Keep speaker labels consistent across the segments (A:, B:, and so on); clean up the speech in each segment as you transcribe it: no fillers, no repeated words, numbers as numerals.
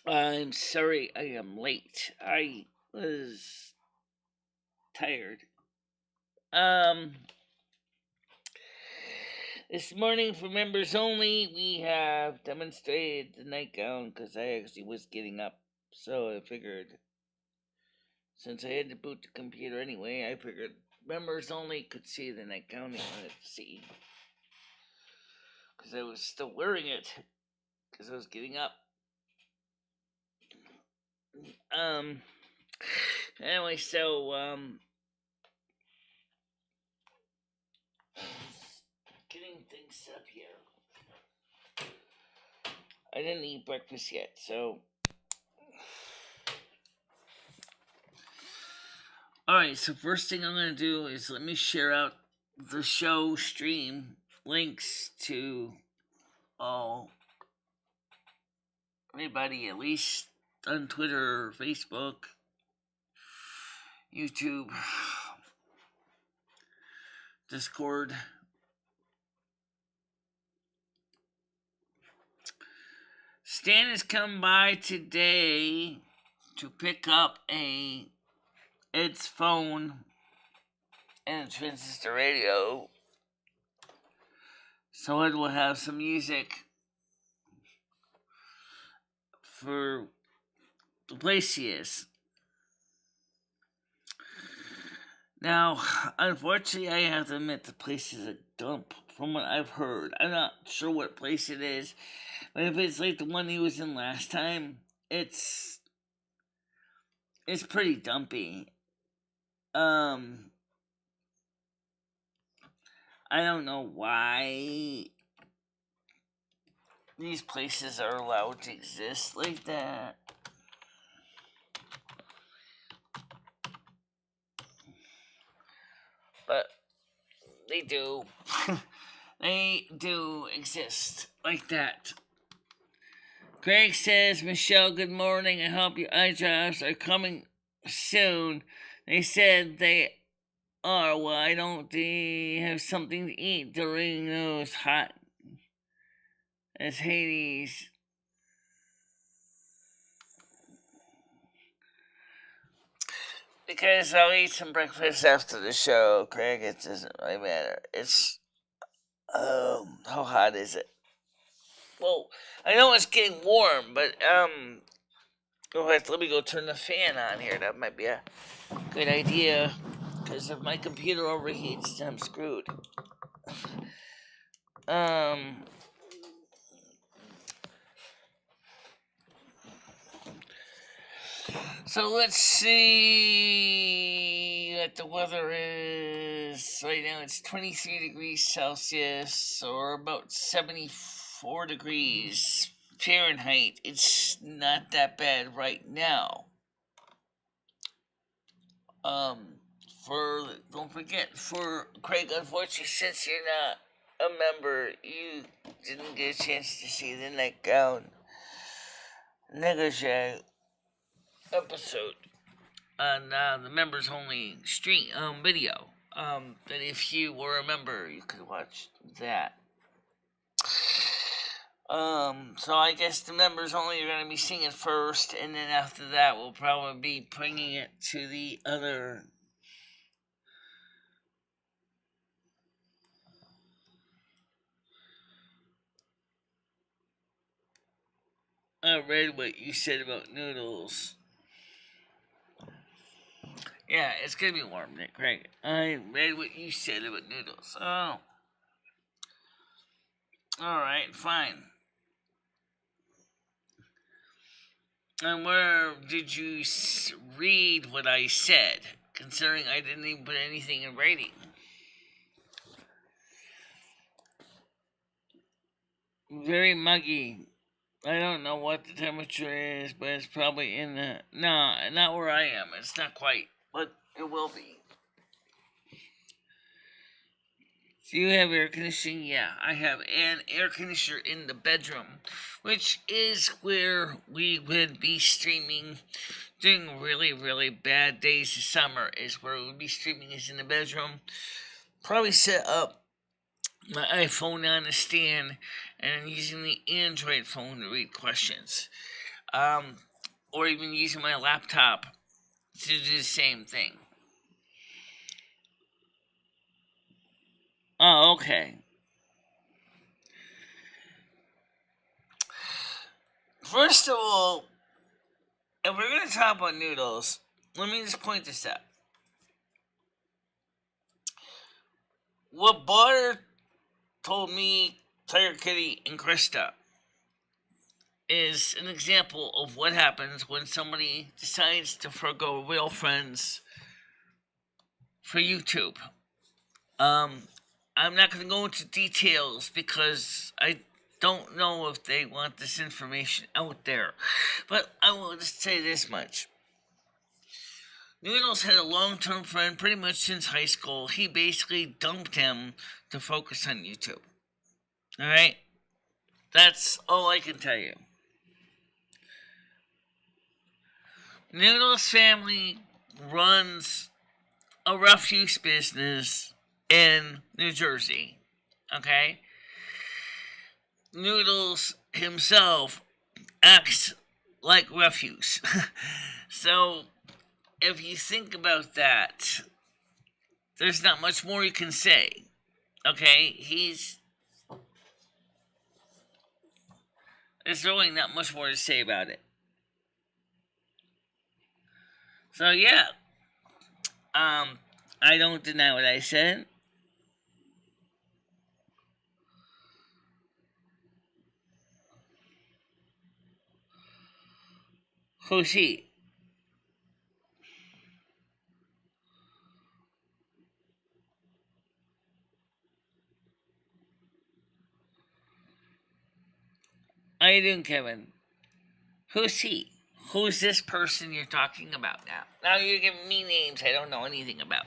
A: I'm sorry I am late. I was tired. Um, this morning for members only, we have demonstrated the nightgown because I actually was getting up. So I figured, since I had to boot the computer anyway, I figured members only could see the nightgown they wanted to see. Because I was still wearing it because I was getting up. Um, anyway, so, getting things set up here. I didn't eat breakfast yet, so. Alright, so first thing I'm going to do is let me share out the show stream links to everybody, at least on Twitter, Facebook, YouTube, Discord. Stan has come by today to pick up Ed's phone and a transistor radio, so Ed will have some music for the place he is. Now, unfortunately, I have to admit the place is a dump from what I've heard. I'm not sure what place it is, but if it's like the one he was in last time, it's pretty dumpy. I don't know why these places are allowed to exist like that. But they do. They do exist like that. Greg says, Michelle, good morning. I hope your eye drops are coming soon. They said they are. Why don't they have something to eat during those hot as Hades? Because I'll eat some breakfast after the show, Craig. It doesn't really matter. It's how hot is it? Well, I know it's getting warm, but let me go turn the fan on here. That might be a good idea. Because if my computer overheats, then I'm screwed. So let's see what the weather is. Right now it's 23 degrees Celsius, or about 74 degrees Fahrenheit. It's not that bad right now. Don't forget, for Craig, unfortunately, since you're not a member, you didn't get a chance to see the nightgown negligee episode on the members only stream video. That if you were a member, you could watch that. So I guess the members only are going to be seeing it first, and then after that, we'll probably be bringing it to the other. I read what you said about noodles. Yeah, it's gonna be warm, Nick. Craig. I read what you said about noodles. Oh. Alright, fine. And where did you read what I said? Considering I didn't even put anything in writing. Very muggy. I don't know what the temperature is, but it's probably in the... No, not where I am. It's not quite, but it will be. Do you have air conditioning? Yeah, I have an air conditioner in the bedroom, which is where we would be streaming during really, really bad days of summer, is where we would be streaming is in the bedroom. Probably set up my iPhone on a stand and using the Android phone to read questions. or even using my laptop to do the same thing. Oh, okay. First of all, if we're going to talk about noodles, let me just point this out. What Butter told me, Tiger Kitty, and Krista is an example of what happens when somebody decides to forgo real friends for YouTube. I'm not going to go into details because I don't know if they want this information out there. But I will just say this much. Noodles had a long-term friend pretty much since high school. He basically dumped him to focus on YouTube. Alright? That's all I can tell you. Noodles' family runs a refuse business in New Jersey. Okay? Noodles himself acts like refuse. So, if you think about that, there's not much more you can say. Okay? There's really not much more to say about it. So, yeah. I don't deny what I said. Who's he? How you doing, Kevin? Who's he? Who's this person you're talking about now? Now you're giving me names I don't know anything about.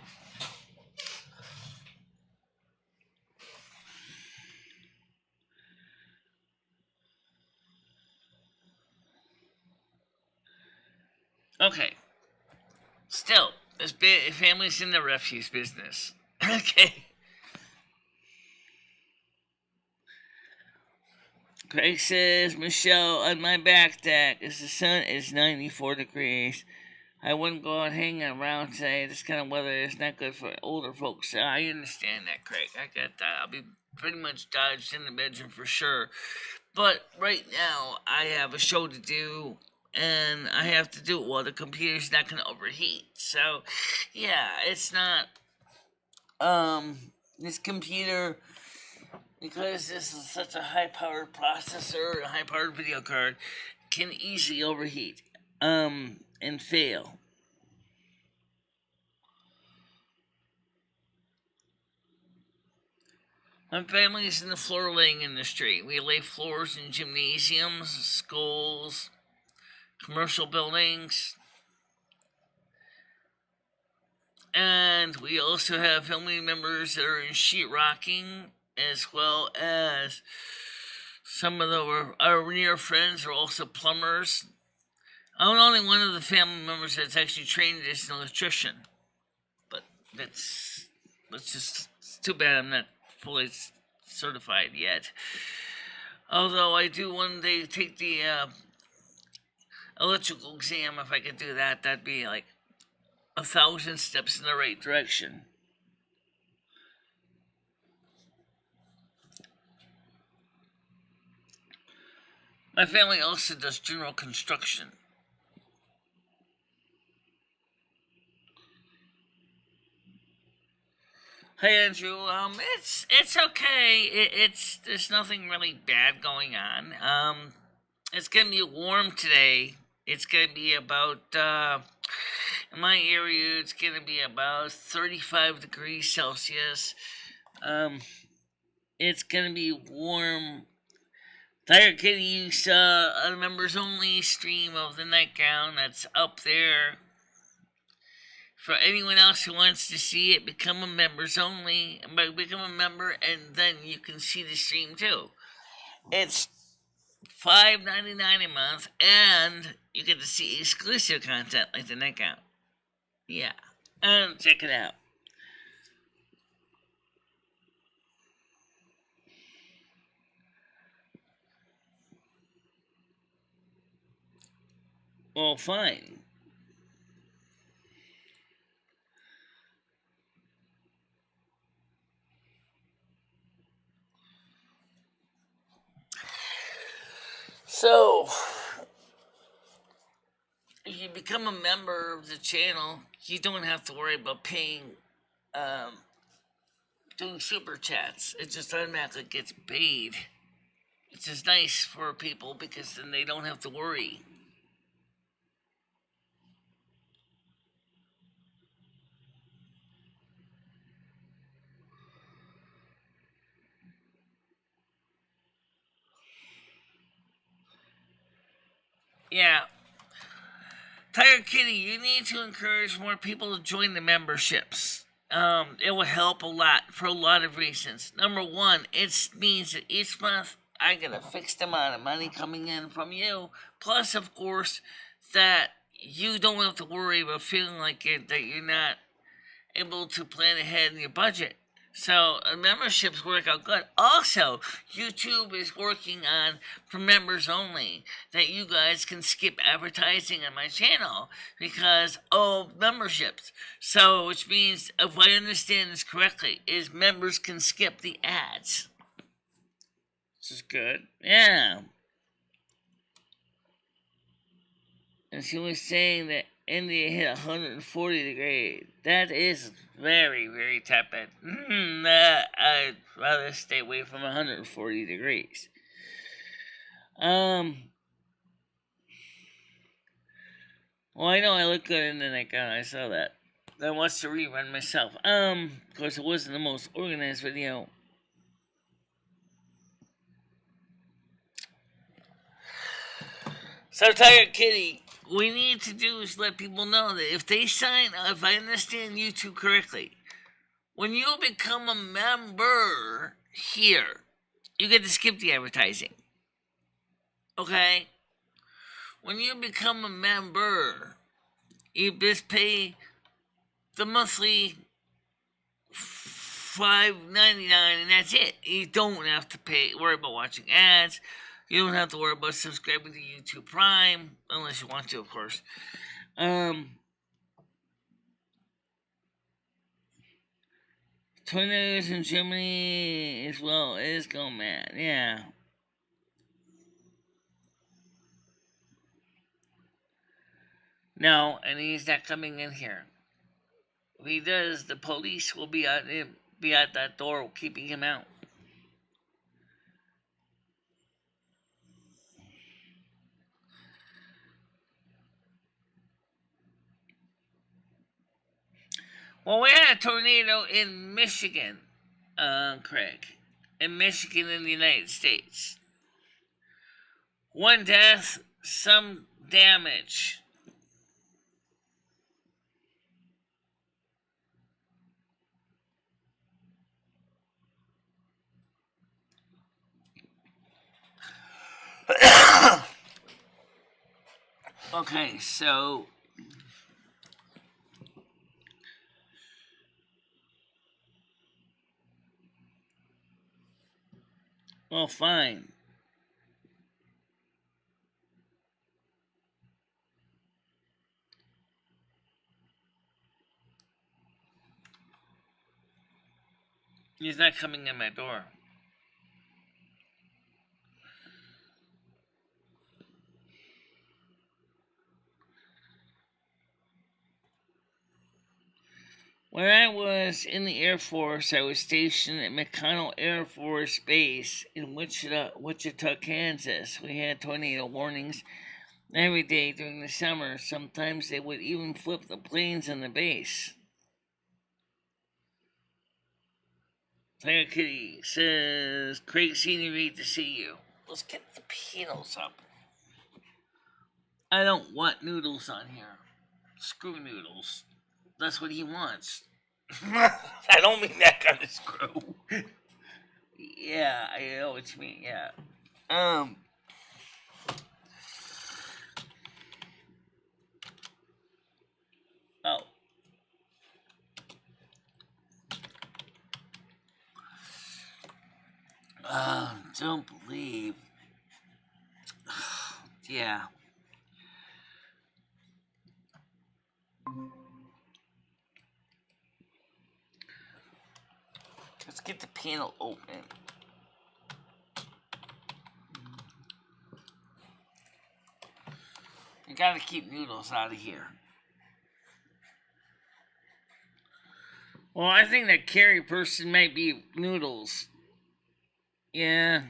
A: Okay. Still, this family's in the refuse business. Okay. Craig says, Michelle, on my back deck, as the sun is 94 degrees, I wouldn't go out hanging around today. This kind of weather is not good for older folks. I understand that, Craig. I get that. I'll be pretty much dodged in the bedroom for sure. But right now, I have a show to do, and I have to do it while the computer's not going to overheat. So, yeah, it's not, this computer, because this is such a high-powered processor, a high-powered video card, can easily overheat, and fail. My family is in the floor laying industry. We lay floors in gymnasiums, schools, commercial buildings, and we also have family members that are in sheetrocking, as well as some of our near friends are also plumbers. I'm only one of the family members that's actually trained as an electrician, but it's too bad I'm not fully certified yet. Although I do one day take the electrical exam. If I could do that, that'd be like 1,000 steps in the right direction. My family also does general construction. Hey Andrew, it's okay. There's nothing really bad going on. It's gonna be warm today. It's gonna be about in my area. It's gonna be about 35 degrees Celsius. It's gonna be warm. Tiger Kitty, you saw a members only stream of the nightgown that's up there. For anyone else who wants to see it, become a members only. Become a member, and then you can see the stream too. It's $5.99 a month, and you get to see exclusive content like the nightgown. Yeah, and check it out. Well, fine. So, if you become a member of the channel, you don't have to worry about paying, um, doing super chats. It just automatically gets paid. It's just nice for people because then they don't have to worry. Yeah. Tiger Kitty, you need to encourage more people to join the memberships. It will help a lot for a lot of reasons. Number one, it means that each month I get a fixed amount of money coming in from you. Plus, of course, that you don't have to worry about feeling like that you're not able to plan ahead in your budget. So memberships work out good. Also, YouTube is working on for members only that you guys can skip advertising on my channel because of memberships. So, which means, if I understand this correctly, is members can skip the ads. Which is good. Yeah. And she was saying that India hit 140 degrees. That is very, very tepid. I'd rather stay away from 140 degrees. Well, I know I look good in the nightgown. I saw that. I watched the rerun myself. Of course, it wasn't the most organized video. So, Tiger Kitty, what we need to do is let people know that if they sign up, if I understand YouTube correctly, when you become a member here, you get to skip the advertising. Okay? When you become a member, you just pay the monthly $5.99 and that's it. You don't have to worry about watching ads. You don't have to worry about subscribing to YouTube Prime, unless you want to, of course. Tornadoes in Germany as well is going mad. Yeah. No, and he's not coming in here. If he does, the police will be at that door keeping him out. Well, we had a tornado in Michigan, Craig. In Michigan in the United States. One death, some damage. Okay, so well, fine. He's not coming in my door. When I was in the Air Force, I was stationed at McConnell Air Force Base in Wichita, Kansas. We had tornado warnings every day during the summer. Sometimes they would even flip the planes on the base. Tiger Kitty says, Craig Senior, great to see you. Let's get the peanuts up. I don't want noodles on here. Screw noodles. That's what he wants. I don't mean that kind of screw. Yeah, I know what you mean, yeah. Oh. Don't believe. Yeah. Let's get the panel open. You gotta keep noodles out of here. Well, I think that carry person might be noodles. Yeah.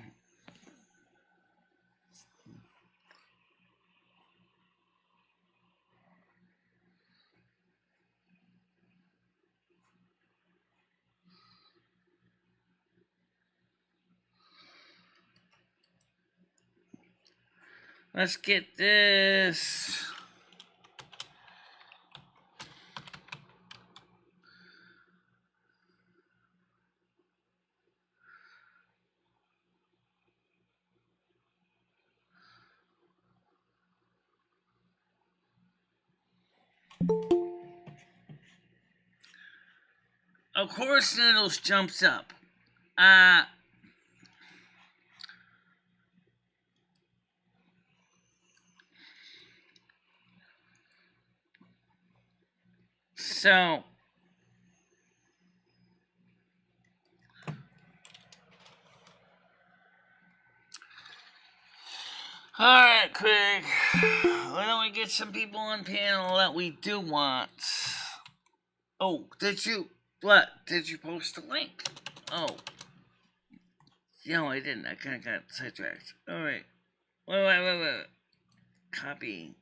A: Let's get this. Of course, Noodles jumps up. So, alright, Craig. Why don't we get some people on panel that we do want? Oh, did you? What? Did you post a link? Oh. No, I didn't. I kind of got sidetracked. Alright. Wait. Copy.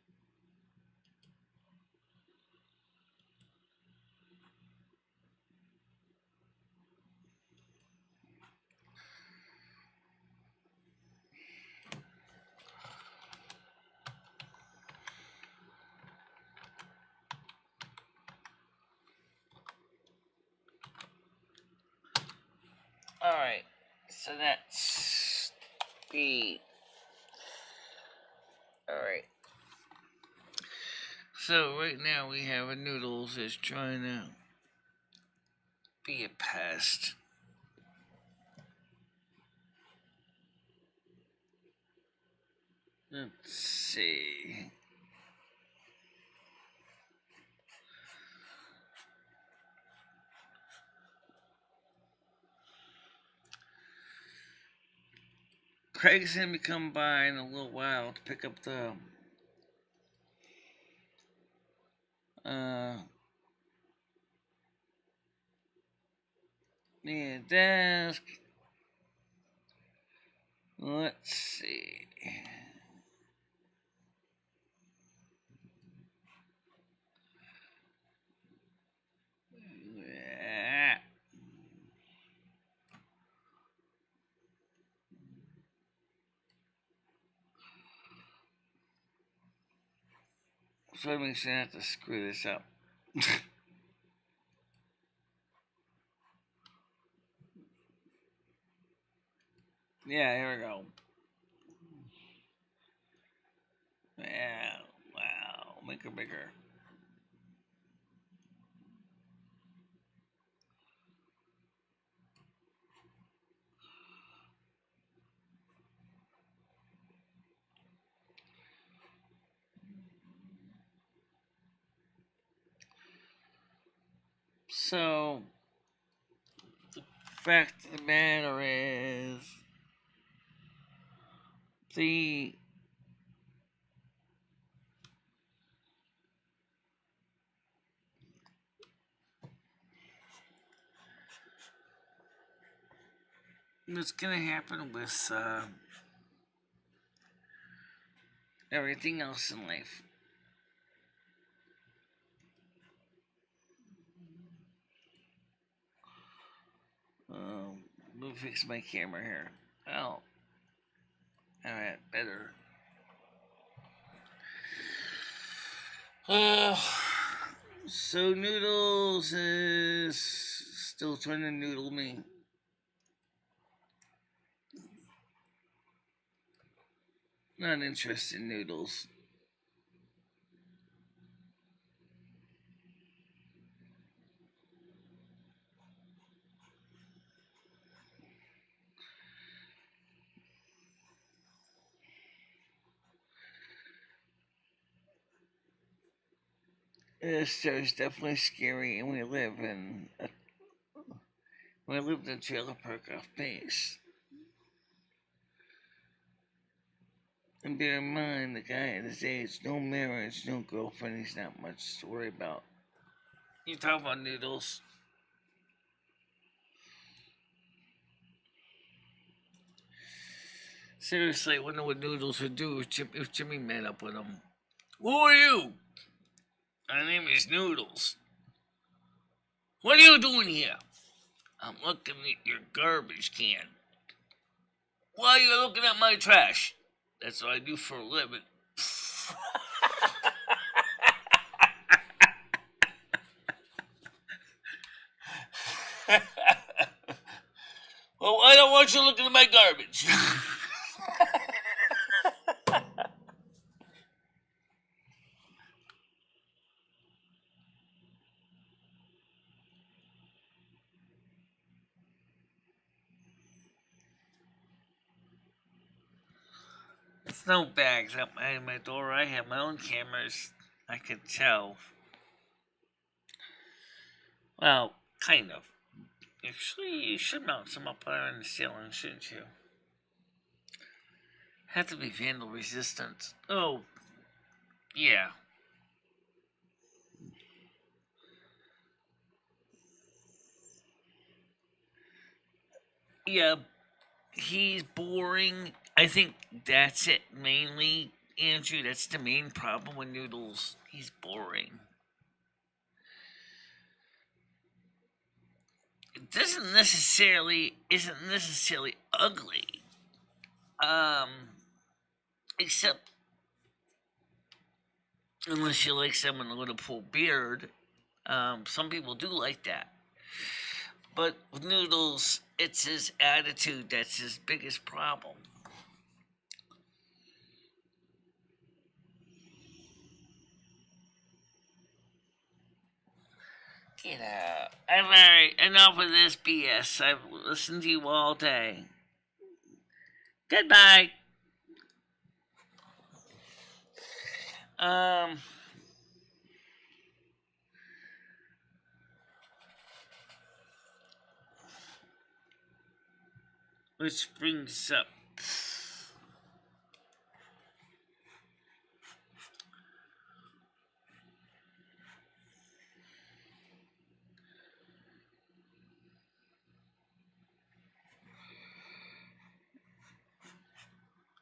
A: Alright. So that's the. Alright. So right now we have a Noodles is trying to be a pest. Let's see. Craig's gonna be coming by in a little while to pick up the desk. Let's see. So that makes sense to screw this up. Yeah, here we go. Yeah, wow, make her bigger. So, the fact of the matter is, what's gonna happen with everything else in life. Let me fix my camera here. Oh, alright, better. So Noodles is still trying to noodle me. Not interested in Noodles. It's definitely scary, and we lived in a trailer park off base. And bear in mind, the guy at his age, no marriage, no girlfriend, he's not much to worry about. You talk about noodles. Seriously, I wonder what Noodles would do if Jimmy met up with him. Who are you? My name is Noodles. What are you doing here? I'm looking at your garbage can. Why are you looking at my trash? That's what I do for a living. Well, I don't want you looking at my garbage. There's no bags up my door. I have my own cameras. I can tell. Well, kind of. Actually, you should mount some up there in the ceiling, shouldn't you? Have to be vandal resistant. Oh, yeah. Yeah, he's boring. I think that's it mainly, Andrew. That's the main problem with Noodles. He's boring. It isn't necessarily ugly. Um, except unless you like someone with a full beard. Some people do like that. But with Noodles, it's his attitude that's his biggest problem. Get out. Alright, enough of this BS. I've listened to you all day. Goodbye. Um, which brings up.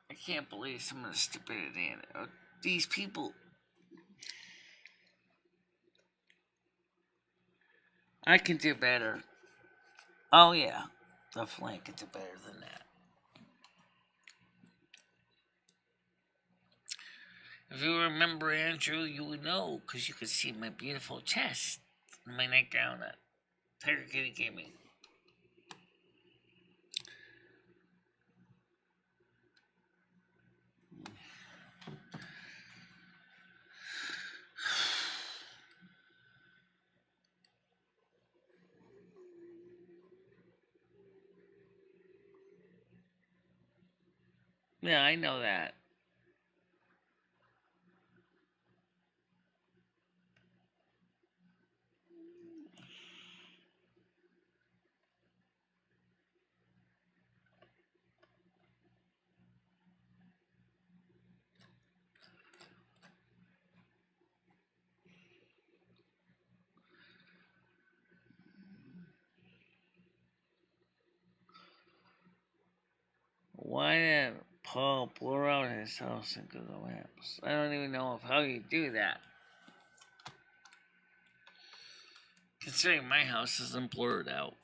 A: I can't believe some of the stupidity in it. These people. I can do better. Oh, yeah. Definitely I can do better than that. If you remember Andrew, you would know because you could see my beautiful chest and my nightgown that Tiger Kitty gave me. Yeah, I know that. Why did Paul blow out his house into the lamps? I don't even know how you do that. Considering my house isn't blurred out.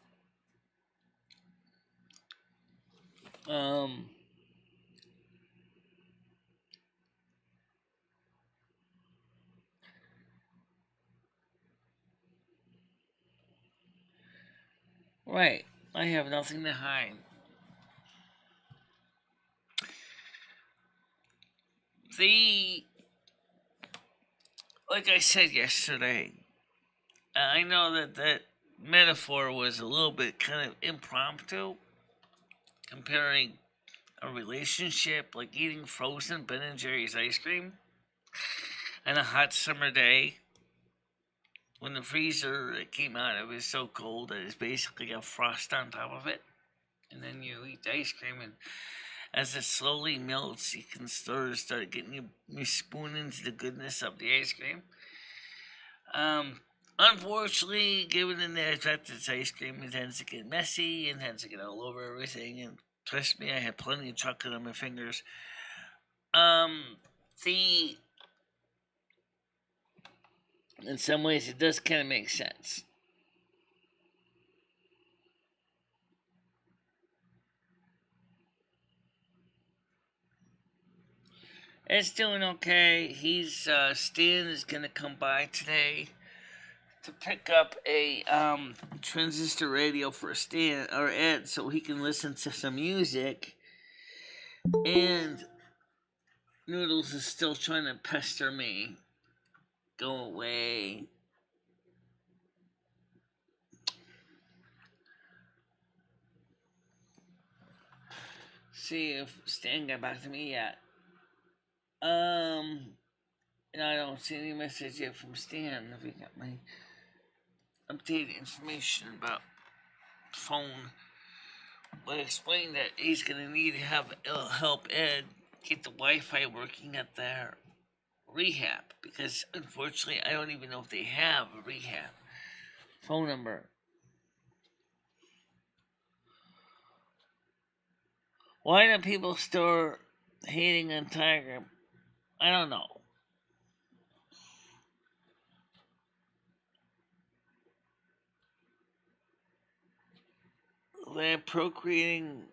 A: Um, right. I have nothing to hide. The, like I said yesterday, I know that metaphor was a little bit kind of impromptu, comparing a relationship like eating frozen Ben and Jerry's ice cream on a hot summer day when the freezer came out, it was so cold that it's basically got frost on top of it. And then you eat the ice cream, and as it slowly melts, you can start getting your spoon into the goodness of the ice cream. Unfortunately, given in there that it's ice cream, it tends to get messy and tends to get all over everything. And trust me, I had plenty of chocolate on my fingers. The in some ways, it does kind of make sense. It's doing okay. Stan is gonna come by today to pick up a transistor radio for Stan or Ed, so he can listen to some music. And Noodles is still trying to pester me. Go away. See if Stan got back to me yet. And I don't see any message yet from Stan. If he got my updated information about the phone, but explain that he's gonna need to have help Ed get the Wi-Fi working at their rehab, because unfortunately I don't even know if they have a rehab phone number. Why do people still hating on Tiger? I don't know. They're procreating.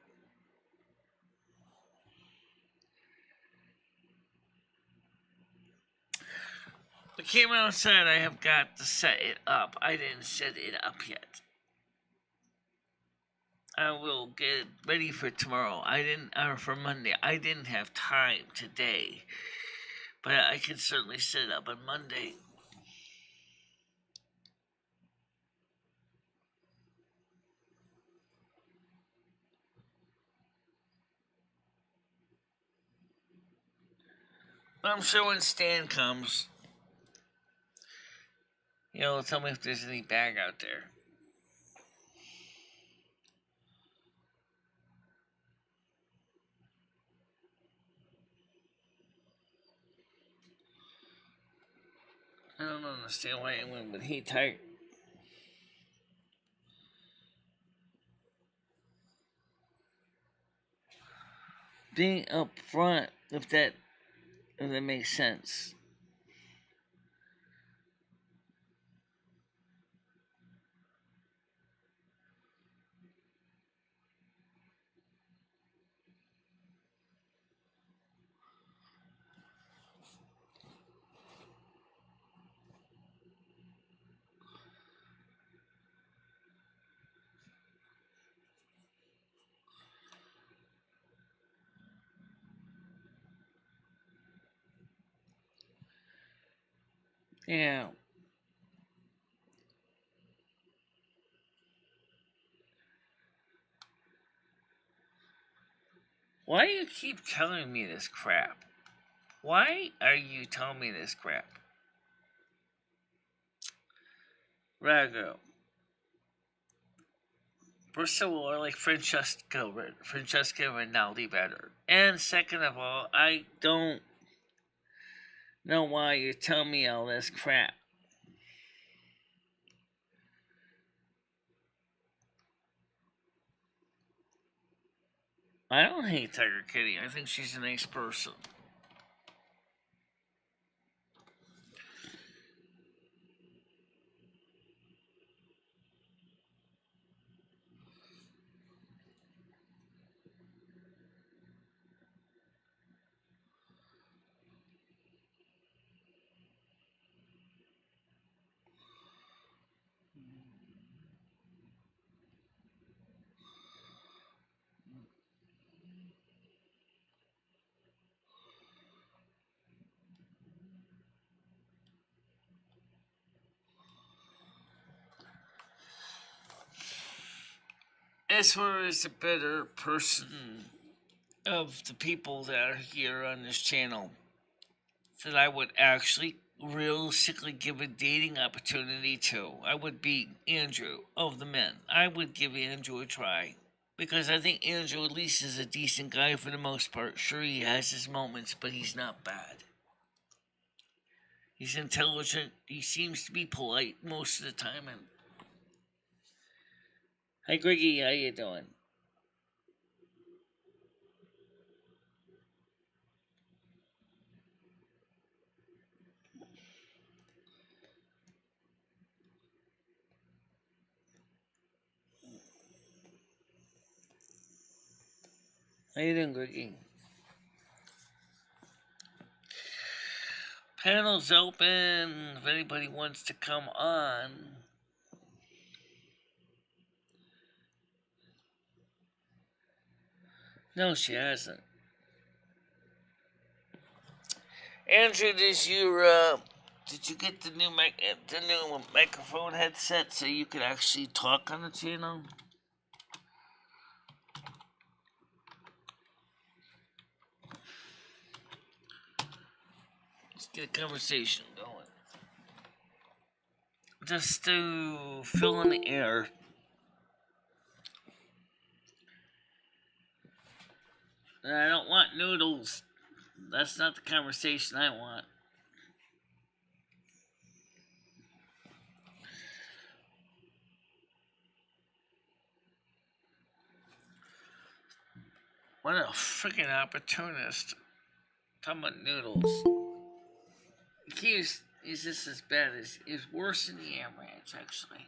A: The camera outside, I have got to set it up. I didn't set it up yet. I will get it ready for tomorrow. Or for Monday. I didn't have time today, but I can certainly set it up on Monday. But I'm sure when Stan comes, tell me if there's any bag out there. I don't understand why anyone would hate Tiger. Being up front, if that makes sense. Yeah. Why do you keep telling me this crap? Why are you telling me this crap? Rago. First of all, I like Francesca Rinaldi better. And second of all, I don't know why you're telling me all this crap. I don't hate Tiger Kitty. I think she's a nice person. As far as a better person of the people that are here on this channel, that I would actually realistically give a dating opportunity to, I would be Andrew of the men. I would give Andrew a try. Because I think Andrew at least is a decent guy for the most part. Sure, he has his moments, but he's not bad. He's intelligent. He seems to be polite most of the time. And hi, Griggy. How you doing? How you doing, Griggy? Panel's open. If anybody wants to come on. No, she hasn't. Andrew, did you get the new microphone headset so you could actually talk on the channel? Let's get a conversation going. Just to fill in the air. I don't want noodles. That's not the conversation I want. What a freaking opportunist. Talking about noodles. The key is this as bad as is worse than the Amaranth, actually.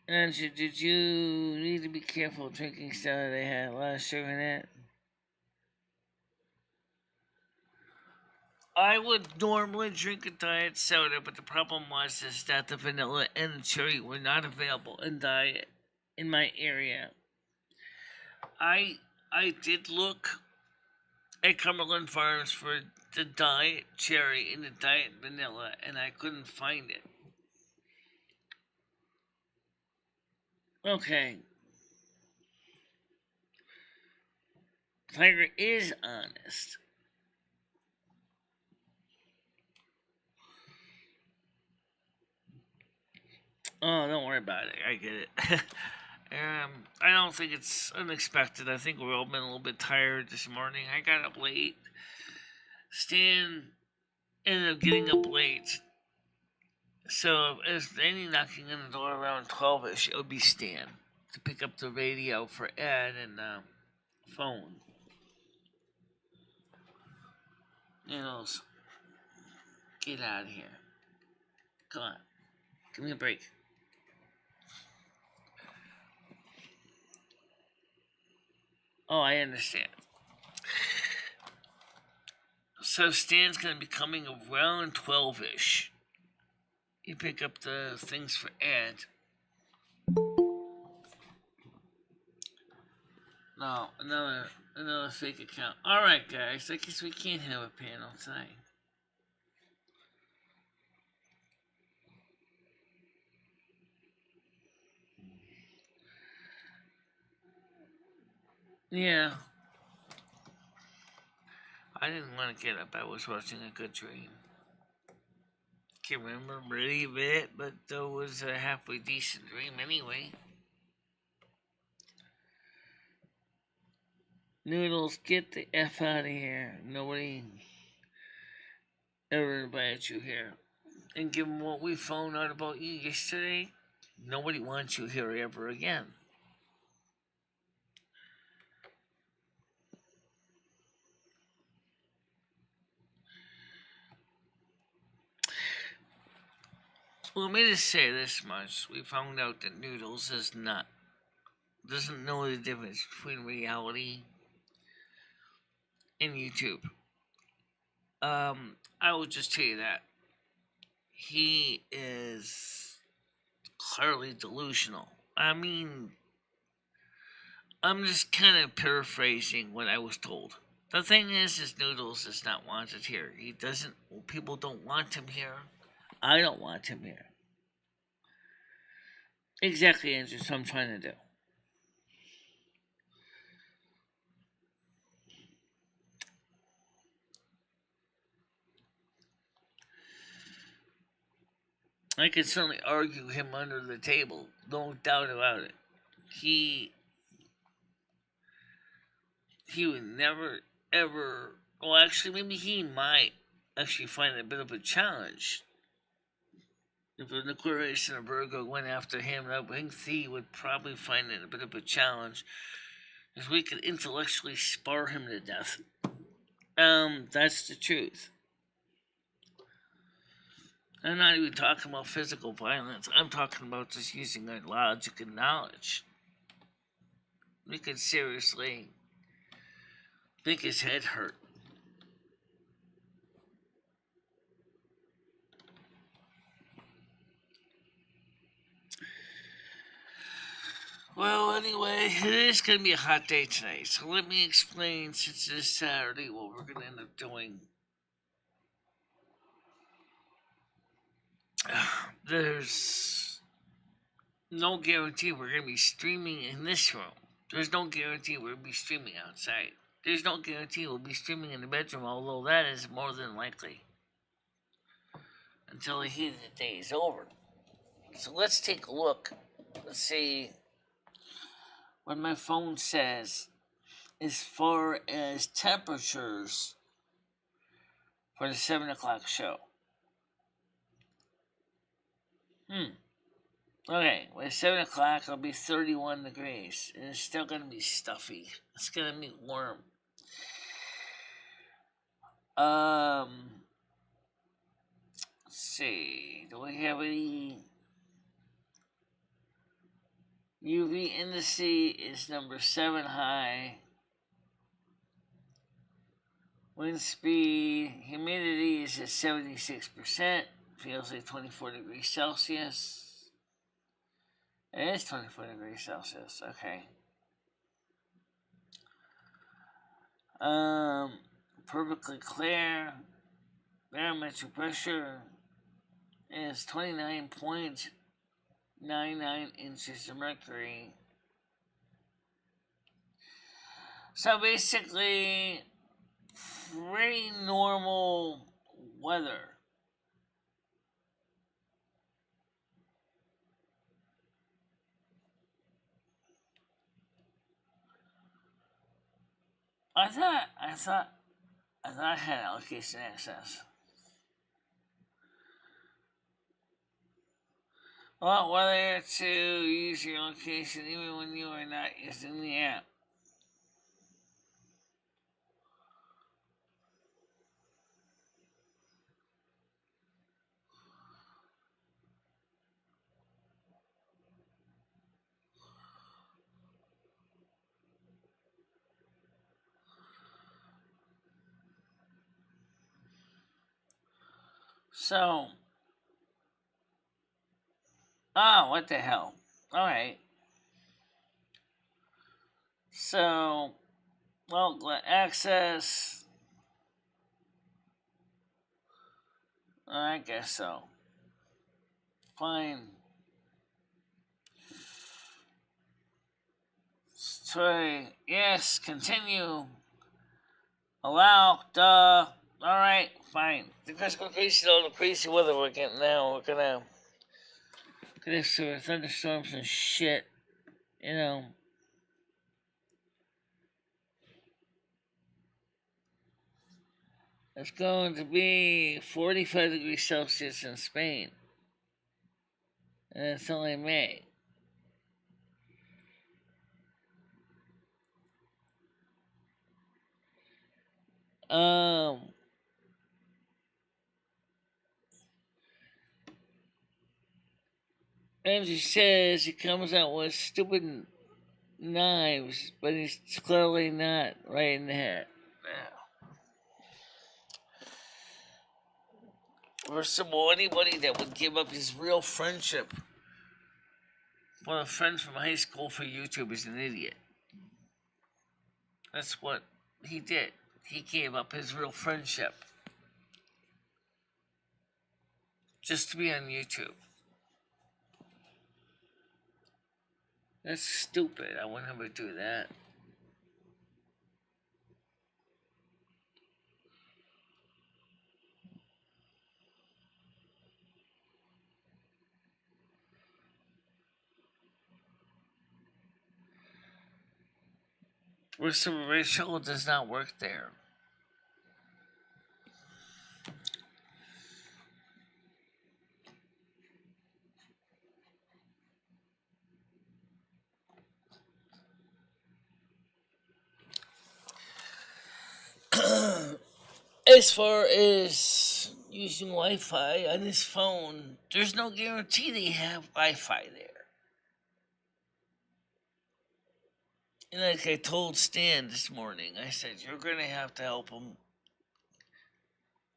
A: And did you need to be careful drinking soda? They had a lot of sugar in it. I would normally drink a diet soda, but the problem is that the vanilla and the cherry were not available in diet in my area. I did look at Cumberland Farms for the diet cherry and the diet vanilla, and I couldn't find it. Okay. Tiger is honest. Oh, don't worry about it. I get it. I don't think it's unexpected. I think we've all been a little bit tired this morning. I got up late. Stan ended up getting up late. So if there's any knocking on the door around 12ish, it would be Stan to pick up the radio for Ed and phone. Get out of here. Come on. Give me a break. Oh, I understand. So Stan's going to be coming around 12ish. You pick up the things for Ed. No, another fake account. Alright, guys. I guess we can't have a panel tonight. Yeah. I didn't want to get up. I was watching a good dream. Can't remember really a bit, but it was a halfway decent dream anyway. Noodles, get the F out of here. Nobody ever invited you here. And given what we found out about you yesterday, nobody wants you here ever again. Well, let me just say this much. We found out that Noodles doesn't know the difference between reality and YouTube. I will just tell you that he is clearly delusional. I mean, I'm just kind of paraphrasing what I was told. The thing is Noodles is not wanted here. People don't want him here. I don't want him here. Exactly, Andrew. That's what I'm trying to do. I could certainly argue him under the table, no doubt about it. He would never ever. Well, actually, maybe he might actually find it a bit of a challenge if the nuclear race and a Virgo went after him. I think he would probably find it a bit of a challenge, because we could intellectually spar him to death. That's the truth. I'm not even talking about physical violence. I'm talking about just using our logic and knowledge. We could seriously make his head hurt. Well, anyway, it is going to be a hot day tonight, so let me explain, since it is Saturday, what we're going to end up doing. There's no guarantee we're going to be streaming in this room. There's no guarantee we're going to be streaming outside. There's no guarantee we'll be streaming in the bedroom, although that is more than likely, until the heat of the day is over. So let's take a look. Let's see what my phone says as far as temperatures for the 7 o'clock show. Okay, with 7 o'clock, it'll be 31 degrees. And it's still going to be stuffy. It's going to be warm. Let's see. Do we have any? UV indice is number 7 high. Wind speed, humidity is at 76%. Feels like 24 degrees Celsius. It is 24 degrees Celsius. Okay. Perfectly clear. Barometric pressure is 29.99 inches of mercury. So basically, pretty normal weather. I thought I had allocation access. Well, whether to use your location even when you are not using the app. So, what the hell? Alright. So, well, access. I guess so. Fine. Try. Yes, continue. Allow. Duh. Alright, fine. Because we're crazy, all the crazy weather we're getting now, we're gonna have sort of thunderstorms and shit. You know. It's going to be 45 degrees Celsius in Spain. And it's only May. Andrew says he comes out with stupid knives, but he's clearly not right in the head. First of all, anybody that would give up his real friendship for a friend from high school for YouTube is an idiot. That's what he did. He gave up his real friendship just to be on YouTube. That's stupid. I would never do that. Rachel does not work there. As far as using Wi-Fi on his phone, there's no guarantee they have Wi-Fi there. And like I told Stan this morning, I said, you're going to have to help him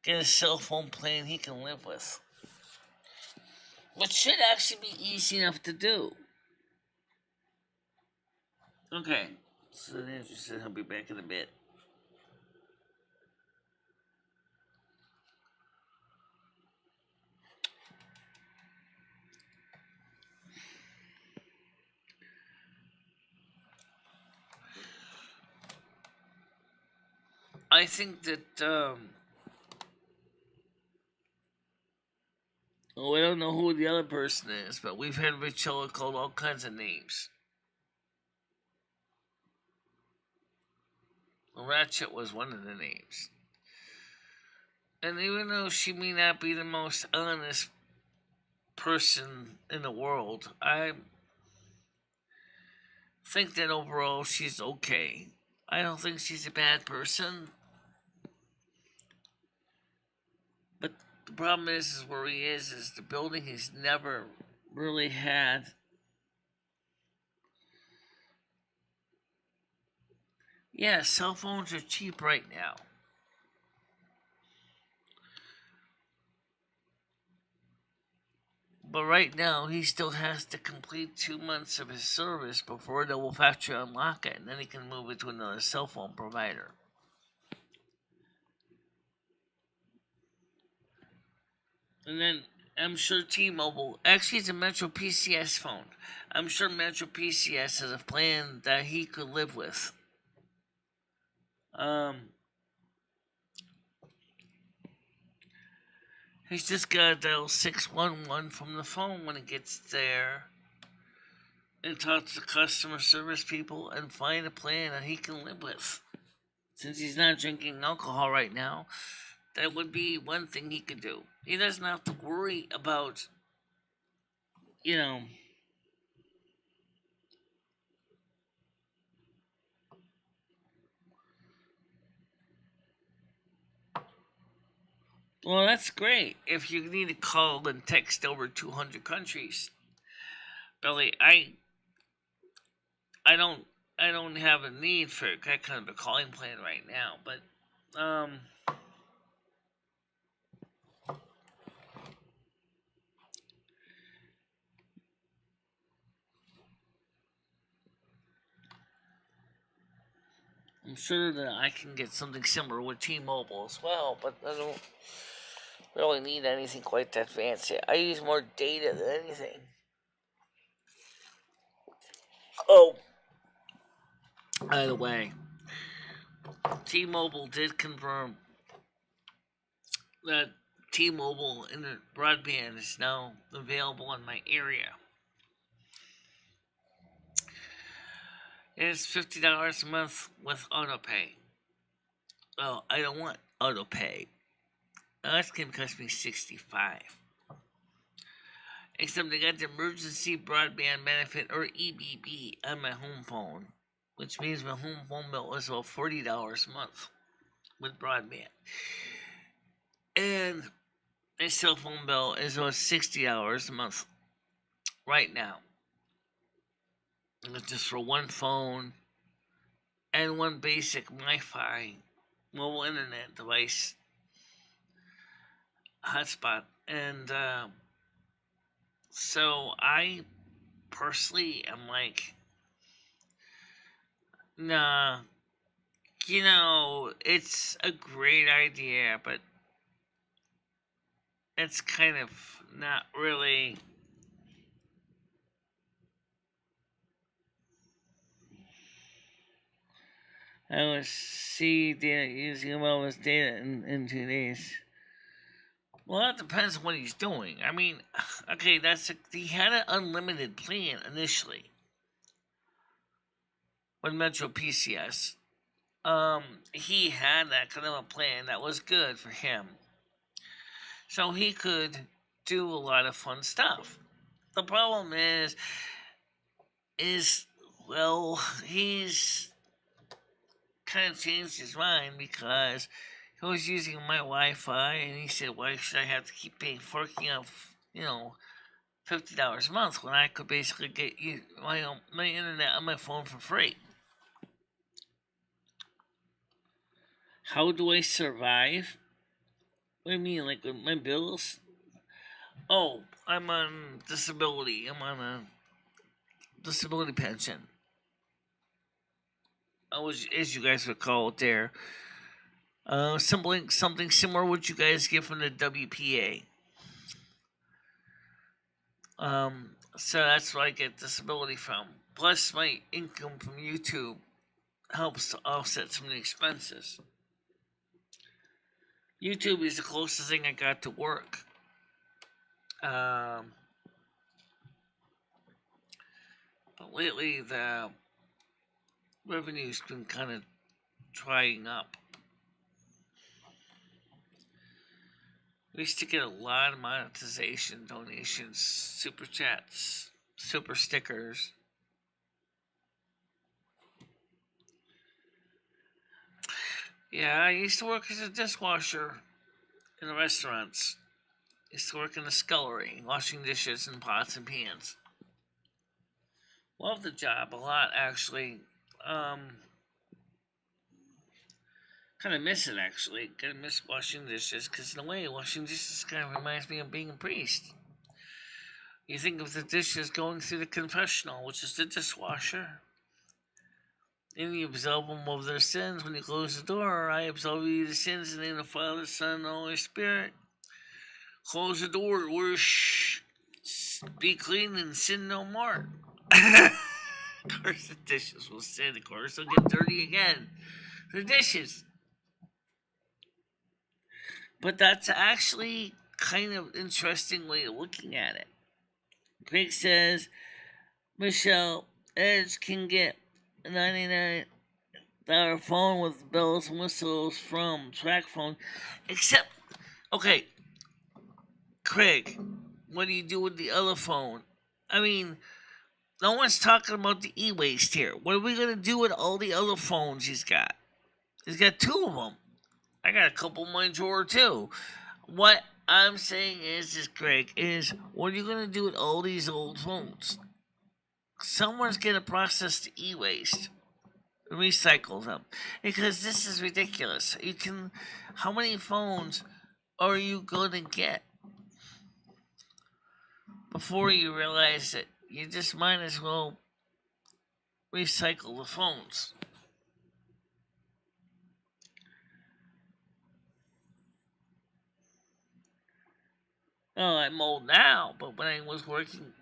A: get a cell phone plan he can live with. Which should actually be easy enough to do. Okay, so Andrew said he'll be back in a bit. I think that, I don't know who the other person is, but we've had Michelle called all kinds of names. Ratchet was one of the names. And even though she may not be the most honest person in the world, I think that overall she's okay. I don't think she's a bad person. But the problem is where he is the building he's never really had. Yeah, cell phones are cheap right now. But right now, he still has to complete 2 months of his service before they will factory unlock it, and then he can move it to another cell phone provider. And then I'm sure T-Mobile, actually it's a Metro PCS phone. I'm sure Metro PCS has a plan that he could live with. He's just gotta dial 611 from the phone when it gets there and talk to customer service people and find a plan that he can live with. Since he's not drinking alcohol right now, that would be one thing he could do. He doesn't have to worry about, you know, well, that's great if you need to call and text over 200 countries. Billy, I don't have a need for that kind of a calling plan right now, but I'm sure that I can get something similar with T-Mobile as well, but I don't really need anything quite that fancy. I use more data than anything. Oh, by the way, T-Mobile did confirm that T-Mobile internet broadband is now available in my area. It's $50 a month with autopay. Oh, I don't want autopay. That's going to cost me $65. Except I got the emergency broadband benefit, or EBB, on my home phone, which means my home phone bill is about $40 a month with broadband. And my cell phone bill is about $60 a month right now. It's just for one phone and one basic Wi-Fi mobile internet device hotspot. And so I personally am like, nah, it's a great idea, but it's kind of not really I will see data using all his data in 2 days. Well, that depends on what he's doing. I mean, okay, he had an unlimited plan initially with Metro PCS. He had that kind of a plan that was good for him, so he could do a lot of fun stuff. The problem is well, he's kind of changed his mind because he was using my Wi-Fi, and he said, "Why should I have to keep paying forking off, $50 a month when I could basically get my internet on my phone for free?" How do I survive? What do you mean, like with my bills? Oh, I'm on disability. I'm on a disability pension. I was, as you guys recall, there. Something similar what you guys get from the WPA. So that's what I get disability from. Plus, my income from YouTube helps to offset some of the expenses. YouTube is the closest thing I got to work. But lately, the revenue's been kind of drying up. We used to get a lot of monetization, donations, super chats, super stickers. Yeah, I used to work as a dishwasher in the restaurants. I used to work in the scullery, washing dishes and pots and pans. Love the job a lot, actually. Kind of miss it, actually. Kind of miss washing dishes, because in a way, washing dishes kind of reminds me of being a priest. You think of the dishes going through the confessional, which is the dishwasher. And you absolve them of their sins when you close the door. I absolve you the sins in the name of the Father, Son, and the Holy Spirit. Close the door. Whoosh. Be clean and sin no more. Of course, the dishes will sin. Of course, they'll get dirty again. The dishes. But that's actually kind of interesting way of looking at it. Greg says, Michelle, Edge can get a $99 phone with bells and whistles from TrackPhone. Except, okay, Craig, what do you do with the other phone? I mean, no one's talking about the e-waste here. What are we going to do with all the other phones he's got? He's got 2 of them. I got a couple in my drawer too. What I'm saying is Greg, what are you going to do with all these old phones? Someone's going to process the e-waste, recycle them, because this is ridiculous. How many phones are you going to get before you realize that you just might as well recycle the phones? Oh, I'm old now, but when I was working,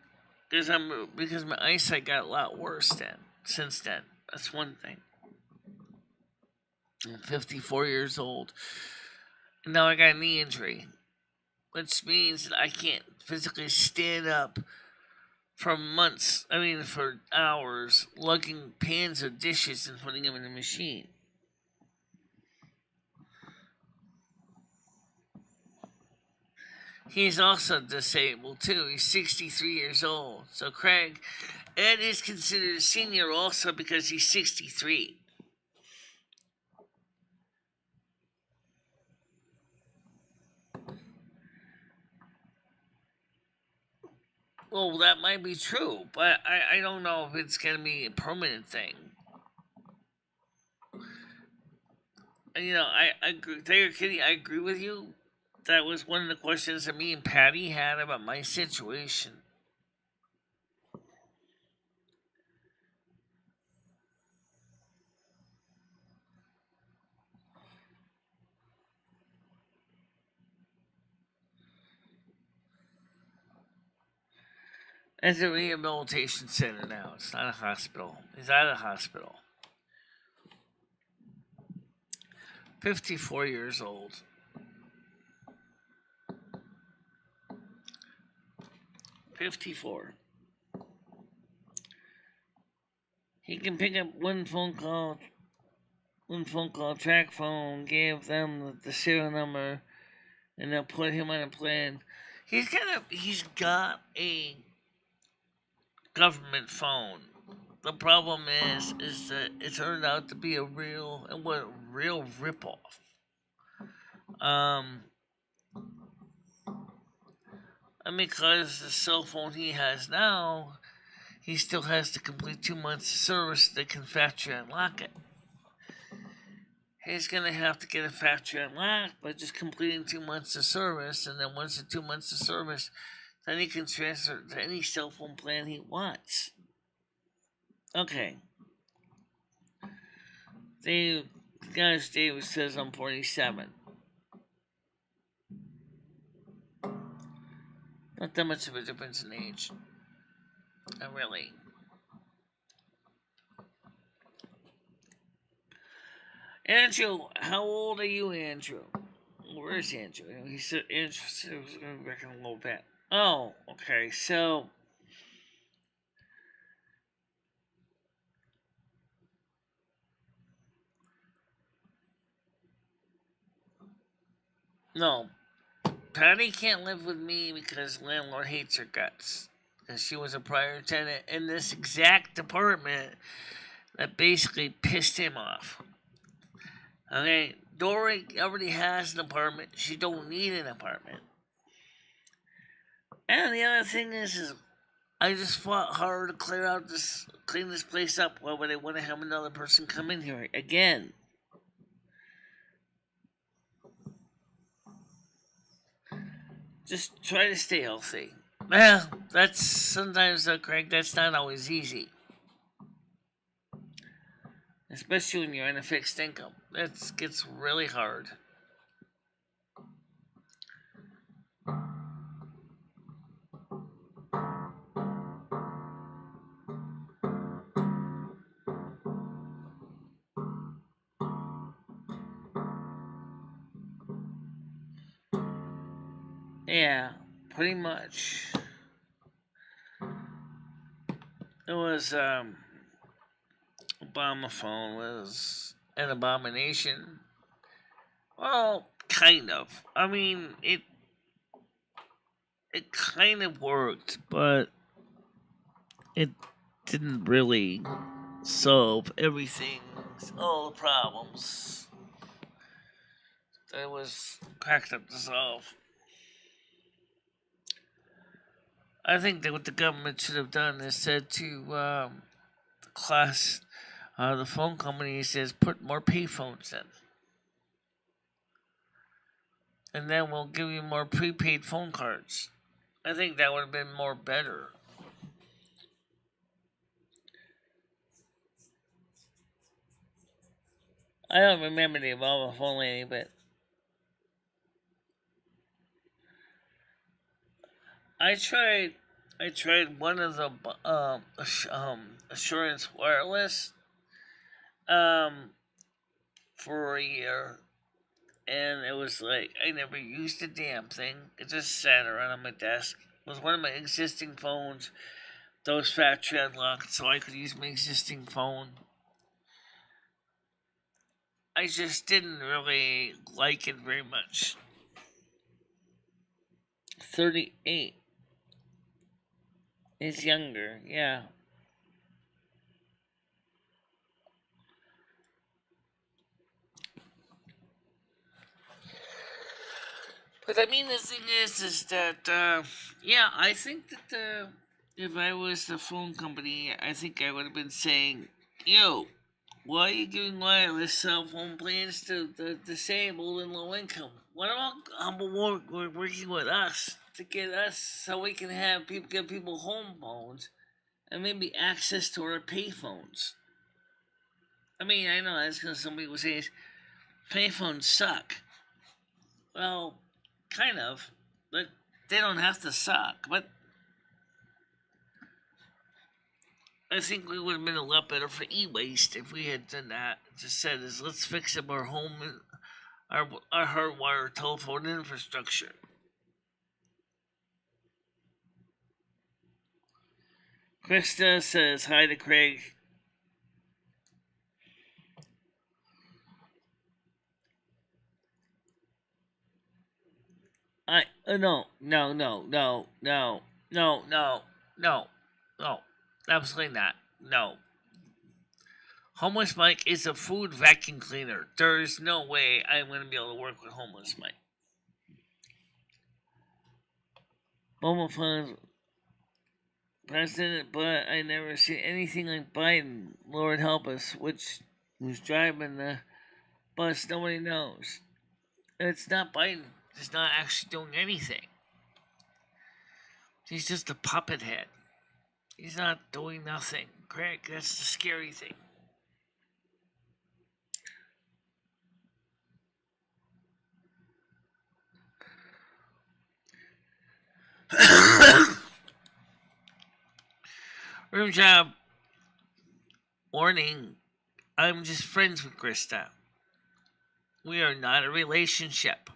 A: because my eyesight got a lot worse since then. That's one thing. I'm 54 years old, and now I got a knee injury, which means that I can't physically stand up for months. I mean, for hours, lugging pans of dishes and putting them in the machine. He's also disabled too. He's 63 years old. So Craig, Ed is considered a senior also because he's 63. Well, that might be true, but I don't know if it's going to be a permanent thing. And, I agree. Taylor Kitty, I agree with you. That was one of the questions that me and Patty had about my situation. It's a rehabilitation center now. It's not a hospital. It's at a hospital. 54 years old. 54. He can pick up one phone call, track phone, give them the serial number, and they'll put him on a plan. He's got a government phone. The problem is that it turned out to be a real ripoff. And because the cell phone he has now, he still has to complete 2 months of service. They can factory unlock it. He's going to have to get a factory unlocked by just completing 2 months of service, and then once the 2 months of service, then he can transfer to any cell phone plan he wants. Okay. Guys, David says I'm 47. Not that much of a difference in age. Not really. Andrew, how old are you, Andrew? Where's Andrew? He said Andrew said he was going to be back in a little bit. Oh, okay, so... No. Patty can't live with me because landlord hates her guts. Because she was a prior tenant in this exact department that basically pissed him off. Okay, Dory already has an apartment. She don't need an apartment. And the other thing is I just fought hard to clean this place up. Why would I want to have another person come in here again? Just try to stay healthy. Well, that's sometimes, Craig, that's not always easy. Especially when you're on a fixed income. That gets really hard. Yeah, pretty much. It was, Obama phone was an abomination. Well, kind of. I mean, it kind of worked, but it didn't really solve everything, all the problems that it was cracked up to solve. I think that what the government should have done is said to the class, the phone company says, put more payphones in. And then we'll give you more prepaid phone cards. I think that would have been more better. I don't remember the Obama phone lady, but I tried one of the Assurance Wireless for a year, and it was like I never used the damn thing. It just sat around on my desk. It was one of my existing phones that was factory unlocked, so I could use my existing phone. I just didn't really like it very much. 38 is younger, yeah. But I mean, the thing is that, yeah, I think that if I was the phone company, I think I would have been saying, yo, why are you giving wireless cell phone plans to the disabled and low income? What about working with us to get us so we can have get people home phones and maybe access to our pay phones? I mean, I know that's because some people say pay phones suck. Well, kind of, but they don't have to suck. But I think we would have been a lot better for e-waste if we had done that. Just said, let's fix up our home our hardwired telephone infrastructure. Krista says hi to Craig. No, absolutely not. No. Homeless Mike is a food vacuum cleaner. There is no way I'm going to be able to work with Homeless Mike. Mobile phones president, but I never see anything like Biden. Lord help us. Who's driving the bus? Nobody knows. It's not Biden. He's not actually doing anything. He's just a puppet head. He's not doing nothing. Craig, that's the scary thing. Room job. Warning. I'm just friends with Krista. We are not a relationship.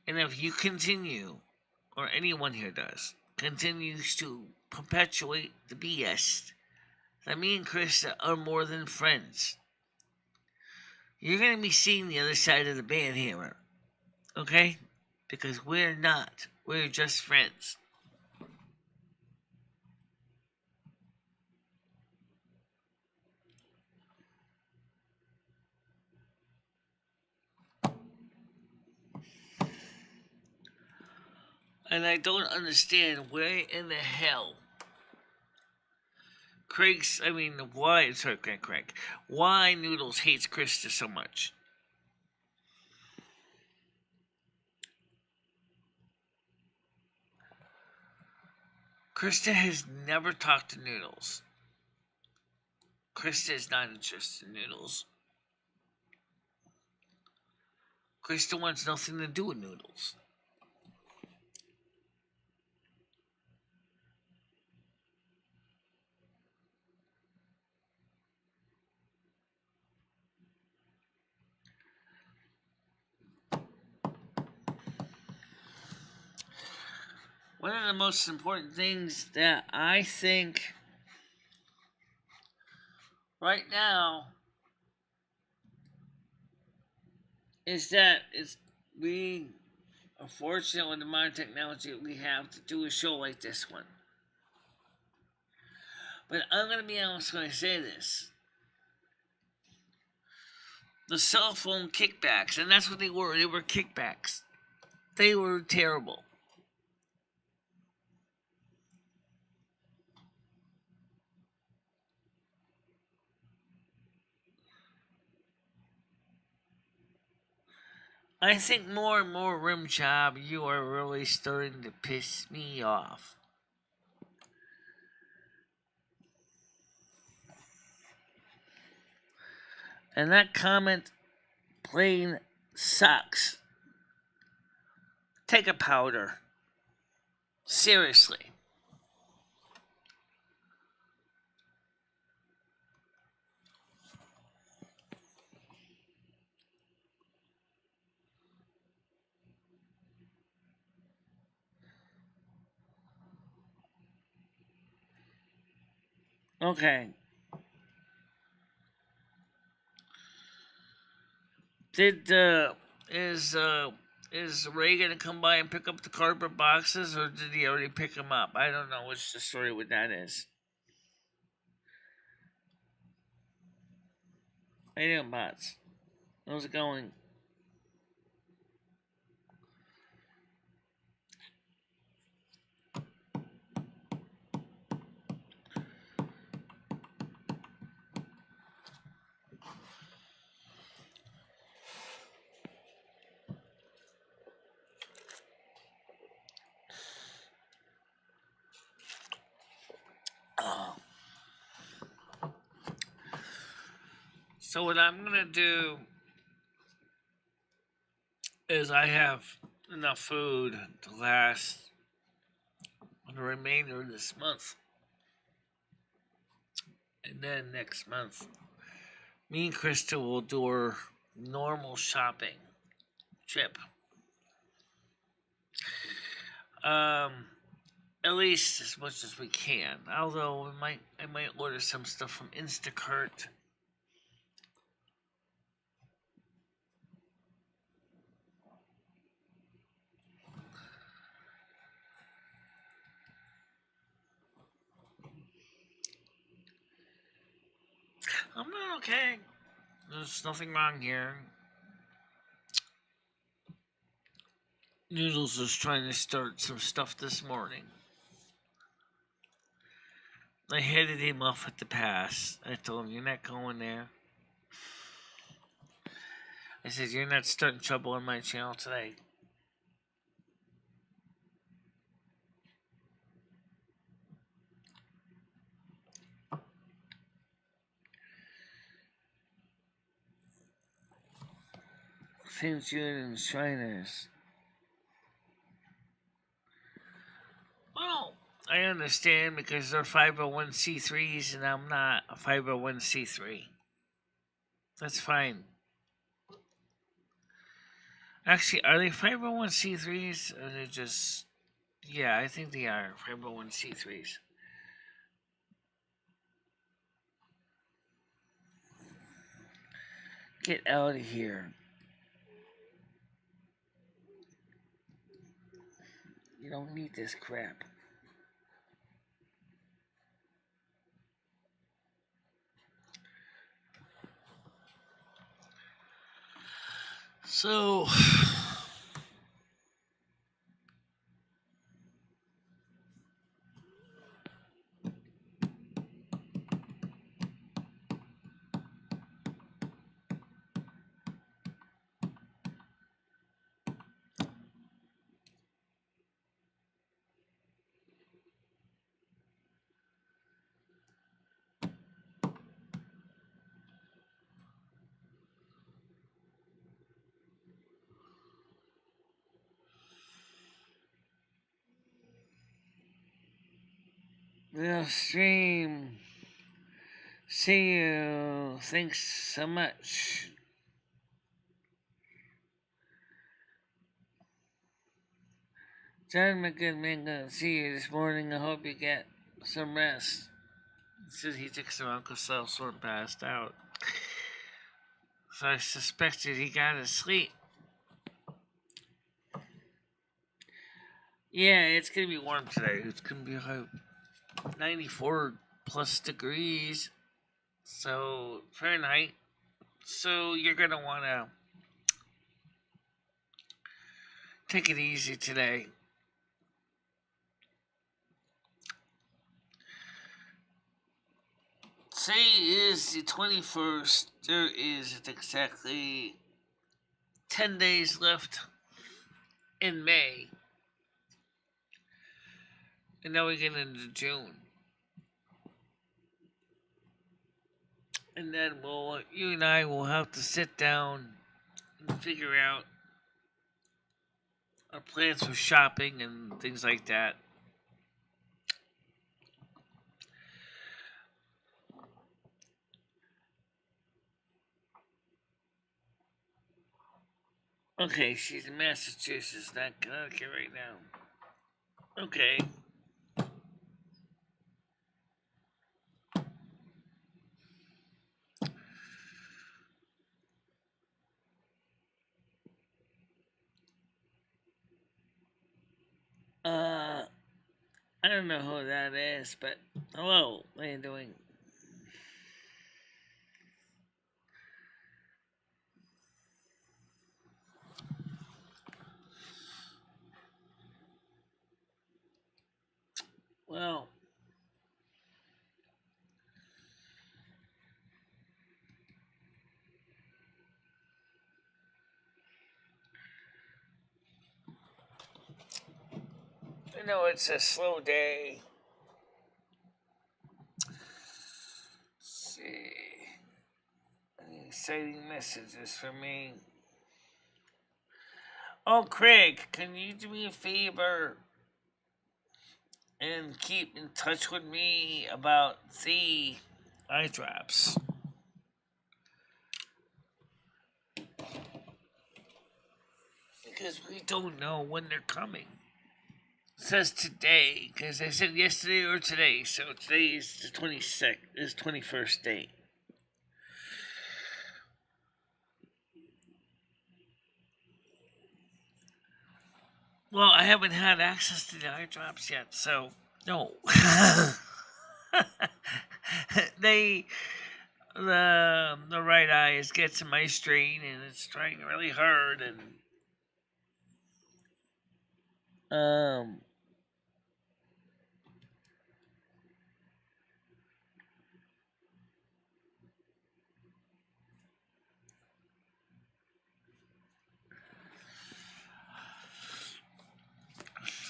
A: And if you continue, or anyone here does, continues to perpetuate the BS, that me and Krista are more than friends. You're going to be seeing the other side of the band hammer. Okay? Because we're not. We're just friends. And I don't understand where in the hell why Noodles hates Krista so much. Krista has never talked to Noodles. Krista is not interested in Noodles. Krista wants nothing to do with Noodles. One of the most important things that I think right now is that we are fortunate with the modern technology we have to do a show like this one. But I'm going to be honest when I say this. The cell phone kickbacks, and that's what they were kickbacks. They were terrible. I think more and more, Rim Job, you are really starting to piss me off. And that comment plain sucks. Take a powder. Seriously. Okay. Is Ray gonna come by and pick up the cardboard boxes, or did he already pick them up? I don't know which the story with that is. How you doing, bots? How's it going? So what I'm gonna do is I have enough food to last the remainder of this month. And then next month, me and Krista will do normal shopping trip. At least as much as we can. Although I might order some stuff from Instacart. I'm not okay. There's nothing wrong here. Noodles was trying to start some stuff this morning. I headed him off at the pass. I told him, "You're not going there." I said, "You're not starting trouble on my channel today." St. Jude and Shriners. Well, I understand because they're 501c3s and I'm not a 501c3. That's fine. Actually, are they 501c3s or are they just... Yeah, I think they are 501c3s. Get out of here. You don't need this crap. So... Real stream. See you. Thanks so much. John, my good man, gonna see you this morning. I hope you get some rest. He said he took some Uncle Salsa and passed out. So I suspected he got to sleep. Yeah, it's gonna be warm today. It's gonna be like 94 plus degrees. So Fahrenheit. So you're gonna wanna take it easy today. Today is the 21st. There is exactly 10 days left in May. And now we get into June. And then you and I will have to sit down and figure out our plans for shopping and things like that. Okay, she's in Massachusetts, not Connecticut right now. Okay. I don't know who that is, but hello, what are you doing? Well, I know it's a slow day. Let's see. Any exciting messages for me? Oh, Craig, can you do me a favor and keep in touch with me about the eye drops? because we don't know when they're coming. It says today, because I said yesterday or today, so today is the 26th, is 21st date. Well, I haven't had access to the eye drops yet, so no. the right eye is getting my strain, and it's trying really hard, and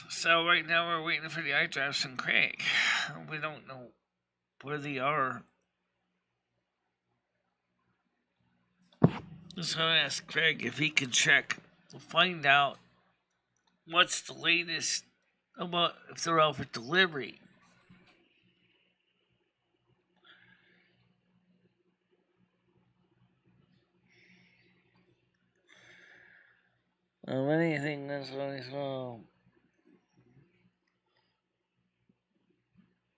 A: so right now we're waiting for the eye drops from Craig. We don't know where they are. So I asked Craig if he can check to find out what's the latest about if they're out for delivery. Anything that's really small.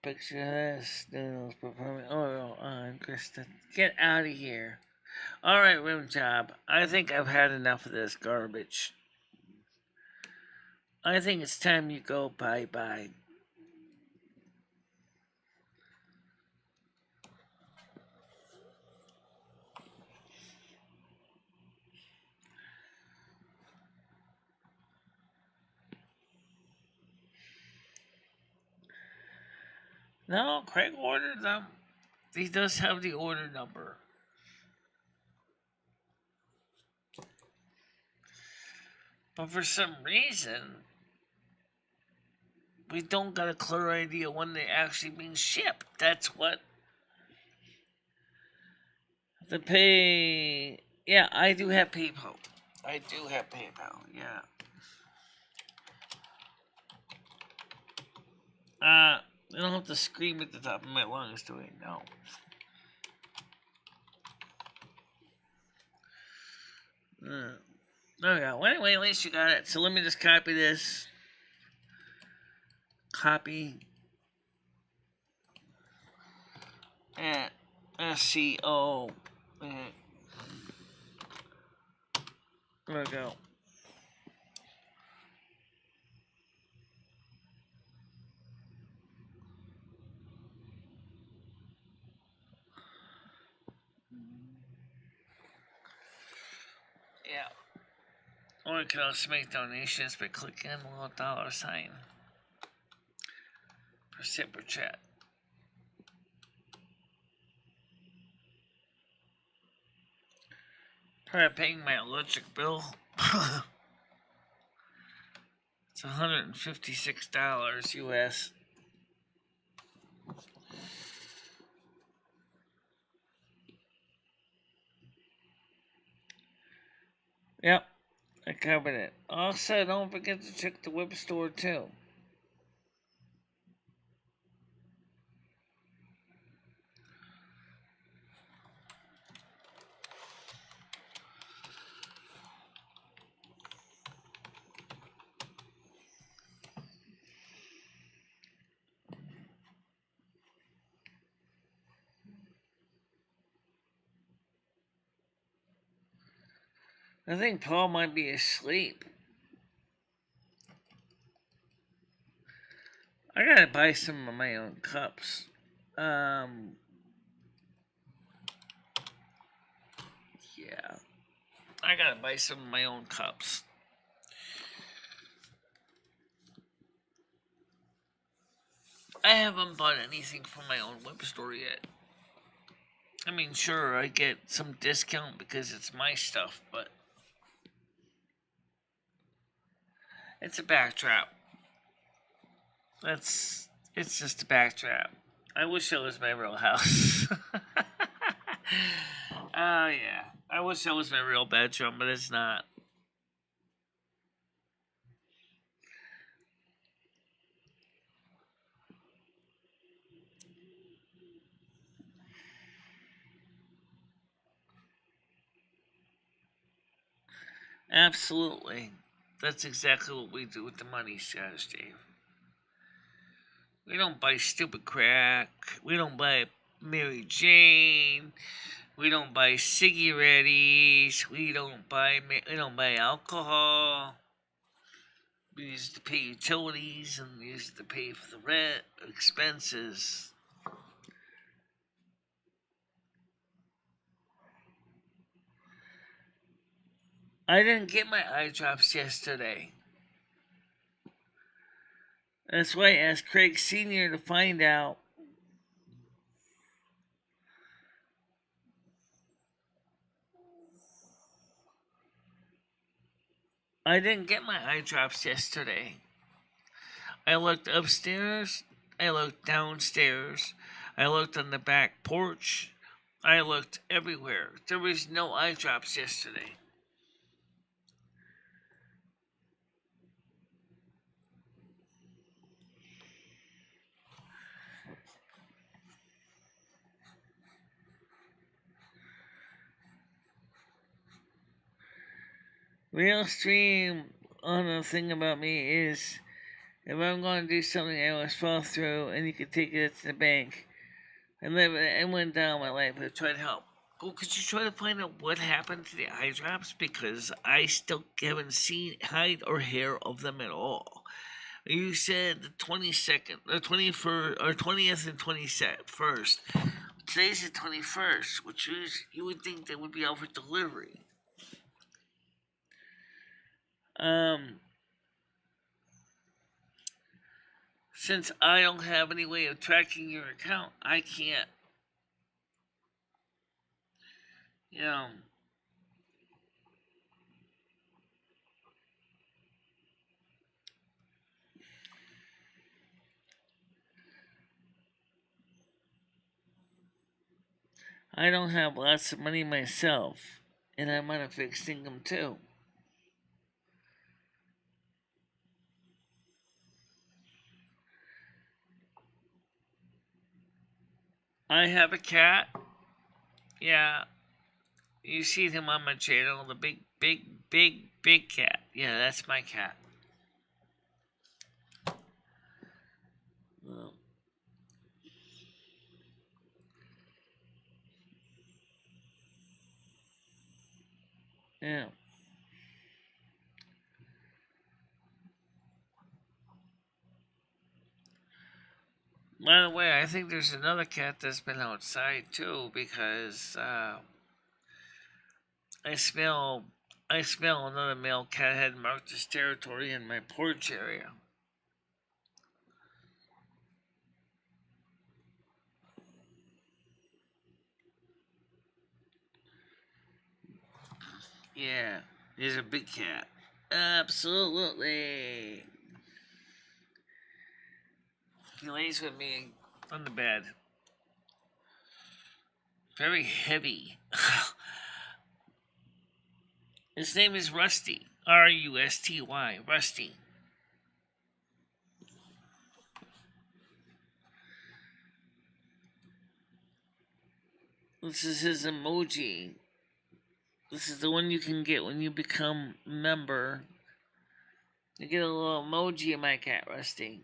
A: Picture this. Noodles performing oral on Kristen. Get out of here. Alright, Rim Job. I think I've had enough of this garbage. I think it's time you go bye-bye. No, Craig ordered them. He does have the order number. But for some reason, we don't got a clear idea when they actually being shipped. That's what the pay. Yeah, I do have PayPal. I do have PayPal. Yeah. I don't have to scream at the top of my lungs, do I? No. There we go. Well, anyway, at least you got it. So let me just copy this. Copy. And SCO. There we go. Yeah. Or you can also make donations by clicking the little $sign for Super Chat. Probably paying my electric bill. It's $156 US. Yep, I covered it. Also, don't forget to check the web store too. I think Paul might be asleep. I gotta buy some of my own cups. Yeah. I gotta buy some of my own cups. I haven't bought anything from my own web store yet. I mean, sure, I get some discount because it's my stuff, but it's a backdrop. It's just a backdrop. I wish it was my real house. Oh, yeah. I wish that was my real bedroom, but it's not. Absolutely. That's exactly what we do with the money, says Dave. We don't buy stupid crack. We don't buy Mary Jane. We don't buy cigarettes. We don't buy alcohol. We use it to pay utilities and we use it to pay for the rent, expenses. I didn't get my eye drops yesterday. That's why I asked Craig Sr. to find out. I didn't get my eye drops yesterday. I looked upstairs. I looked downstairs. I looked on the back porch. I looked everywhere. There was no eye drops yesterday. Real stream on the thing about me is if I'm going to do something, I always follow through, and you can take it to the bank. I went down my life to try to help. Well, could you try to find out what happened to the eye drops? Because I still haven't seen hide or hair of them at all. You said the 22nd, or 21st, or 20th and 21st. Today's the 21st, which is, you would think they would be out for delivery. Since I don't have any way of tracking your account, I can't, you know, I don't have lots of money myself, and I'm on a fixed income too. I have a cat. Yeah, you see him on my channel, the big cat. Yeah, that's my cat. Well, yeah. By the way, I think there's another cat that's been outside too because I smell another male cat had marked his territory in my porch area. Yeah, he's a big cat. Absolutely. He lays with me on the bed. Very heavy. His name is Rusty. Rusty. Rusty. This is his emoji. This is the one you can get when you become a member. You get a little emoji of my cat, Rusty.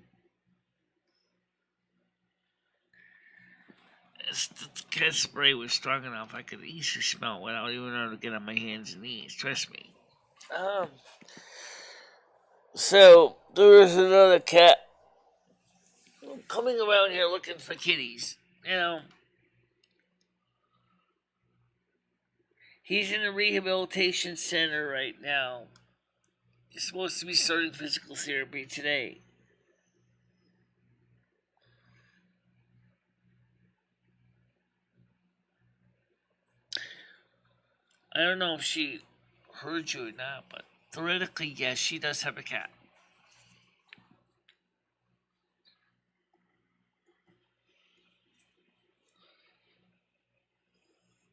A: The cat spray was strong enough I could easily smell it without even having to get on my hands and knees. Trust me. So there was another cat coming around here looking for kitties. You know, he's in a rehabilitation center right now. He's supposed to be starting physical therapy today. I don't know if she heard you or not, but theoretically, yes, she does have a cat.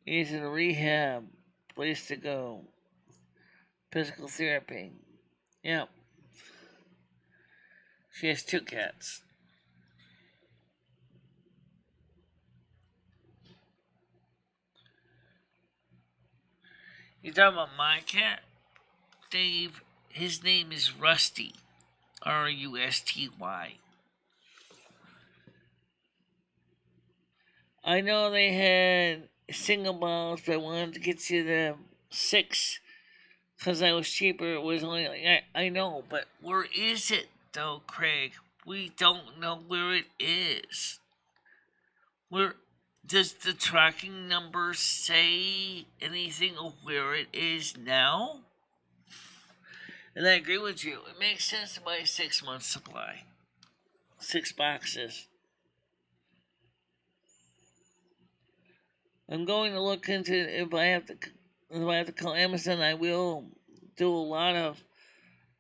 A: He's in a rehab place to go. Physical therapy. Yep. She has two cats. You talking about my cat, Dave? His name is Rusty. Rusty. I know they had single balls, but I wanted to get you the 6 because I was cheaper. It was only like, I know, but where is it though, Craig? We don't know where it is. Where does the tracking number say anything of where it is now? And I agree with you. It makes sense to buy a 6-month supply. 6 boxes. I'm going to look into if I have to call Amazon. I will do a lot of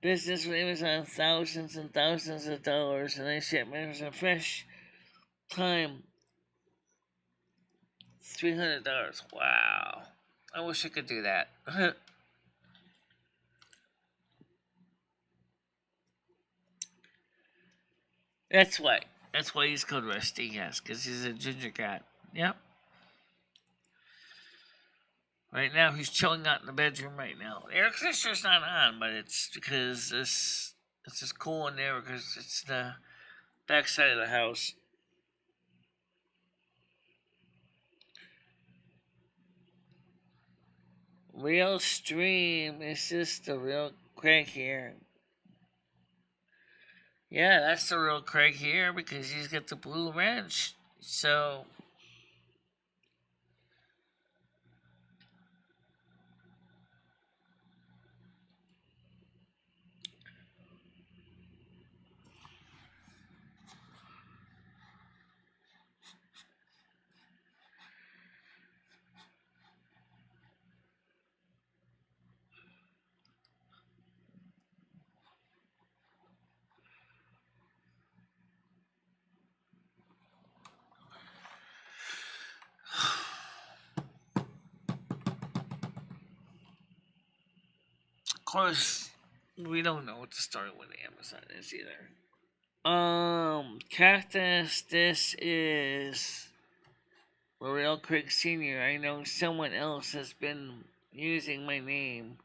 A: business with Amazon, thousands and thousands of dollars, and I ship Amazon fresh time. $300. Wow. I wish I could do that. That's why. That's why he's called Rusty, yes, because he's a ginger cat. Yep. Right now, he's chilling out in the bedroom right now. The air conditioner's not on, but it's because it's just cool in there because it's the back side of the house. Real stream is just the real Craig here. Yeah, that's the real Craig here because he's got the blue wrench. So of course, we don't know what to start with Amazon is either. Cactus, this is L'Oreal Craig Sr. I know someone else has been using my name,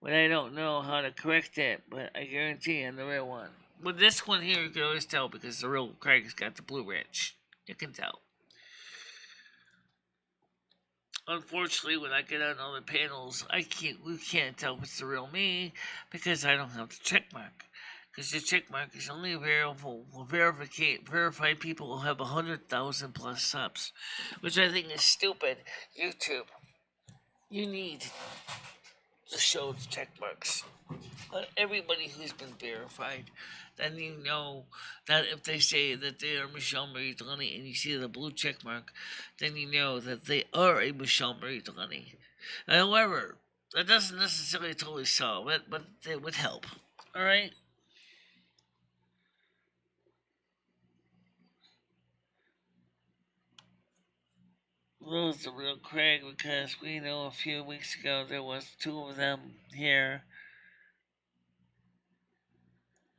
A: but I don't know how to correct it, but I guarantee I'm the real one. With this one here, you can always tell because the real Craig's got the blue wrench. You can tell. Unfortunately, when I get on other panels, we can't tell if it's the real me because I don't have the check mark. Because the check mark is only available for verified people who have 100,000 plus subs, which I think is stupid. YouTube, you need to show the check marks on everybody who's been verified. Then you know that if they say that they are MicheleMarieDalene and you see the blue check mark, then you know that they are a MicheleMarieDalene. However, that doesn't necessarily totally solve it, but it would help. Alright? Those the real Craig because we know a few weeks ago there was 2 of them here.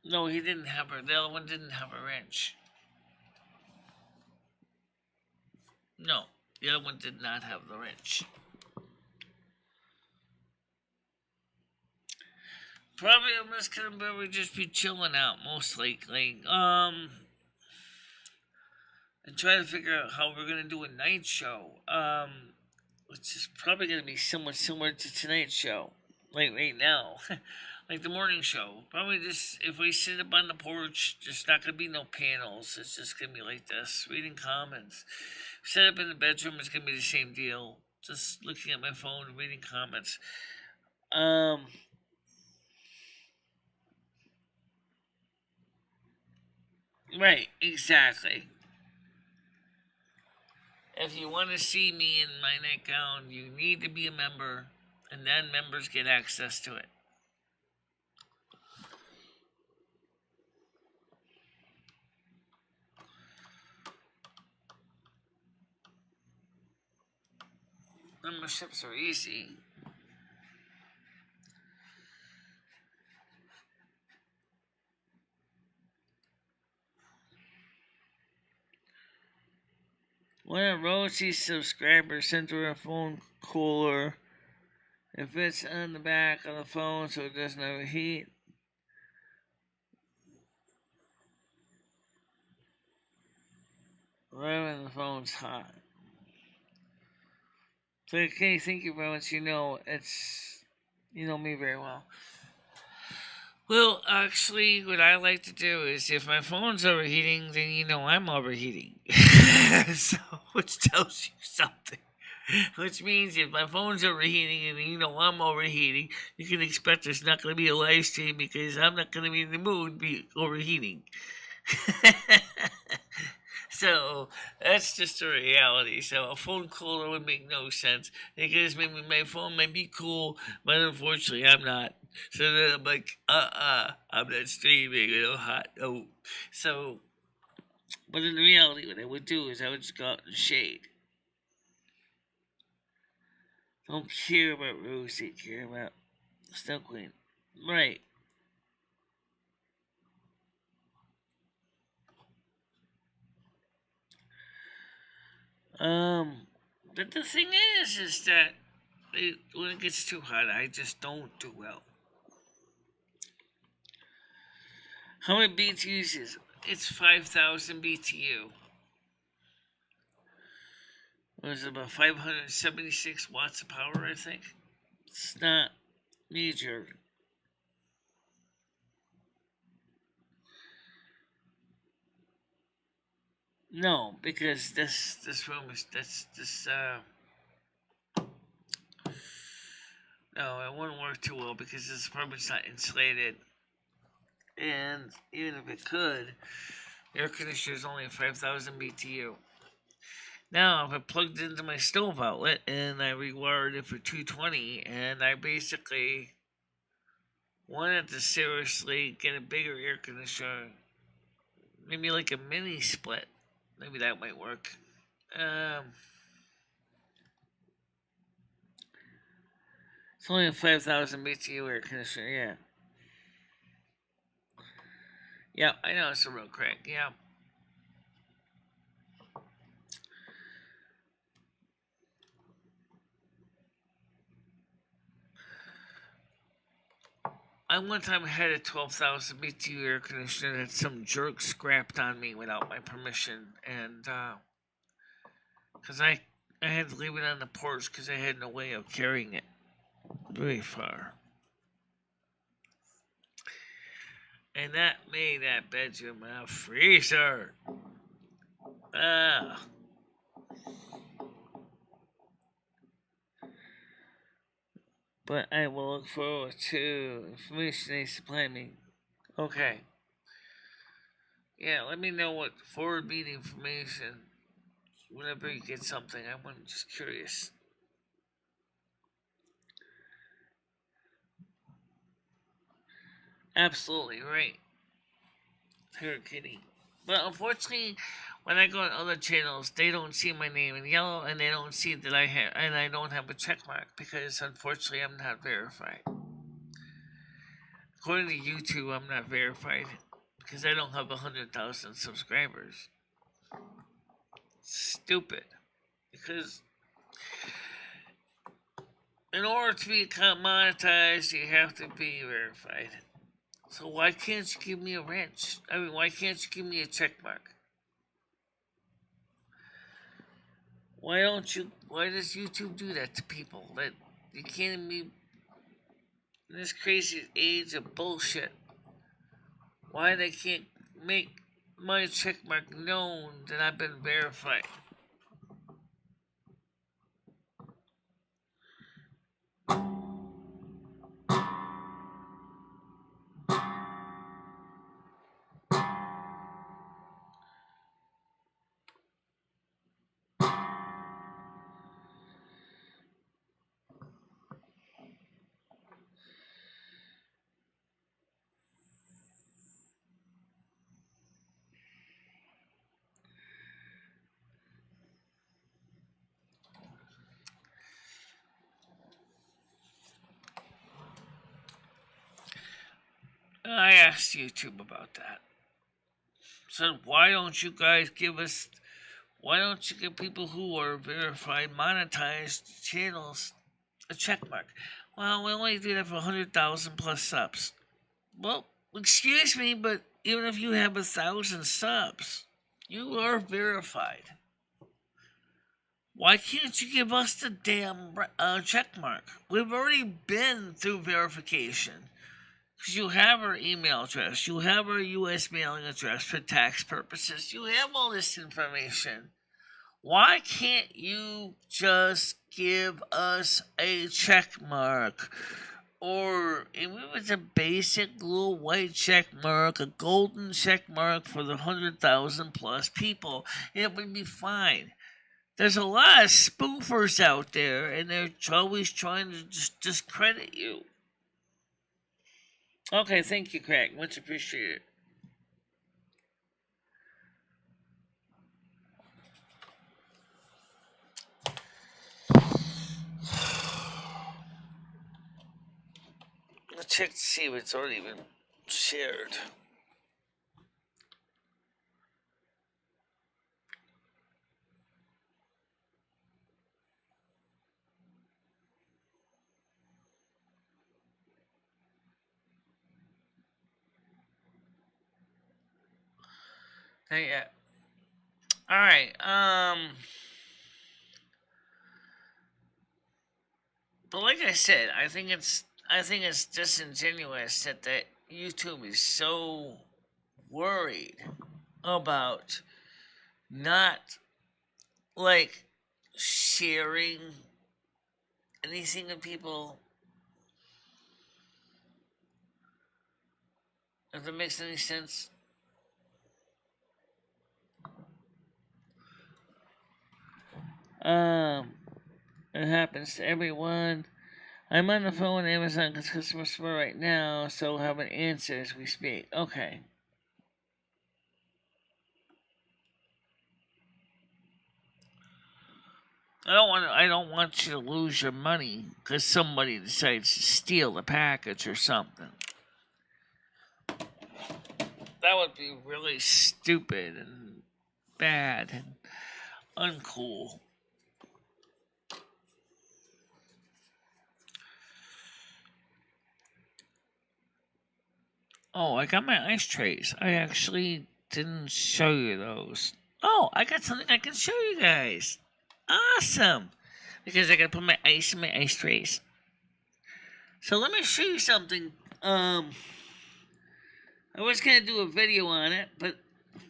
A: No, he didn't have her. The other one didn't have a wrench. No, the other one did not have the wrench. Probably I'm just gonna probably just be chilling out most likely. And try to figure out how we're gonna do a night show. Which is probably gonna be somewhat similar to tonight's show. Like right now. Like the morning show. Probably just if we sit up on the porch, there's not gonna be no panels. It's just gonna be like this, reading comments. Set up in the bedroom, it's gonna be the same deal. Just looking at my phone, reading comments. Right, exactly. If you want to see me in my nightgown, you need to be a member, and then members get access to it. Memberships are easy. One of Rosie's subscribers sent her a phone cooler If it's on the back of the phone so it doesn't overheat, right when the phone's hot. So, okay, thank you very much. You know me very well. Well, actually, what I like to do is if my phone's overheating, then you know I'm overheating. So, which tells you something. Which means if my phone's overheating and you know I'm overheating, you can expect there's not going to be a live stream because I'm not going to be in the mood to be overheating. So that's just a reality. So a phone cooler would make no sense because maybe my phone might be cool, but unfortunately I'm not. So then I'm like, I'm not streaming. Hot. Oh, so. But in reality, what I would do is I would just go out in the shade. Don't care about Rosie, care about Snow Queen. Right. But the thing is that when it gets too hot, I just don't do well. How many BTUs is it? It's 5,000 BTU. It was about 576 watts of power, I think. It's not major. No, because this room is no, it wouldn't work too well because this apartment's not insulated. And even if it could, the air conditioner is only 5,000 BTU. Now, if I plugged it into my stove outlet and I rewired it for 220, and I basically wanted to seriously get a bigger air conditioner, maybe like a mini split, maybe that might work. It's only a 5,000 BTU air conditioner, yeah. Yeah, I know it's a real crank, yeah. I one time had a 12,000 BTU air conditioner that some jerk scrapped on me without my permission, and because I had to leave it on the porch because I had no way of carrying it very far, and that made that bedroom a freezer. Ah. But I will look forward to information they supply me. Okay. Yeah, let me know what forward meeting information whenever you get something. I'm just curious. Absolutely right. Her kitty. But unfortunately, when I go on other channels, they don't see my name in yellow, and they don't see that I don't have a check mark because unfortunately I'm not verified. According to YouTube, I'm not verified because I don't have 100,000 subscribers. Stupid. Because in order to be monetized, you have to be verified. So why can't you give me a wrench? I mean, why can't you give me a check mark? Why does YouTube do that to people? That you can't even be in this crazy age of bullshit. Why they can't make my check mark known that I've been verified? I asked YouTube about that. Said, why don't you guys why don't you give people who are verified monetized channels a check mark. Well, we only do that for 100,000 plus subs. Well, excuse me, but even if you have 1,000 subs, you are verified. Why can't you give us the damn check mark? We've already been through verification. Because you have our email address, you have our U.S. mailing address for tax purposes, you have all this information. Why can't you just give us a check mark? Or if it was a basic little white check mark, a golden check mark for the 100,000 plus people, it would be fine. There's a lot of spoofers out there, and they're always trying to discredit you. Okay, thank you, Craig. Much appreciated. Let's check to see if it's already been shared. Hey, yeah. All right. But like I said, I think it's disingenuous that YouTube is so worried about not like sharing anything to people. If that makes any sense. It happens to everyone. I'm on the phone with Amazon customer support right now, so we'll have an answer as we speak. Okay. I don't want you to lose your money because somebody decides to steal the package or something. That would be really stupid and bad and uncool. Oh, I got my ice trays. I actually didn't show you those. Oh, I got something I can show you guys. Awesome. Because I gotta put my ice in my ice trays. So let me show you something. I was gonna do a video on it, but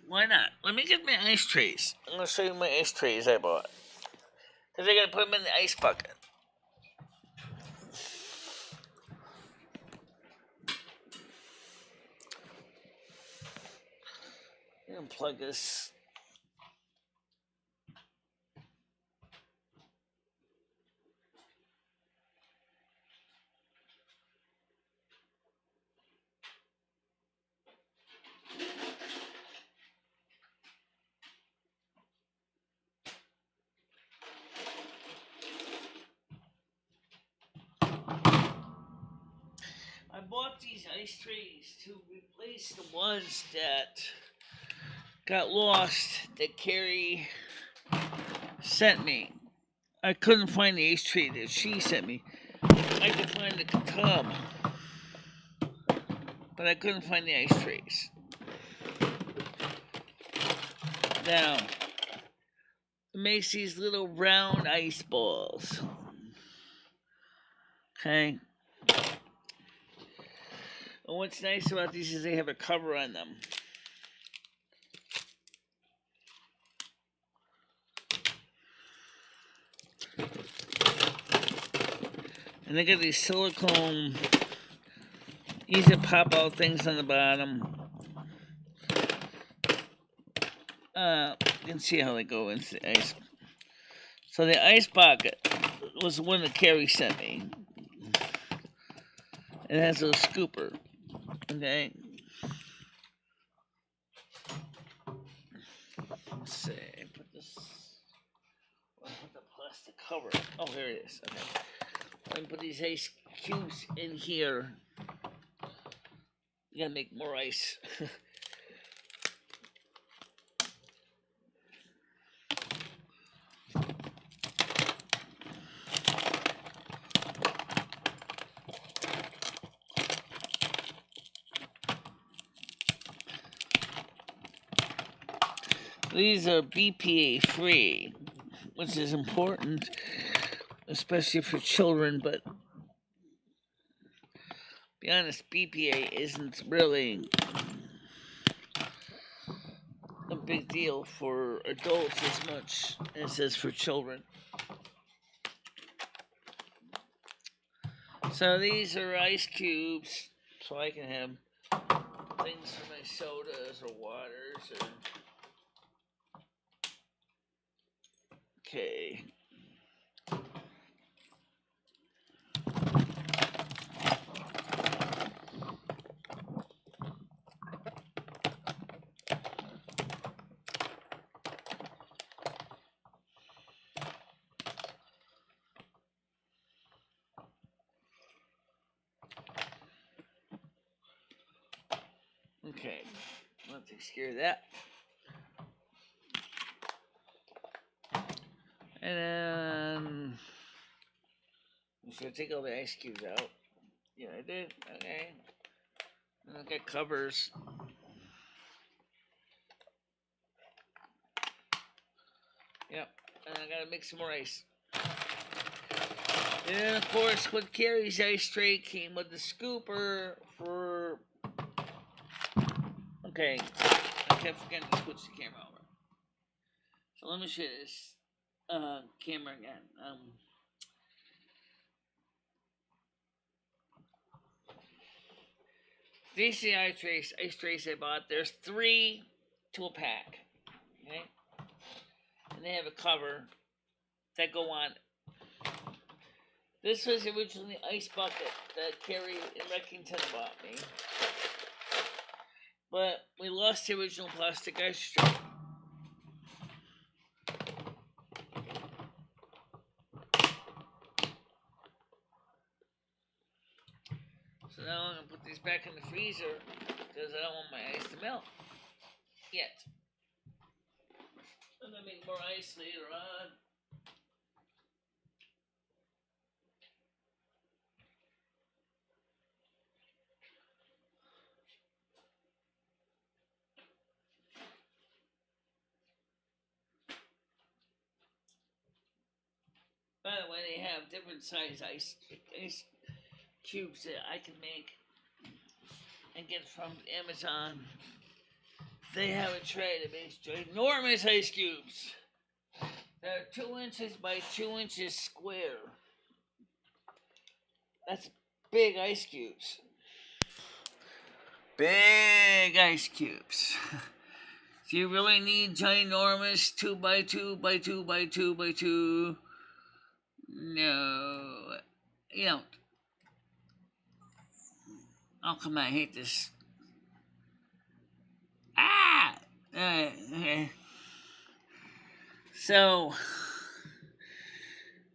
A: why not? Let me get my ice trays. I'm gonna show you my ice trays I bought. Because I gotta put them in the ice bucket. Unplug this. I bought these ice trays to replace the ones that got lost that Carrie sent me. I couldn't find the ice tray that she sent me. I could find the tub, but I couldn't find the ice trays. Now, it makes these little round ice balls. Okay? And what's nice about these is they have a cover on them. And they got these silicone, easy to pop out things on the bottom. You can see how they go into the ice. So the ice bucket was the one that Carrie sent me. It has a scooper. Okay. Let's see. Put this. Put the plastic cover. Oh, here it is. Okay. I'm gonna put these ice cubes in here. You gotta make more ice. These are BPA free, which is important, especially for children, but to be honest, BPA isn't really a big deal for adults as much as it is for children. So these are ice cubes, so I can have things for my sodas or waters or... Okay. Okay, that takes care of that. And then, should I take all the ice cubes out? Yeah, I did. Okay. And I'll get covers. Yep. And I gotta make some more ice. And then, of course, with Carrie's ice tray came with the scooper for... Okay. I kept forgetting to switch the camera over. So let me show you this camera again. These ice trays I bought. There's 3 to a pack. Okay? And they have a cover that go on. This was originally the ice bucket that Carrie in Reckington bought me. But we lost the original plastic ice tray. So now I'm going to put these back in the freezer because I don't want my ice to melt yet. I'm going to make more ice later on. By the way, they have different size ice cubes that I can make and get from Amazon. They have a tray that makes enormous ice cubes. They're 2 inches by 2 inches square. That's big ice cubes. Big ice cubes. If you really need ginormous 2 by 2 by 2 by 2 by 2, no, you don't. Oh, come on, I hate this. Ah! Okay. So,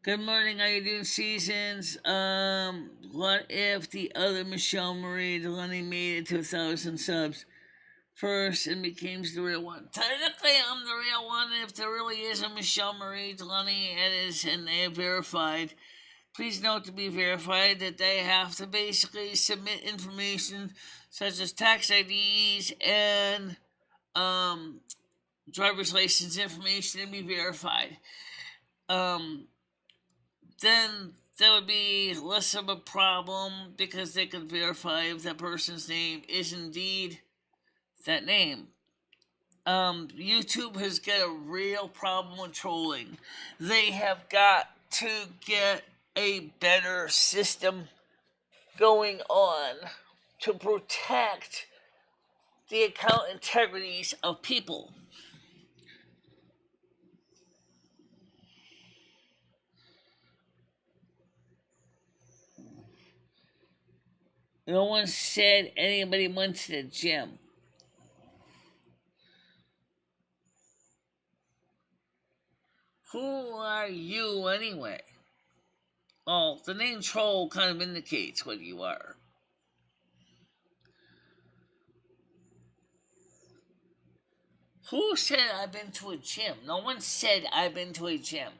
A: good morning, how you doing, Seasons? What if the other MicheleMarieDalene made it to 1,000 subs first and became the real one? Technically, I'm the real one. If there really is a MicheleMarieDalene, and they have verified. Please note to be verified that they have to basically submit information such as tax IDs and driver's license information and be verified. Then that would be less of a problem because they could verify if that person's name is indeed that name. YouTube has got a real problem with trolling. They have got to get a better system going on to protect the account integrities of people. No one said anybody went to the gym. Who are you anyway? Oh, the name troll kind of indicates what you are. Who said I've been to a gym? No one said I've been to a gym.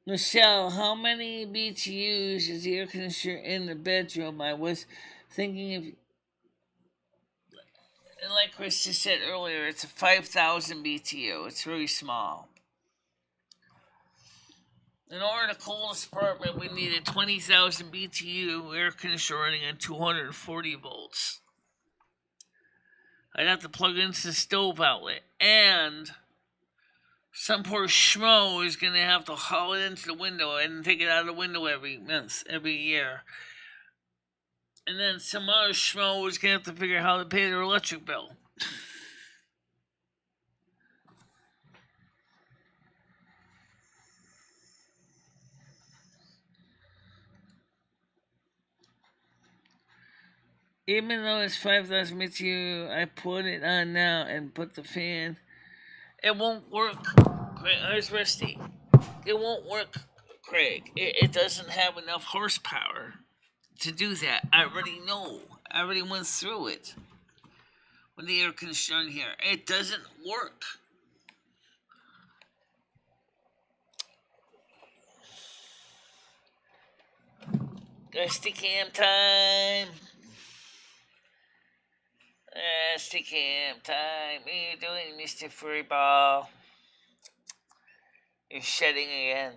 A: Michelle, how many BTUs is the air conditioner in the bedroom? I was thinking of, and like Chris just said earlier, it's a 5,000 BTU. It's very small. In order to cool this apartment, we needed 20,000 BTU air conditioner running on 240 volts. I'd have to plug into the stove outlet, and some poor schmo is going to have to haul it into the window and take it out of the window every month, every year. And then some other schmo is going to have to figure out how to pay their electric bill. Even though it's 5,000 BTU, I put it on now and put the fan. It won't work. Here's Rusty. It won't work, Craig. It doesn't have enough horsepower to do that. I already know. I already went through it with the air conditioner in here. It doesn't work. Rusty cam time. Rusty cam time. What are you doing, Mr. Furryball? You're shedding again.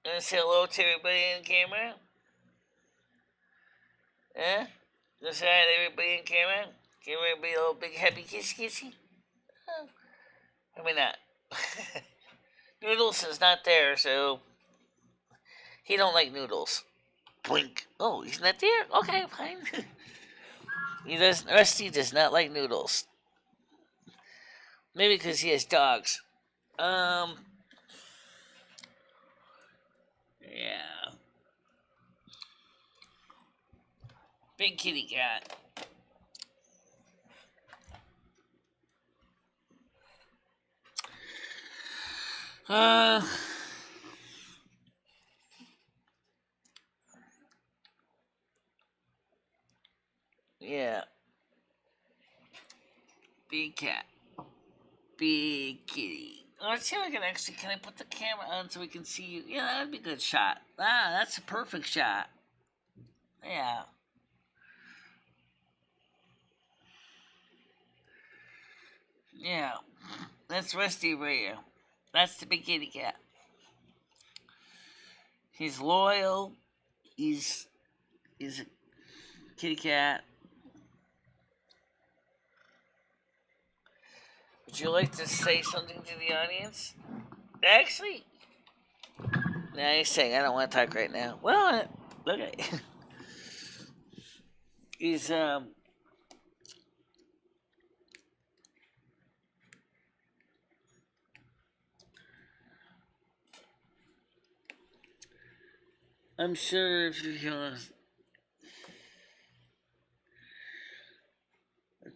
A: Wanna say hello to everybody in camera? Huh? Just say hi to everybody in camera? Give everybody a little big happy kissy? Oh, maybe not. Noodles is not there, so he don't like noodles. Blink. Oh, he's not there? Okay, fine. Rusty does not like noodles. Maybe because he has dogs. Yeah. Big kitty cat. Yeah. Big cat. Big kitty. Let's see if I can I put the camera on so we can see you? Yeah, that'd be a good shot. That's a perfect shot. Yeah. Yeah. That's Rusty right here. That's the big kitty cat. He's loyal. He's a kitty cat. Would you like to say something to the audience? Actually, no, he's saying I don't want to talk right now. Well, look at he's I'm sure if you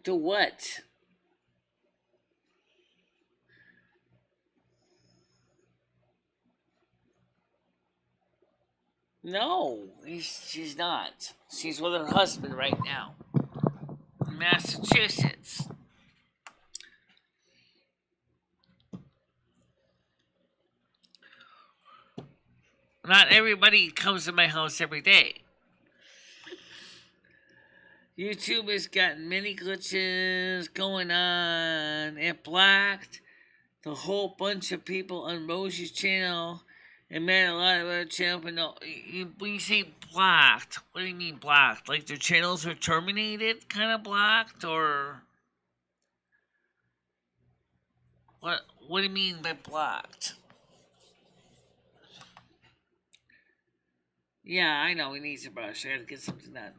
A: do what? No, she's not. She's with her husband right now in Massachusetts. Not everybody comes to my house every day. YouTube has gotten many glitches going on. It blocked the whole bunch of people on Rosie's channel and made a lot of other channels. But no, when you say blocked, what do you mean blocked? Like their channels were terminated, kind of blocked, or what? What do you mean by blocked? Yeah, I know he needs a brush. I gotta get something done.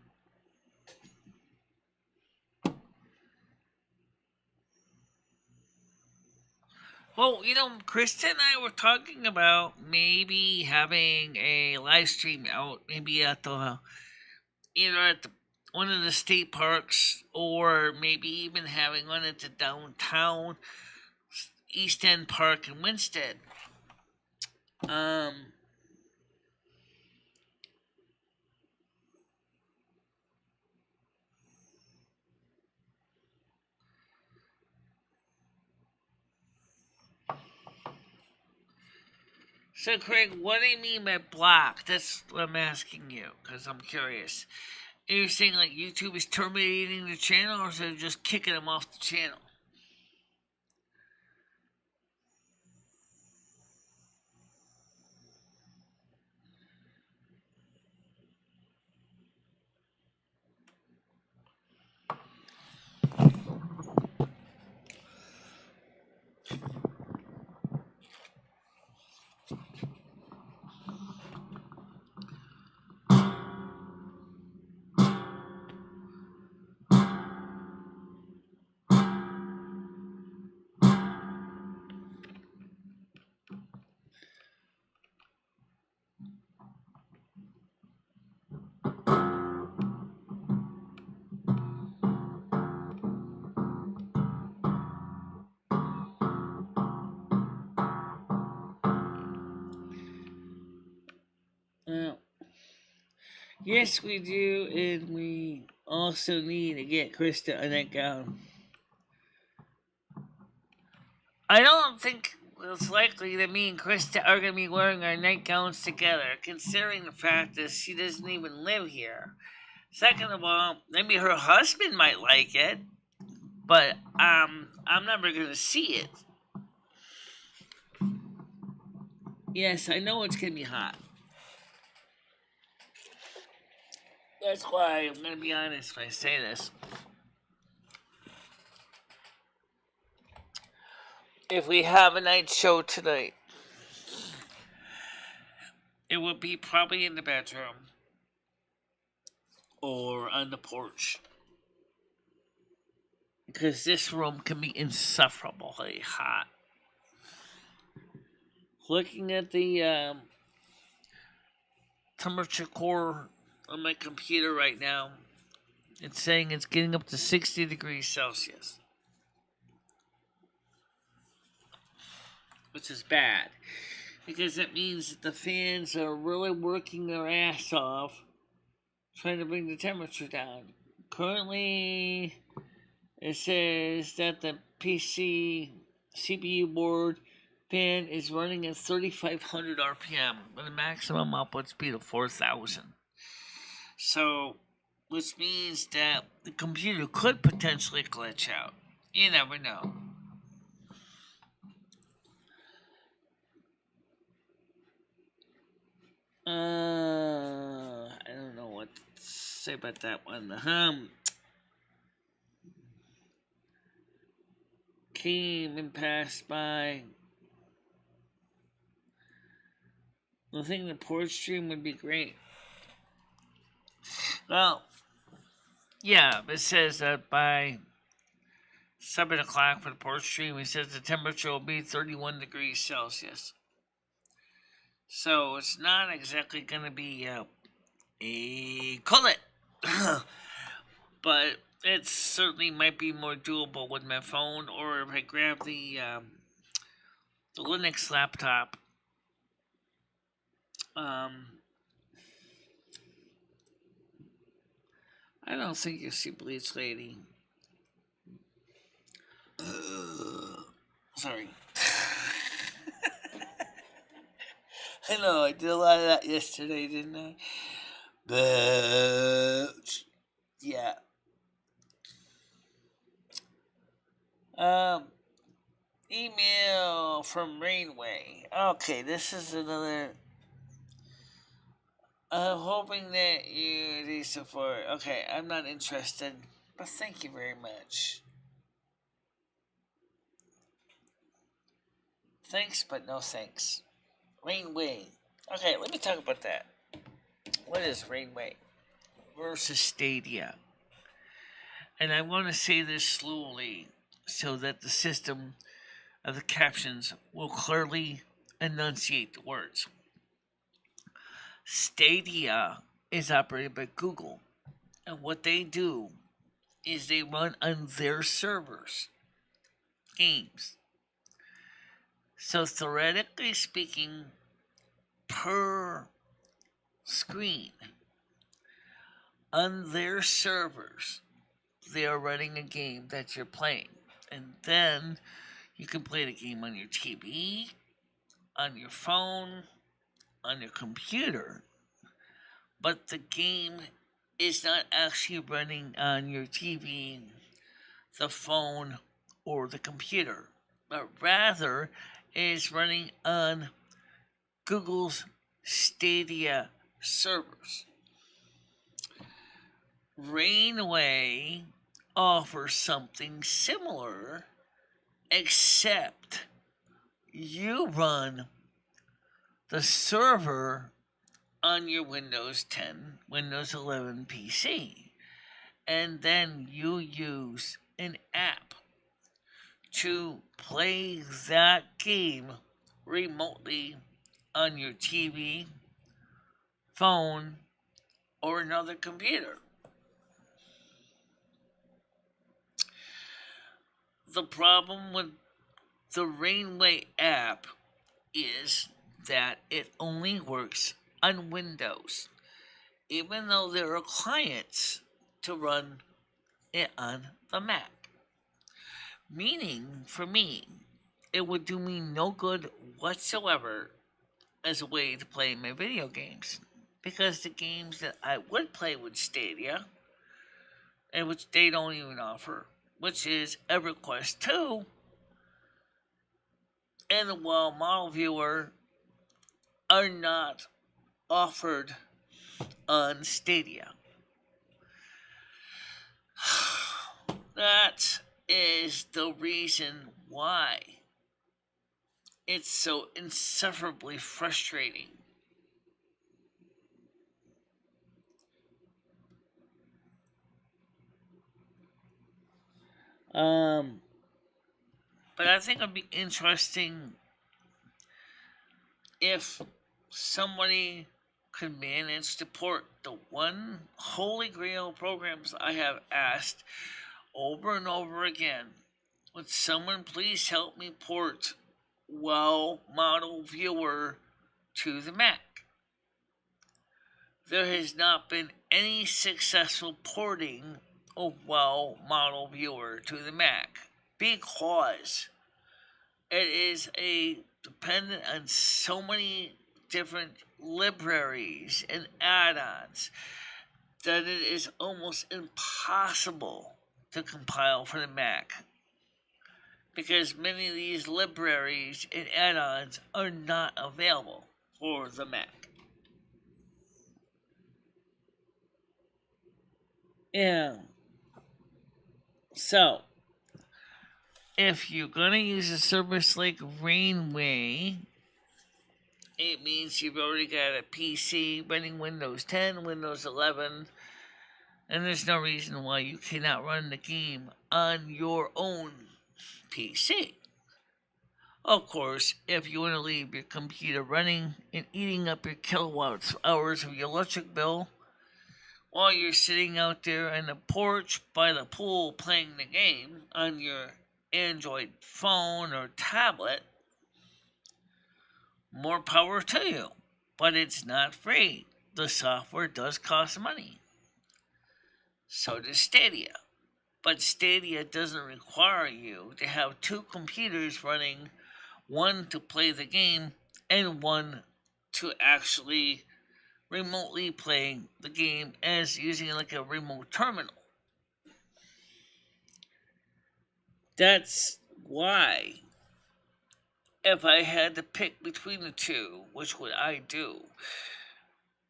A: Well, Krista and I were talking about maybe having a live stream out, maybe at either at one of the state parks, or maybe even having one at the downtown East End Park in Winston. So, Craig, what do you mean by block? That's what I'm asking you, because I'm curious. Are you saying like YouTube is terminating the channel, or is it just kicking them off the channel? Well, yes, we do, and we also need to get Krista a nightgown. I don't think it's likely that me and Krista are going to be wearing our nightgowns together, considering the fact that she doesn't even live here. Second of all, maybe her husband might like it, but I'm never going to see it. Yes, I know it's going to be hot. That's why I'm going to be honest when I say this. If we have a night show tonight, it would be probably in the bedroom or on the porch. Because this room can be insufferably hot. Looking at the temperature core on my computer right now, it's saying it's getting up to 60 degrees Celsius. Which is bad. Because that means that the fans are really working their ass off trying to bring the temperature down. Currently, it says that the PC CPU board fan is running at 3,500 RPM with a maximum output speed of 4,000. So, which means that the computer could potentially glitch out. You never know. I don't know what to say about that one. Came and passed by. I think the porch stream would be great. Well, yeah, it says that by 7 o'clock for the porch stream, it says the temperature will be 31 degrees Celsius. So it's not exactly going to be a cullet. But it certainly might be more doable with my phone, or if I grab the Linux laptop. I don't think you see Bleach Lady. Sorry. I know, I did a lot of that yesterday, didn't I? But, yeah. Email from Rainway. Okay, this is another. I'm hoping that you need support. Okay, I'm not interested, but thank you very much. Thanks, but no thanks. Rainway. Okay, let me talk about that. What is Rainway versus Stadia? And I want to say this slowly so that the system of the captions will clearly enunciate the words. Stadia is operated by Google, and what they do is they run on their servers games. So theoretically speaking, per screen on their servers, they are running a game that you're playing, and then you can play the game on your TV, on your phone, on your computer, but the game is not actually running on your TV, the phone, or the computer, but rather is running on Google's Stadia servers. Rainway offers something similar, except you run the server on your Windows 10, Windows 11 PC, and then you use an app to play that game remotely on your TV, phone, or another computer. The problem with the Rainway app is that it only works on Windows, even though there are clients to run it on the Mac. Meaning, for me, it would do me no good whatsoever as a way to play my video games, because the games that I would play with Stadia, and which they don't even offer, which is EverQuest 2 and the Well Model Viewer, are not offered on Stadia. That is the reason why it's so insufferably frustrating. But I think it'd be interesting if somebody could manage to port the one holy grail programs I have asked over and over again. Would someone please help me port Well Model Viewer to the Mac? There has not been any successful porting of Well Model Viewer to the Mac because it is dependent on so many different libraries and add-ons that it is almost impossible to compile for the Mac, because many of these libraries and add-ons are not available for the Mac. Yeah. So, if you're going to use a service like Rainway, it means you've already got a PC running Windows 10, Windows 11, and there's no reason why you cannot run the game on your own PC. Of course, if you want to leave your computer running and eating up your kilowatt hours of your electric bill while you're sitting out there on the porch by the pool playing the game on your Android phone or tablet, more power to you. But it's not free. The software does cost money. So does Stadia. But Stadia doesn't require you to have two computers running, one to play the game and one to actually remotely play the game as using like a remote terminal. That's why, if I had to pick between the two, which would I do?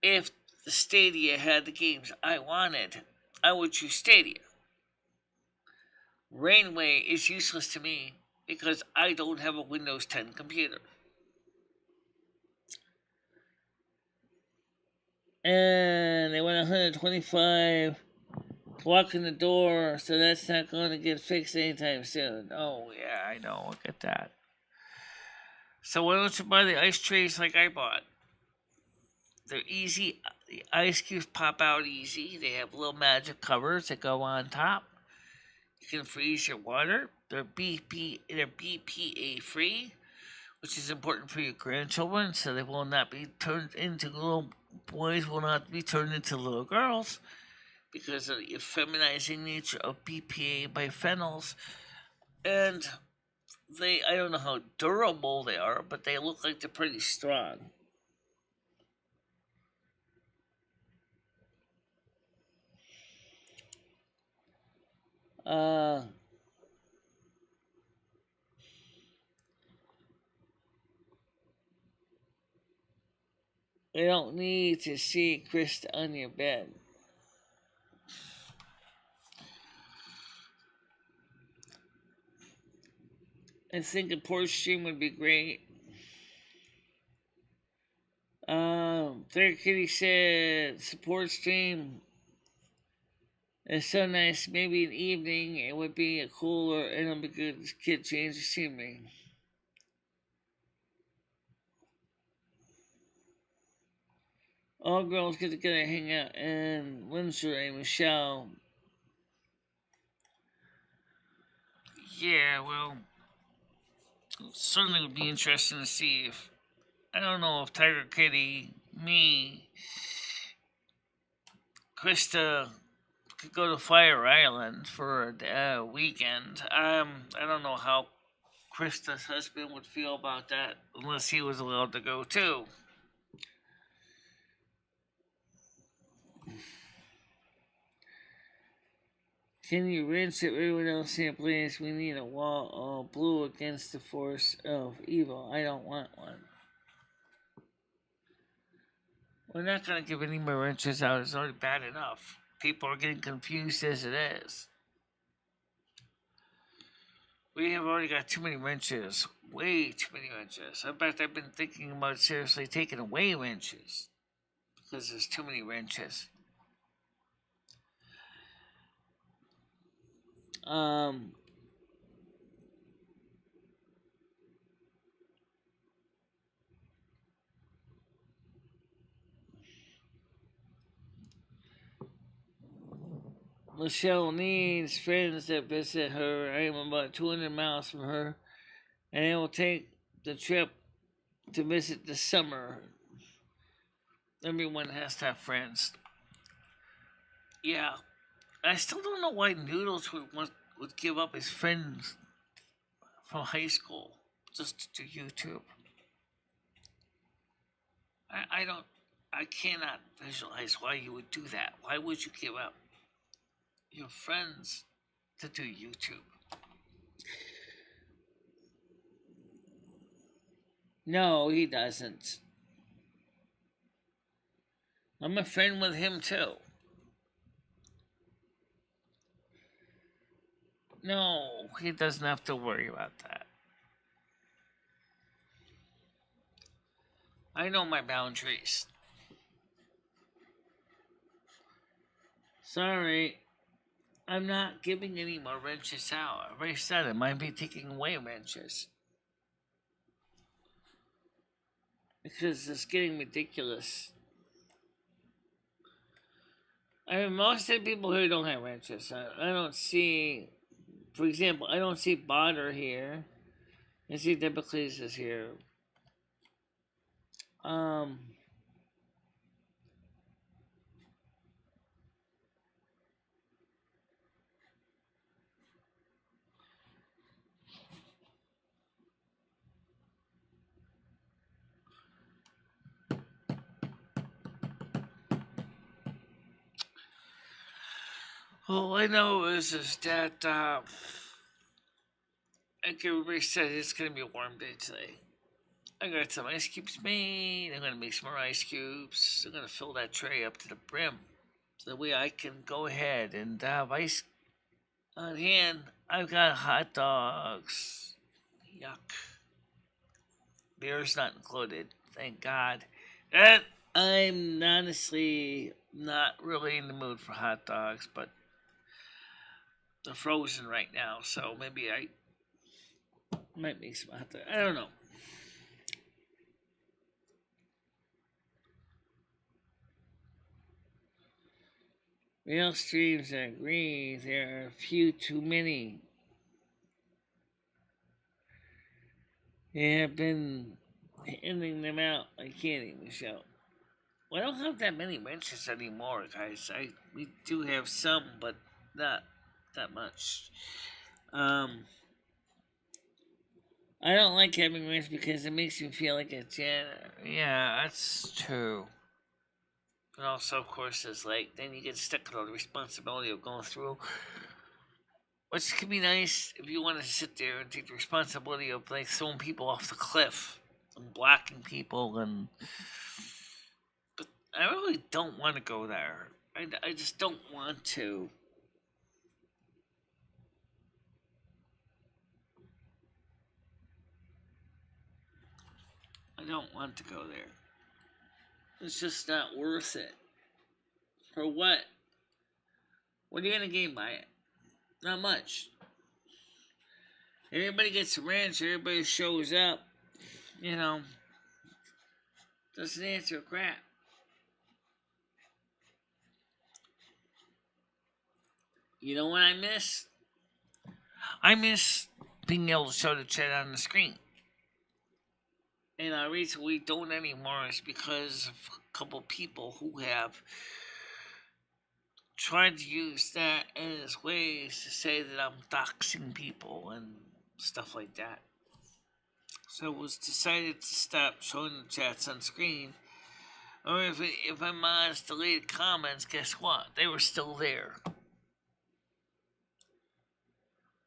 A: If the Stadia had the games I wanted, I would choose Stadia. Rainway is useless to me because I don't have a Windows 10 computer. And they went 125 to walk in the door, so that's not going to get fixed anytime soon. Oh, yeah, I know. Look at that. So why don't you buy the ice trays like I bought? They're easy. The ice cubes pop out easy. They have little magic covers that go on top. You can freeze your water. They're BPA free, which is important for your grandchildren, so they will not be turned into little boys, will not be turned into little girls because of the effeminizing nature of BPA biphenyls. And I don't know how durable they are, but they look like they're pretty strong. Uh, you don't need to see Krista on your bed. I think a porch stream would be great. Third Kitty said support stream is so nice. Maybe an evening it would be a cooler and it'll be good. This kid change the scenery. All girls get together, hang out, and Windsor and Michelle. Yeah, well, certainly would be interesting to see if I don't know if Tiger Kitty, me, Krista could go to Fire Island for a weekend. I don't know how Krista's husband would feel about that unless he was allowed to go too. Can you rinse it? Everyone else in place. We need a wall of blue against the force of evil. I don't want one. We're not going to give any more wrenches out. It's already bad enough. People are getting confused as it is. We have already got too many wrenches. Way too many wrenches. In fact, I've been thinking about seriously taking away wrenches. Because there's too many wrenches. Michelle needs friends that visit her. I am about 200 miles from her, and it will take the trip to visit this summer. Everyone has to have friends. Yeah, I still don't know why Noodles would give up his friends from high school just to do YouTube. I don't. I cannot visualize why you would do that. Why would you give up your friends to do YouTube? No, he doesn't. I'm a friend with him too. No, he doesn't have to worry about that. I know my boundaries. Sorry, I'm not giving any more wrenches out. I already said I might be taking away wrenches. Because it's getting ridiculous. I mean, most of the people here don't have wrenches. I don't see, for example, I don't see Botter here. I see Debicles is here. Um, all I know is that like everybody said, it's gonna be a warm day today. I got some ice cubes made. I'm gonna make some more ice cubes. I'm gonna fill that tray up to the brim, so that way I can go ahead and have ice on hand. I've got hot dogs. Yuck. Beer's not included. Thank God. And I'm honestly not really in the mood for hot dogs, but they're frozen right now, so maybe I might make some hot dogs. I don't know. Real streams agree there are a few too many. They have been handing them out like candy, Michelle. Well, I don't have that many wrenches anymore, guys. We do have some, but not that much. Um, I don't like having rents because it makes me feel like a janitor. Yeah, that's true. But also, of course, it's like then you get stuck with all the responsibility of going through, which could be nice if you want to sit there and take the responsibility of like throwing people off the cliff and blocking people and. But I really don't want to go there. I just don't want to. I don't want to go there. It's just not worth it. For what? What are you gonna gain by it? Not much. Everybody gets a ranch, everybody shows up, you know, doesn't answer crap. You know what I miss? I miss being able to show the chat on the screen. And the reason we don't anymore is because of a couple people who have tried to use that as ways to say that I'm doxing people and stuff like that. So it was decided to stop showing the chats on screen. Or if my mods deleted comments, guess what? They were still there.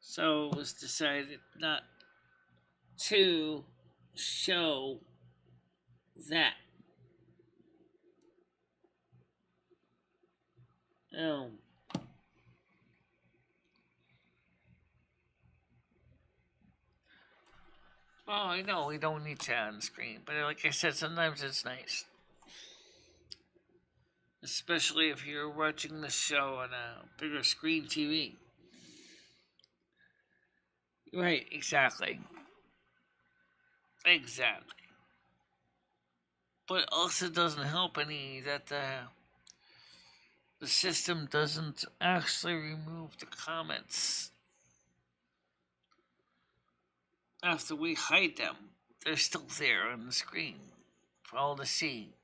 A: So it was decided not to show that. Oh. Oh, I know we don't need chat on the screen, but like I said, sometimes it's nice. Especially if you're watching the show on a bigger screen TV. Right, exactly. Exactly. But it also doesn't help any that the system doesn't actually remove the comments after we hide them. They're still there on the screen for all to see.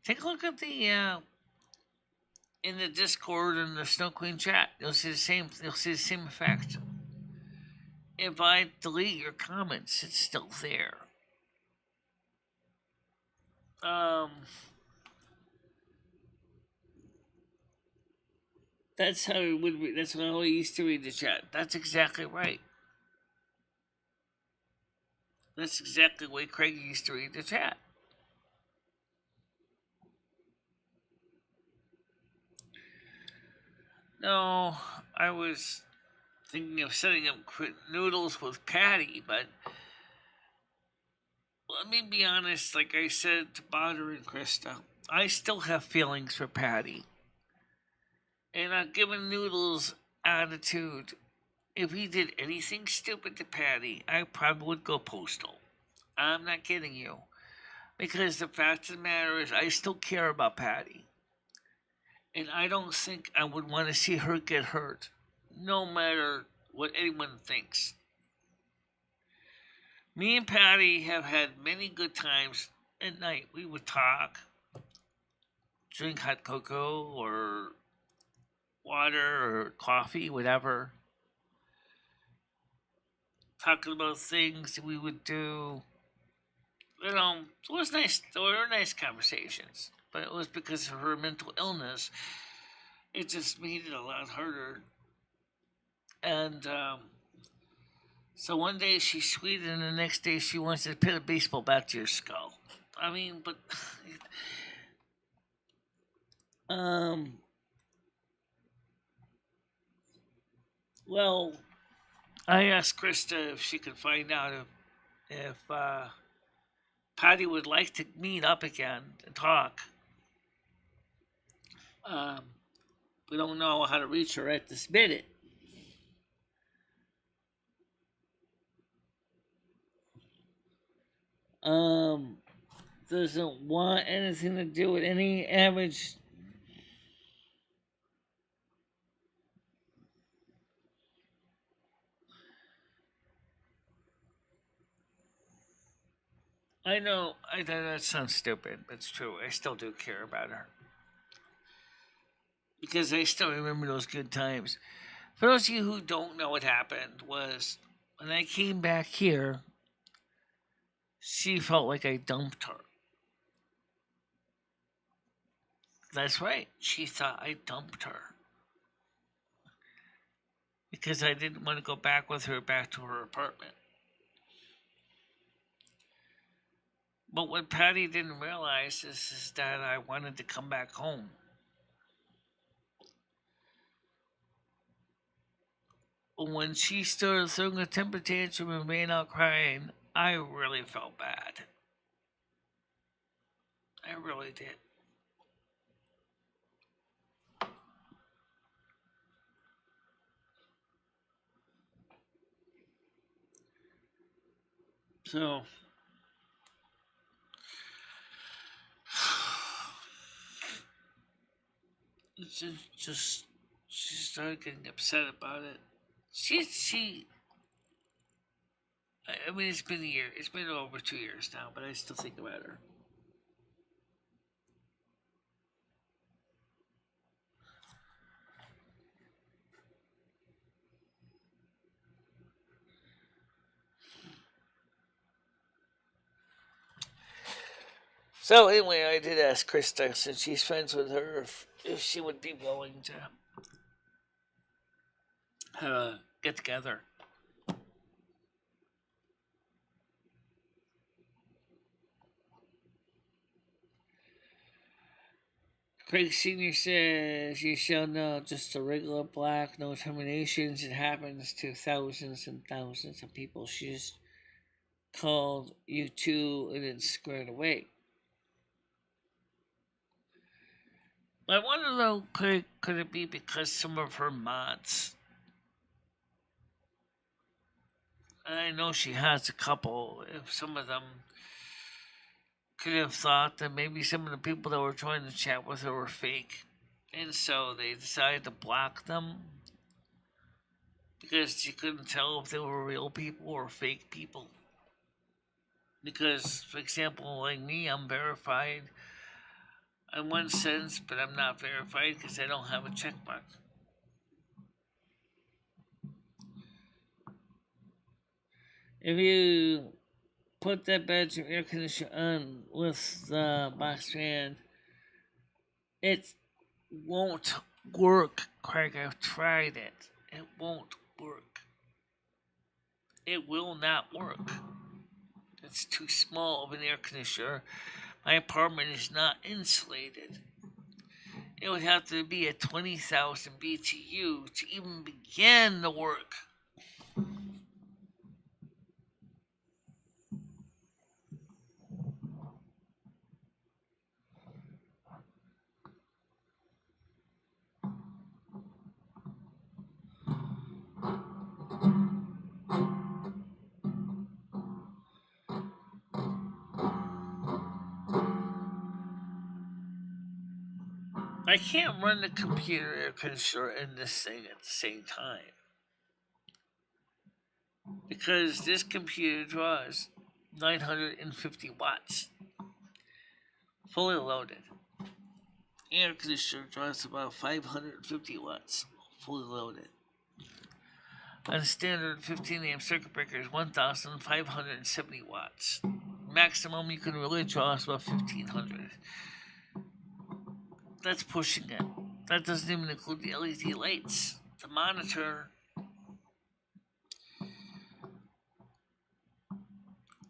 A: Take a look at the in the Discord and the Snow Queen chat. You'll see the same. You'll see the same effect. If I delete your comments, it's still there. That's how it would be. That's how I used to read the chat. That's exactly right. That's exactly the way Craig used to read the chat. No, I was thinking of setting up noodles with Patty, but let me be honest, like I said to Botter and Krista, I still have feelings for Patty. And I've given Noodles attitude. If he did anything stupid to Patty, I probably would go postal. I'm not kidding you. Because the fact of the matter is, I still care about Patty. And I don't think I would want to see her get hurt, no matter what anyone thinks. Me and Patty have had many good times at night. We would talk, drink hot cocoa or water or coffee, whatever. Talking about things that we would do. You know, it was nice. There were nice conversations, but it was because of her mental illness. It just made it a lot harder. And so one day she's sweet, and the next day she wants to pin a baseball bat to your skull. I mean, but well, I asked Krista if she could find out if Patty would like to meet up again and talk. We don't know how to reach her at this minute. Doesn't want anything to do with any average. I know, that sounds stupid, but it's true. I still do care about her. Because I still remember those good times. For those of you who don't know what happened, was when I came back here, she felt like I dumped her. That's right. She thought I dumped her. Because I didn't want to go back with her back to her apartment. But what Patty didn't realize is that I wanted to come back home. When she started throwing a temper tantrum and ran out crying, I really felt bad. I really did. So, it's just she started getting upset about it. I mean, it's been a year. It's been over 2 years now, but I still think about her. So anyway, I did ask Krista, since she's friends with her, if she would be willing to have a get together. Craig Sr. says, you shall know, just a regular black, no terminations. It happens to thousands and thousands of people. She just called you two and then squared away. I wonder though, could it be because some of her mods, I know she has a couple, if some of them could have thought that maybe some of the people that were trying to chat with her were fake. And so they decided to block them because she couldn't tell if they were real people or fake people. Because, for example, like me, I'm verified in one sense, but I'm not verified because I don't have a check mark. If you put that bedroom air conditioner on with the box fan, it won't work, Craig. I've tried it. It won't work. It will not work. It's too small of an air conditioner. My apartment is not insulated. It would have to be at 20,000 BTU to even begin the work. I can't run the computer air conditioner and this thing at the same time. Because this computer draws 950 watts, fully loaded. Air conditioner draws about 550 watts, fully loaded. On standard 15 amp circuit breaker is 1,570 watts. Maximum you can really draw is about 1,500. That's pushing it. That doesn't even include the LED lights, the monitor.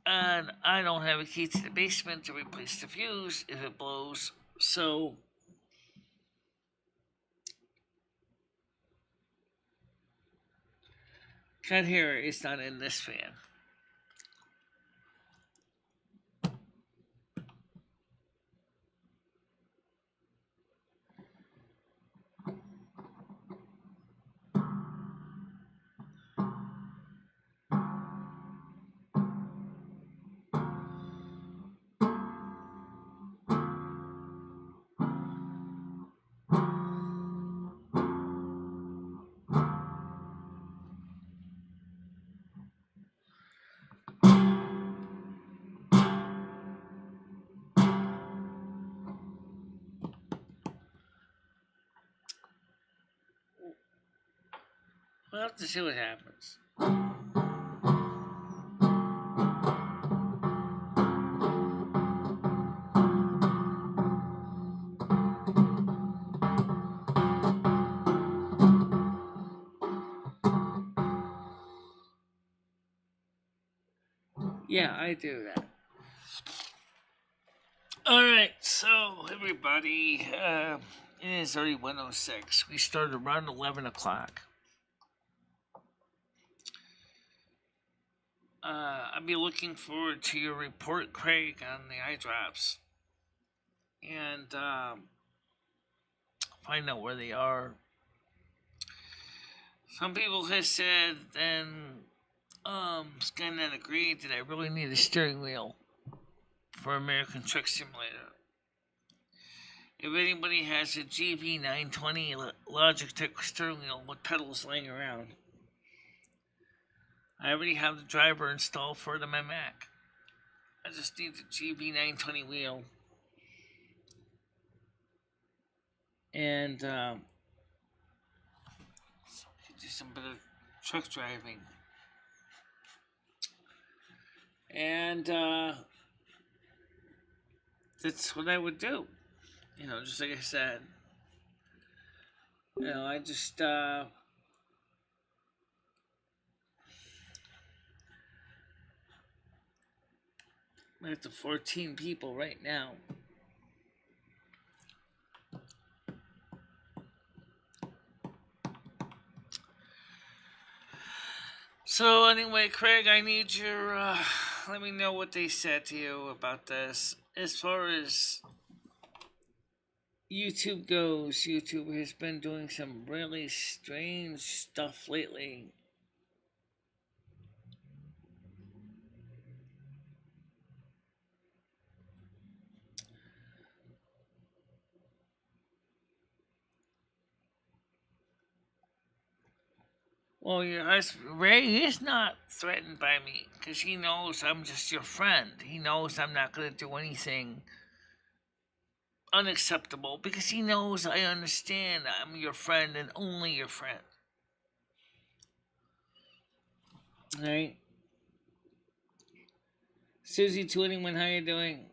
A: And I don't have a key to the basement to replace the fuse if it blows. So cut here is not in this fan. We'll have to see what happens. Yeah, I do that. Alright, so everybody, it is already 1:06. We started around 11 o'clock. I'll be looking forward to your report, Craig, on the eye drops. And find out where they are. Some people have said, and Skynet agreed, that I really need a steering wheel for American Truck Simulator. If anybody has a GB920 Logitech steering wheel with pedals laying around, I already have the driver installed for it on my Mac. I just need the GB920 wheel. And so I can do some better truck driving. And that's what I would do. Just like I said. I just I have to 14 people right now. So anyway, Craig, I need your let me know what they said to you about this. As far as YouTube goes, YouTube has been doing some really strange stuff lately. Well, your husband, Ray, is not threatened by me because he knows I'm just your friend. He knows I'm not going to do anything unacceptable because he knows I understand I'm your friend and only your friend. Alright? Susie281, how you doing?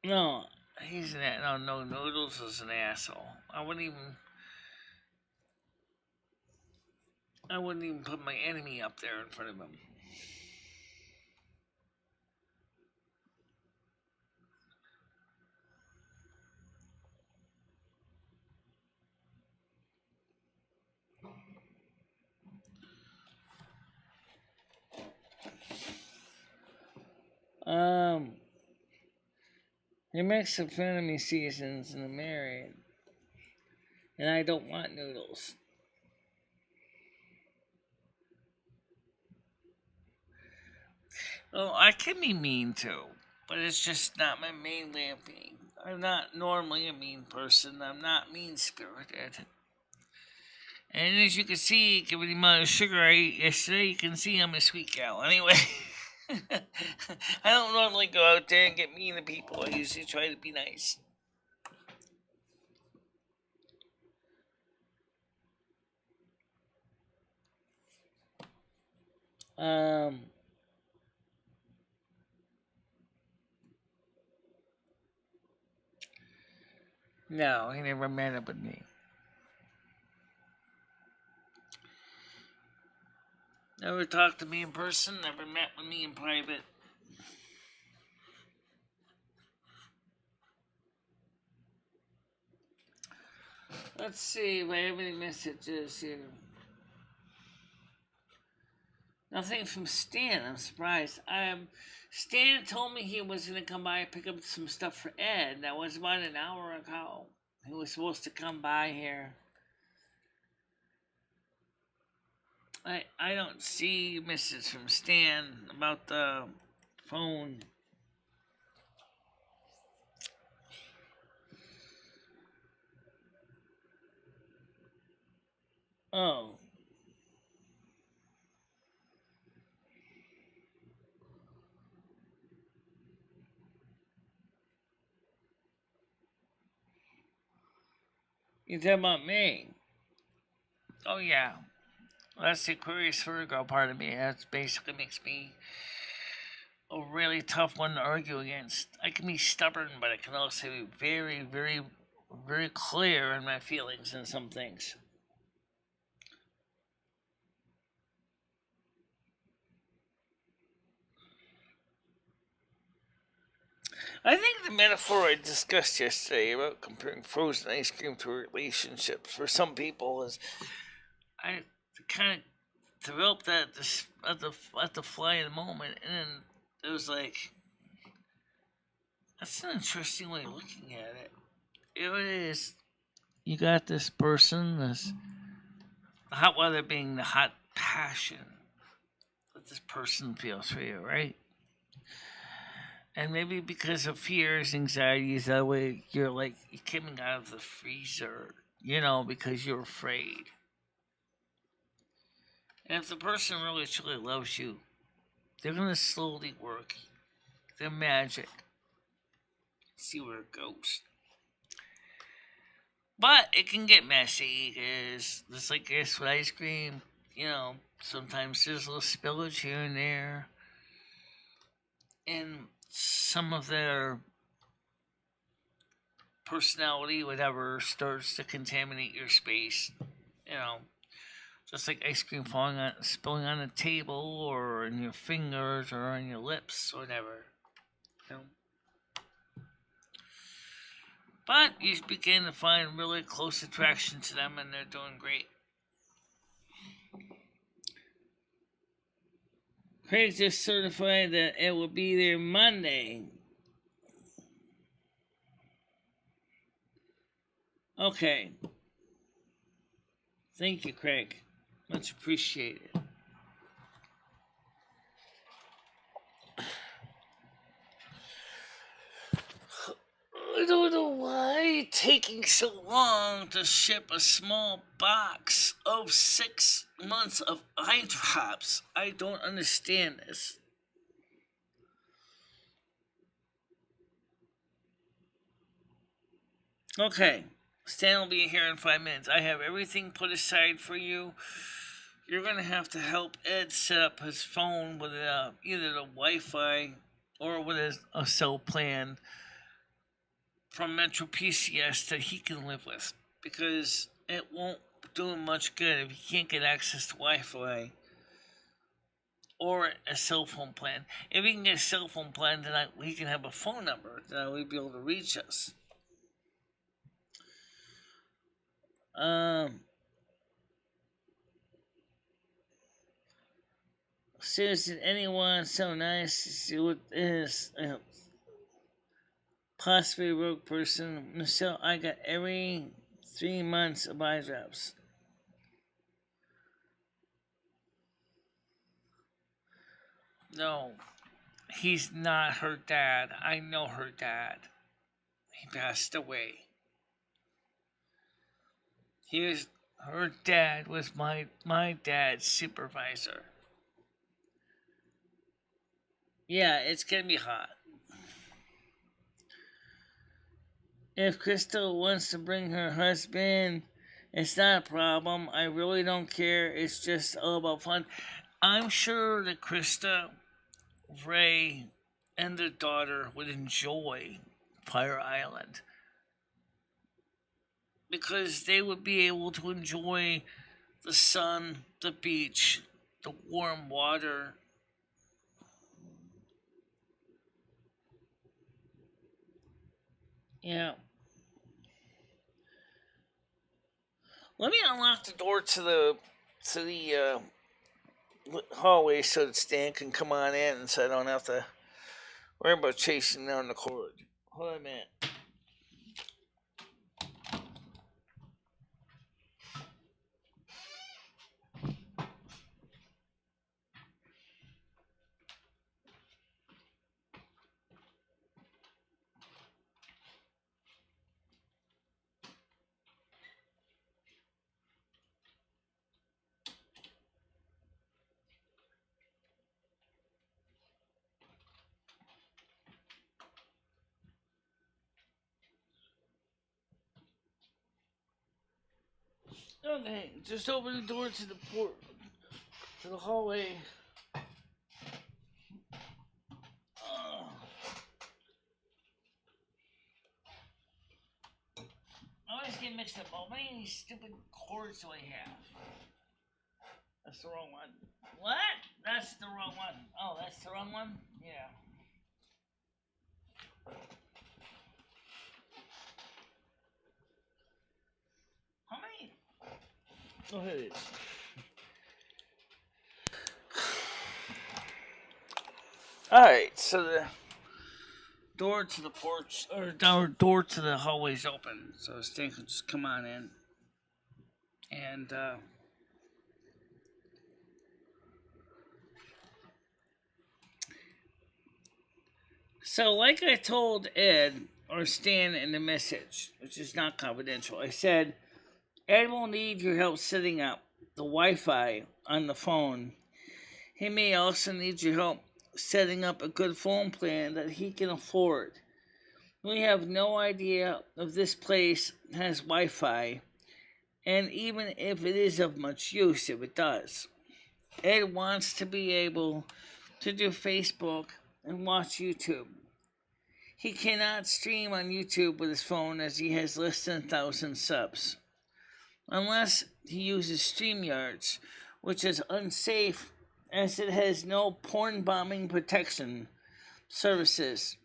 A: No, he's an no, Noodles is an asshole. I wouldn't even put my enemy up there in front of him. They make some fun of me seasons and I'm married. And I don't want noodles. Well, I can be mean too, but it's just not my main way of being. I'm not normally a mean person. I'm not mean spirited. And as you can see, given the amount of sugar I ate yesterday, you can see I'm a sweet gal. Anyway, I don't normally go out there and get mean to people. I usually try to be nice. No, he never met up with me. Never talked to me in person, never met with me in private. Let's see if I have any messages here. Nothing from Stan. I'm surprised. Stan told me he was going to come by and pick up some stuff for Ed. That was about an hour ago. He was supposed to come by here. I don't see messages from Stan about the phone. Oh. You talking about me? Oh, yeah. That's the Aquarius Virgo part of me. That basically makes me a really tough one to argue against. I can be stubborn, but I can also be very, very, very clear in my feelings in some things. I think the metaphor I discussed yesterday about comparing frozen ice cream to relationships for some people is I kind of developed that at the fly in the moment, and then it was like that's an interesting way of looking at it. It is. You got this person, this hot weather being the hot passion that this person feels for you, right? And maybe because of fears, anxieties, that way you're like you're coming out of the freezer, because you're afraid. And if the person really truly loves you, they're gonna slowly work their magic, see where it goes. But it can get messy because just like this with ice cream, sometimes there's a little spillage here and there, and some of their personality, whatever, starts to contaminate your space. You know, just like ice cream spilling on a table, or in your fingers, or on your lips, or whatever. You know. But you begin to find really close attraction to them, and they're doing great. Craig just certified that it will be there Monday. Okay. Thank you, Craig. Much appreciated. I don't know why it's taking so long to ship a small box of 6 months of eye drops. I don't understand this. Okay, Stan will be here in 5 minutes. I have everything put aside for you. You're going to have to help Ed set up his phone with either the Wi-Fi or with a cell plan from Metro PCS that he can live with, because it won't do him much good if he can't get access to Wi-Fi or a cell phone plan. If he can get a cell phone plan, then he can have a phone number that we'd be able to reach us. Susan, anyone so nice to see what this possibly rogue person. Michelle, I got every 3 months of eye drops. No, he's not her dad. I know her dad. He passed away. Her dad was my dad's supervisor. Yeah, it's gonna be hot. If Crystal wants to bring her husband, it's not a problem. I really don't care. It's just all about fun. I'm sure that Krista, Ray, and their daughter would enjoy Fire Island, because they would be able to enjoy the sun, the beach, the warm water. Yeah. Let me unlock the door to the hallway so that Stan can come on in, so I don't have to worry about chasing down the cord. Hold on a minute. Okay, just open the door to the to the hallway. I always get mixed up. How many stupid cords do I have? That's the wrong one. What? That's the wrong one. Oh, that's the wrong one? Yeah. How many? Oh, here it is. Alright, so the door to the porch, or door to the hallway is open. So Stan can just come on in. And, so, like I told Ed or Stan in the message, which is not confidential, I said, Ed will need your help setting up the Wi-Fi on the phone. He may also need your help setting up a good phone plan that he can afford. We have no idea if this place has Wi-Fi, and even if it is of much use, if it does. Ed wants to be able to do Facebook and watch YouTube. He cannot stream on YouTube with his phone as he has less than 1,000 subs. Unless he uses StreamYards, which is unsafe as it has no porn bombing protection services,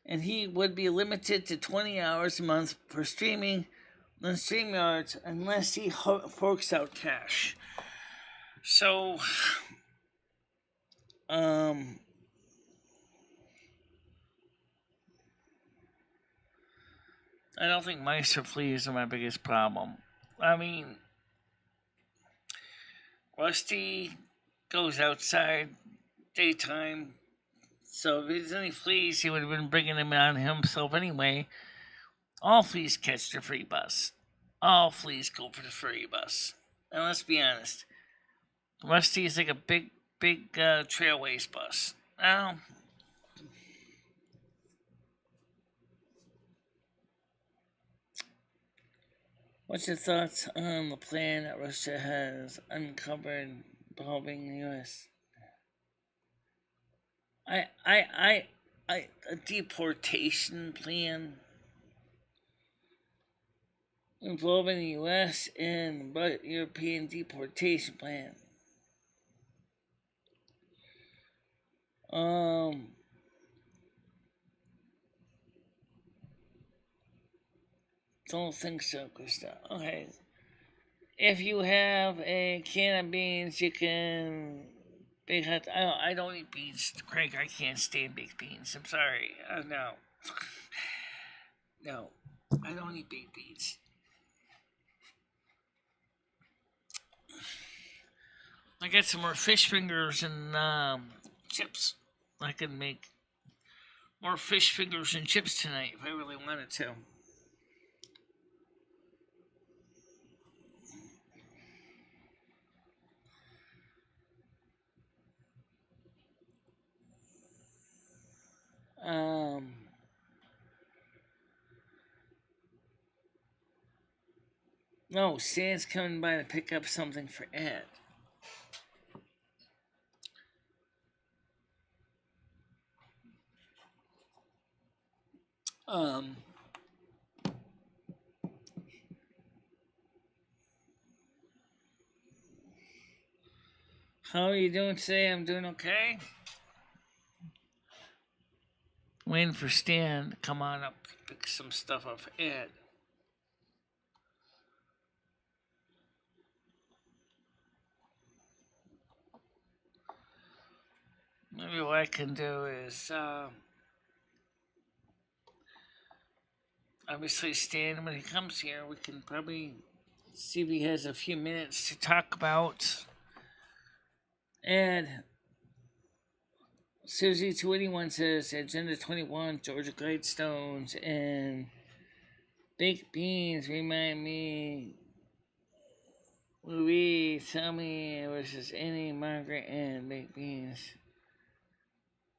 A: and he would be limited to 20 hours a month for streaming on StreamYards unless he forks out cash. So, I don't think mice or fleas are my biggest problem. I mean, Rusty goes outside daytime, so if there's any fleas, he would have been bringing them on himself anyway. All fleas catch the free bus. All fleas go for the free bus. And let's be honest, Rusty is like a big Trailways bus. Now, what's your thoughts on the plan that Russia has uncovered involving the U.S.? A deportation plan involving the U.S. and European deportation plan. Don't think so, Krista. Okay. If you have a can of beans, you can bake hot. I don't eat beans, Craig. I can't stand baked beans. I'm sorry. No. No. I don't eat baked beans. I got some more fish fingers and chips. I could make more fish fingers and chips tonight if I really wanted to. No, Stan's coming by to pick up something for Ed. How are you doing today? I'm doing okay. Waiting for Stan to come on up, pick some stuff up for Ed. Maybe what I can do is, obviously Stan, when he comes here, we can probably see if he has a few minutes to talk about Ed. Susie281 says Agenda 21, Georgia Guidestones, and baked beans remind me. Louise, tell me versus Annie, Margaret, and baked beans.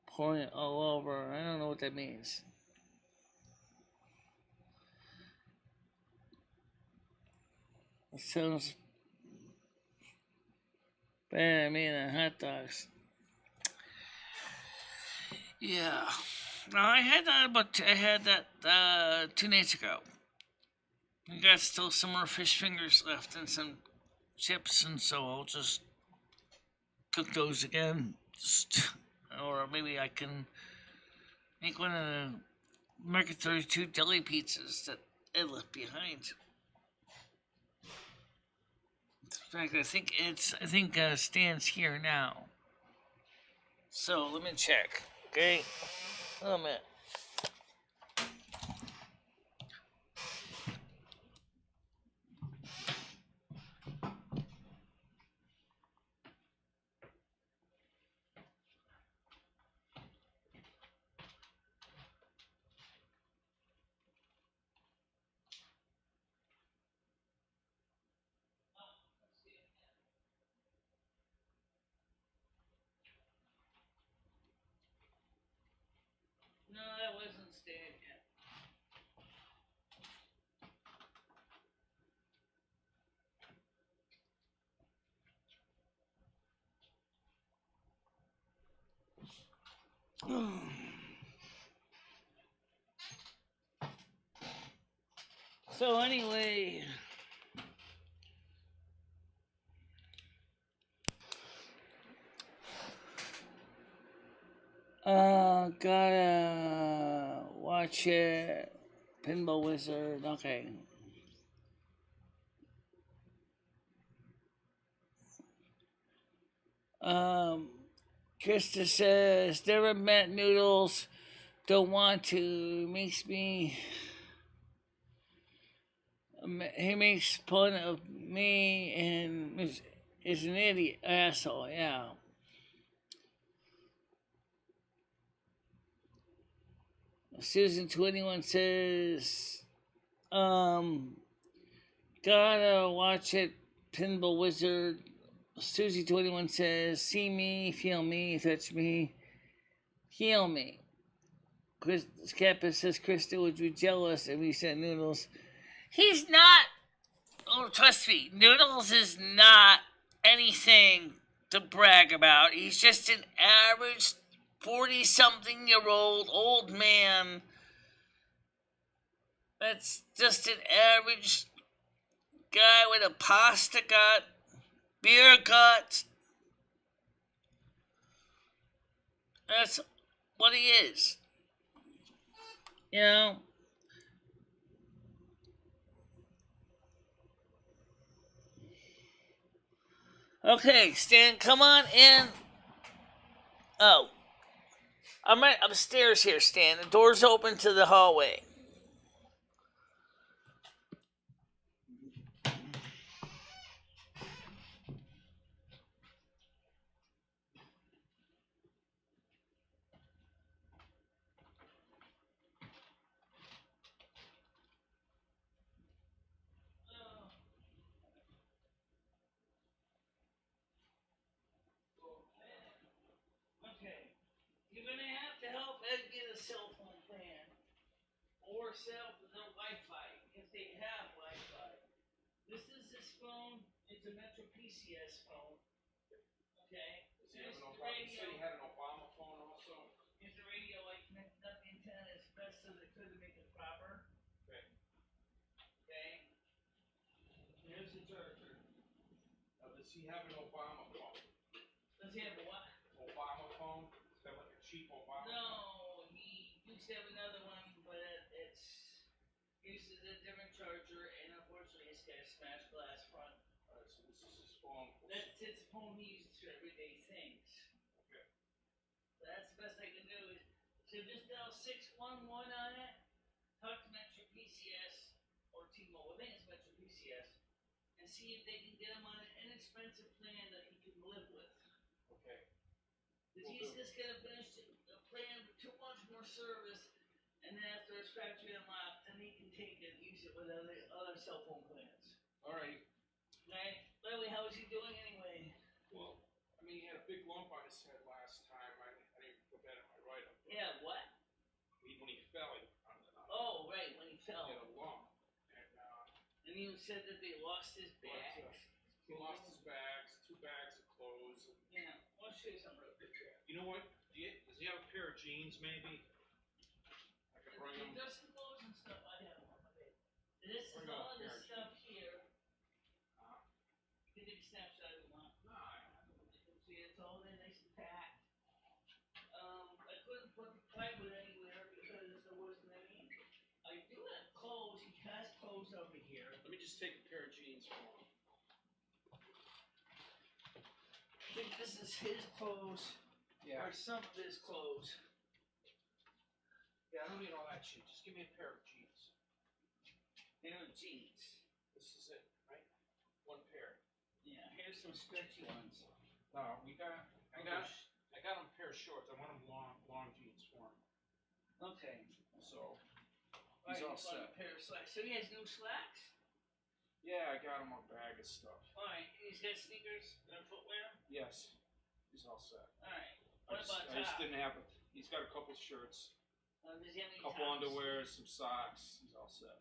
A: Pouring all over. I don't know what that means. It sounds than hot dogs. Yeah. No, I had that, but I had that 2 nights ago. I got still some more fish fingers left and some chips, and so I'll just cook those again. Or maybe I can make one of the Market 32 deli pizzas that I left behind. In fact, I think Stan's here now. So let me check. Okay. Oh man. No, that wasn't Stan yet. So anyway, gotta watch it. Pinball Wizard. Okay. Um, Krista says never met Noodles. Don't want to. Makes me. He makes fun of me and is an idiot asshole. Yeah. Susan21 says, gotta watch it. Pinball Wizard. Susie21 says, see me, feel me, touch me, heal me. Chris Kappa says Krista would be jealous if we sent Noodles. He's not. Oh, trust me, Noodles is not anything to brag about. He's just an average 40-something-year-old old man. That's just an average guy with a pasta gut, beer gut. That's what he is. You know? Okay, Stan, come on in. Oh. I'm right upstairs here, Stan. The door's open to the hallway. Okay. You're gonna have to help Ed get a cell phone plan. Or set the Wi-Fi, if they have Wi-Fi. This is his phone. It's a Metro PCS phone. Okay. There's the radio. You said he had an Obama phone also. Here's the radio. I connected up the antenna as best as I could to make it proper. Okay. Okay. Here's the charger. Now, does he have an Obama phone? Does he have a what? Obama phone? Is that like a cheap Obama phone? No, he used to have another one, but it's uses a different charger, and unfortunately, it's got a smashed glass front. Alright, so this is his phone. That's his phone he uses for everyday things. Okay. So that's the best I can do. So just dial 611 on it, talk to Metro PCS or T-Mobile. I think it's Metro PCS, and see if they can get him on an inexpensive plan that he can live with. Okay. Because he's just gonna finish a plan with too much more service. And then after it's factory unlocked, then he can take it and use it with other cell phone plans. Alright. Right? By the way, how is he doing anyway? Well, I mean, he had a big lump on his head last time. I didn't put that in my write-up. Yeah, what? When he fell. Oh, right, when he fell. He had a lump. And you said that they lost his bags. He lost his bags, 2 bags of clothes. show you something real quick here.
B: You know what? Does he have a pair of jeans, maybe? I can bring him.
A: There's some clothes and stuff I have on my bed. This is all this stuff here. You can take a snapshot if you want.
B: No,
A: You can see it's all there nice and packed. I couldn't put the plywood anywhere because there wasn't any. I do have clothes. He has clothes over here.
B: let me just take a pair of jeans for him.
A: I think this is his clothes.
B: Yeah.
A: Or some of his clothes.
B: Yeah, I don't need all that shit. Just give me a pair of jeans.
A: They're jeans.
B: This is it, right? One pair.
A: Yeah, here's some stretchy ones.
B: No, I got him a pair of shorts. I want him long jeans for him.
A: Okay.
B: So
A: He's
B: all
A: set. A pair of slacks. So he has new slacks?
B: yeah, I got him a bag of stuff.
A: Alright, he's got sneakers and footwear?
B: Yes, he's all set.
A: Alright. What
B: I
A: about
B: just
A: top?
B: didn't have it. He's got a couple shirts,
A: Does he have any
B: a couple
A: tops?
B: underwear, some socks. He's all set.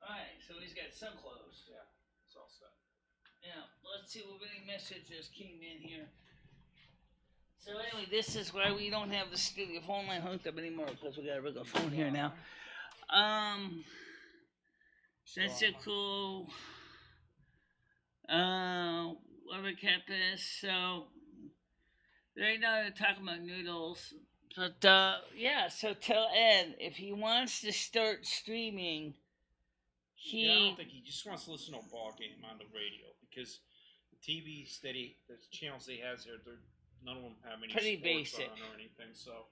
A: Alright, so he's got some clothes.
B: Yeah, he's all set.
A: Yeah, let's see what any messages came in here. So anyway, this is why we don't have the studio phone line hooked up anymore because we got a regular phone here now. That's so cool. Whatever campus. So right now they're talking about noodles. But yeah, so tell Ed if he wants to start streaming.
B: Yeah, I don't think he just wants to listen to a ball game on the radio because the TVs the channels he has here, none of them have any
A: pretty
B: sports
A: basic
B: on or anything. So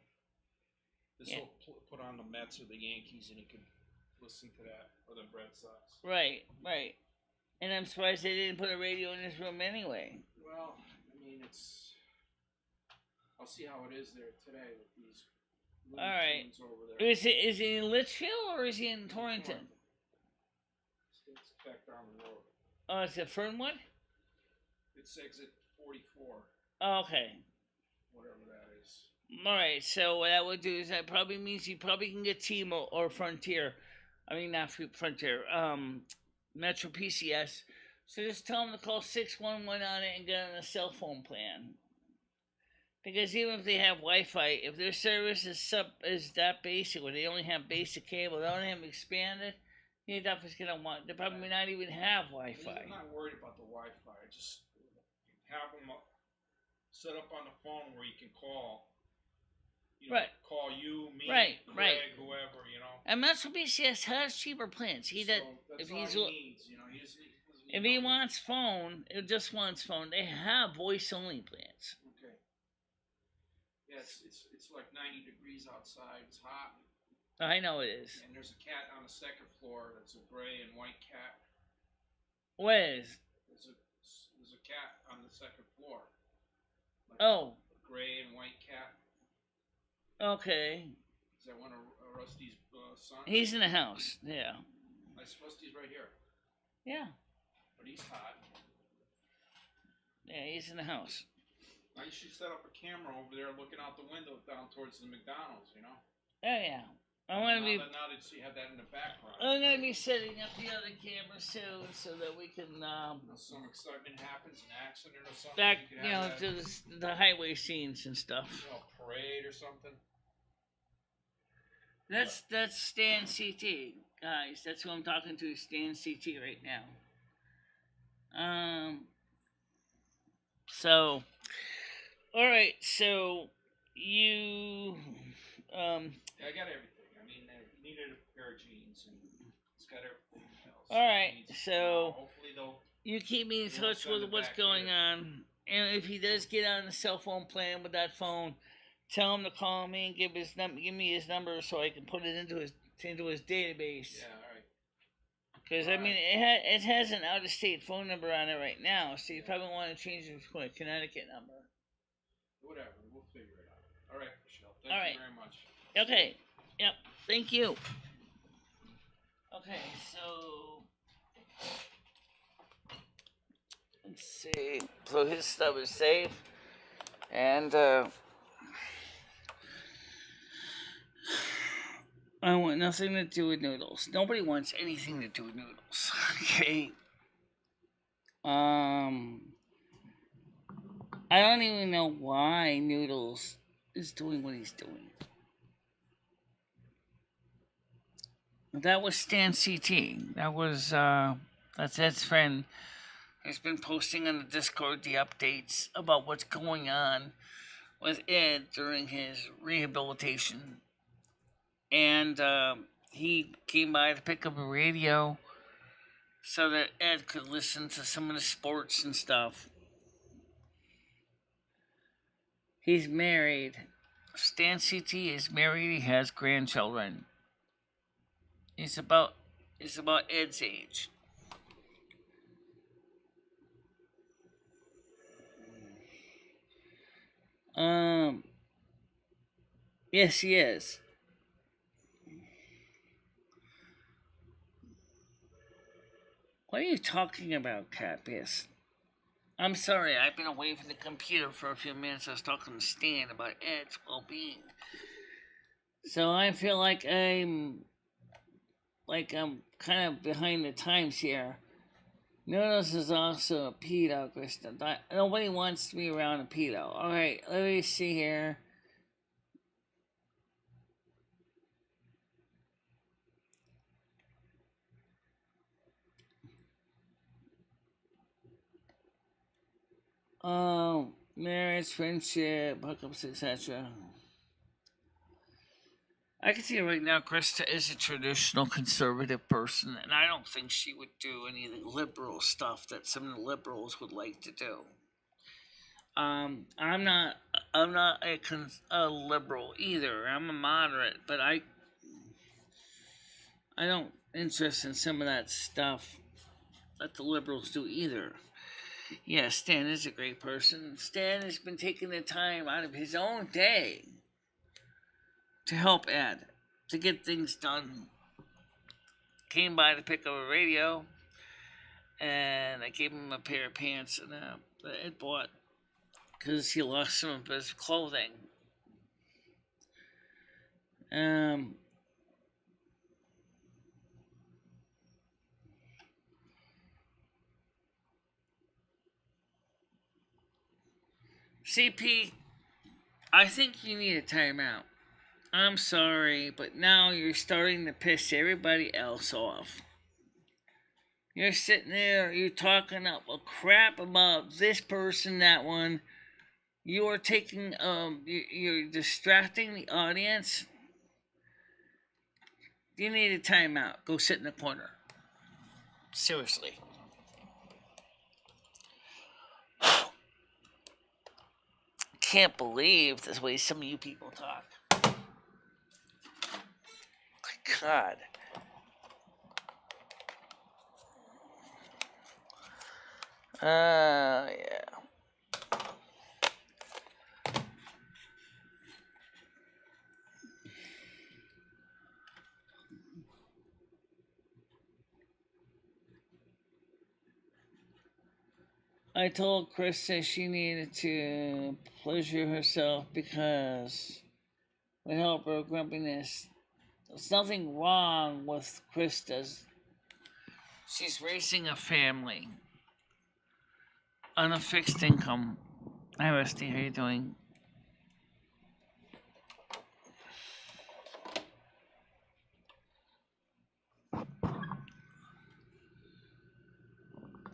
B: this will put on the Mets or the Yankees, and he could listen to that, or the Red Sox.
A: Right. And I'm surprised they didn't put a radio in his room anyway.
B: Well, I mean, I'll see how it is there today with these tunes over there.
A: Is he in Litchfield or is he in Torrington?
B: It's back down the road.
A: Oh, it's a Fernwood?
B: It's exit 44.
A: Oh, okay.
B: Whatever that is.
A: Alright, so what that would do is that probably means you probably can get T-Mobile or Frontier. I mean, not Frontier. Metro PCS. So just tell them to call 611 on it and get on a cell phone plan. Because even if they have Wi-Fi, if their service is that basic, or they only have basic cable, they don't have expanded, they probably not even have Wi-Fi.
B: I'm not worried about the Wi-Fi. Just have them set up on the phone where you can call. Call you, me, Greg, whoever,
A: And Metro PCS has cheaper plans. He
B: so
A: does.
B: that's
A: If
B: all
A: he's
B: he needs,
A: if he wants phone, it just wants phone. They have voice only plans.
B: Okay. Yeah, it's like 90 degrees outside. It's hot.
A: I know it is.
B: And there's a cat on the second floor. That's a gray and white cat.
A: What is?
B: There's a cat on the second floor. Like
A: a
B: gray and white cat.
A: Okay.
B: Is that one of Rusty's sons?
A: He's in the house. Yeah.
B: Rusty's right here.
A: Yeah.
B: But he's hot.
A: Yeah, he's in the house.
B: Now you should set up a camera over there looking out the window down towards the McDonald's,
A: Oh, yeah. Now that
B: you have that in the background.
A: I'm going to be setting up the other camera soon so that we can,
B: some excitement happens, an accident or something.
A: To the highway scenes and stuff.
B: Parade or something.
A: That's Stan CT, guys. That's who I'm talking to, Stan CT right now. So, all right. So you,
B: I got everything. I mean, I needed a pair of jeans, and it's got everything else.
A: All right. So
B: hopefully
A: you keep me in touch with what's going on, and if he does get on the cell phone plan with that phone, tell him to call me and give me his number so I can put it into his database.
B: Yeah, all right.
A: Because I mean, it has an out-of-state phone number on it right now, so you probably want to change it to a Connecticut number.
B: Whatever, we'll figure it out. All right, Michelle.
A: All right.
B: Thank you very much.
A: Okay. Yep. Thank you. Okay, so let's see. So his stuff is safe, and I want nothing to do with noodles. Nobody wants anything to do with noodles. I don't even know why Noodles is doing what he's doing. That was Stan CT. That was that's Ed's friend. He's been posting on the Discord the updates about what's going on with Ed during his rehabilitation. And he came by to pick up a radio so that Ed could listen to some of the sports and stuff. He's married. Stan CT is married. He has grandchildren. He's about Ed's age. Yes, he is. What are you talking about, Cappius? I'm sorry, I've been away from the computer for a few minutes. I was talking to Stan about Ed's well-being. So I feel like I'm kind of behind the times here. Noodles is also a pedo, Krista. Nobody wants to be around a pedo. Alright, let me see here. Marriage, friendship, hookups, etc. I can see right now Krista is a traditional conservative person, and I don't think she would do any of the liberal stuff that some of the liberals would like to do. I'm not a liberal either. I'm a moderate, but I don't interest in some of that stuff that the liberals do either. Yeah, Stan is a great person. Stan has been taking the time out of his own day to help Ed, to get things done. Came by to pick up a radio, and I gave him a pair of pants that Ed bought because he lost some of his clothing. CP, I think you need a timeout. I'm sorry, but now you're starting to piss everybody else off. You're sitting there, you're talking up a crap about this person, that one. You're taking, you're distracting the audience. You need a timeout. Go sit in the corner. Seriously. Can't believe the way some of you people talk. My God. Yeah. I told Krista she needed to pleasure herself because it would help her grumpiness. There's nothing wrong with Krista's. She's raising a family on a fixed income. Hi, Rusty. How you doing?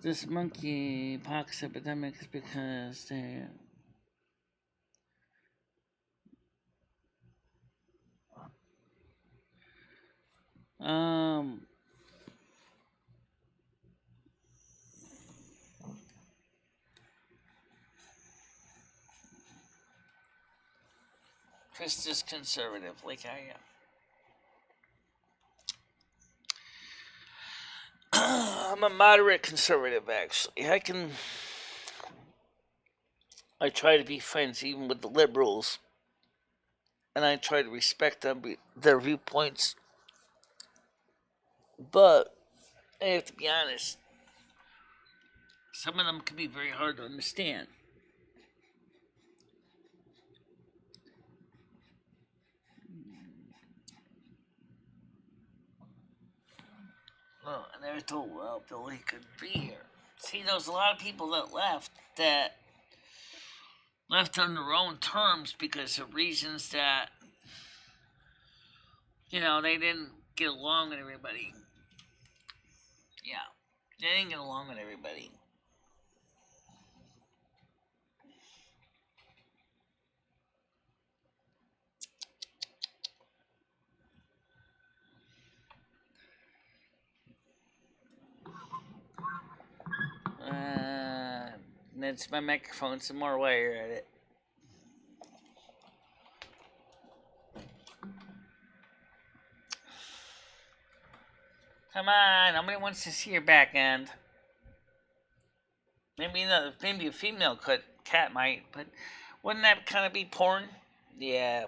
A: This monkey pox epidemic is because they... Krista's conservative, like I am. I'm a moderate conservative, actually. I try to be friends even with the liberals, and I try to respect their viewpoints. But I have to be honest, some of them can be very hard to understand. Well, I never told Billy could be here. See, there was a lot of people that left that left on their own terms because of reasons that, they didn't get along with everybody. Yeah, they didn't get along with everybody. That's my microphone, some more wire at it. Come on, nobody wants to see your back end. Maybe a female cat might, but wouldn't that kind of be porn? Yeah.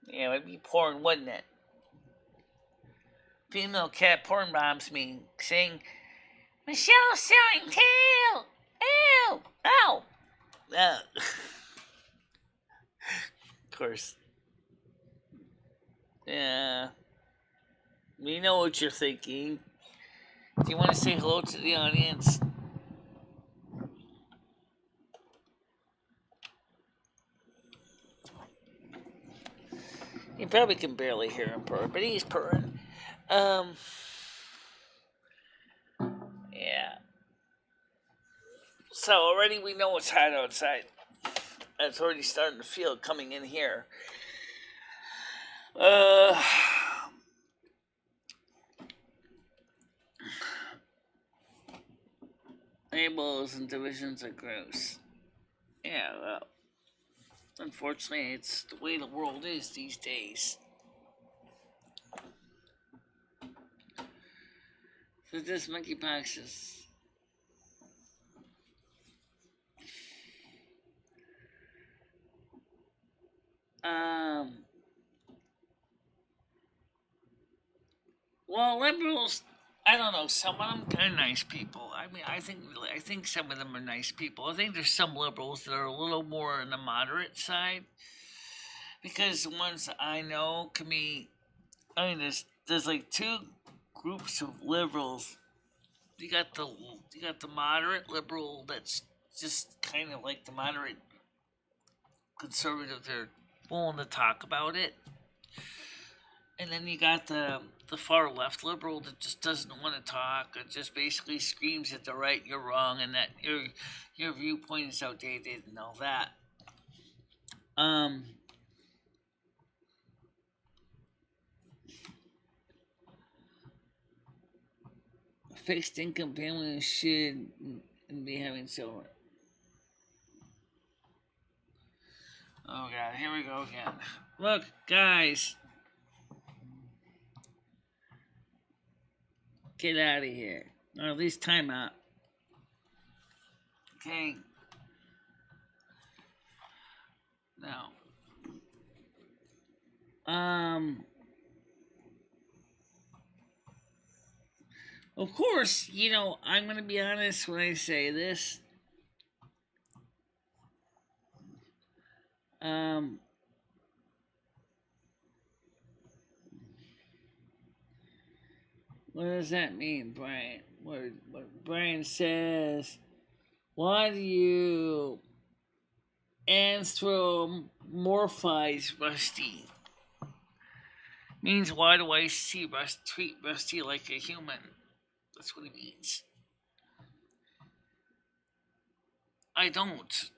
A: Yeah, it would be porn, wouldn't it? Female cat porn bombs me, saying, "Michelle selling tail! Ew! Ow!" Of course. Yeah. We know what you're thinking. Do you want to say hello to the audience? You probably can barely hear him purr, but he's purring. Yeah. So already we know it's hot outside. It's already starting to feel it coming in here. Labels and divisions are gross. Yeah, well, unfortunately, it's the way the world is these days. So this monkeypox is... Well, liberals, I don't know. Some of them are nice people. I mean, I think some of them are nice people. I think there's some liberals that are a little more on the moderate side, because the ones I know can be. I mean, there's like two groups of liberals. You got the moderate liberal that's just kind of like the moderate conservative. They're willing to talk about it. And then you got the far left liberal that just doesn't want to talk. It just basically screams that they're right, you're wrong, and that your viewpoint is outdated and all that. Fixed income families should be having silver. Oh god, here we go again. Look, guys. Get out of here. Or at least time out. Okay. Now. Of course, I'm going to be honest when I say this. What does that mean, Brian? What Brian says, why do you anthropomorphize Rusty? Means, why do I treat Rusty like a human? That's what it means. I don't.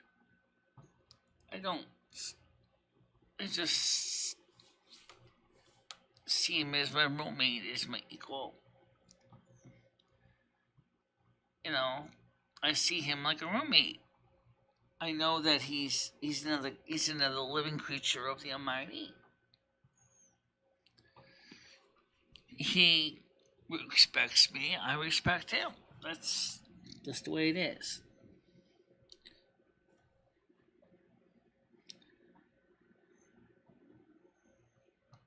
A: I just see him as my roommate, as my equal. I see him like a roommate. I know that he's another living creature of the Almighty. He respects me, I respect him. That's just the way it is.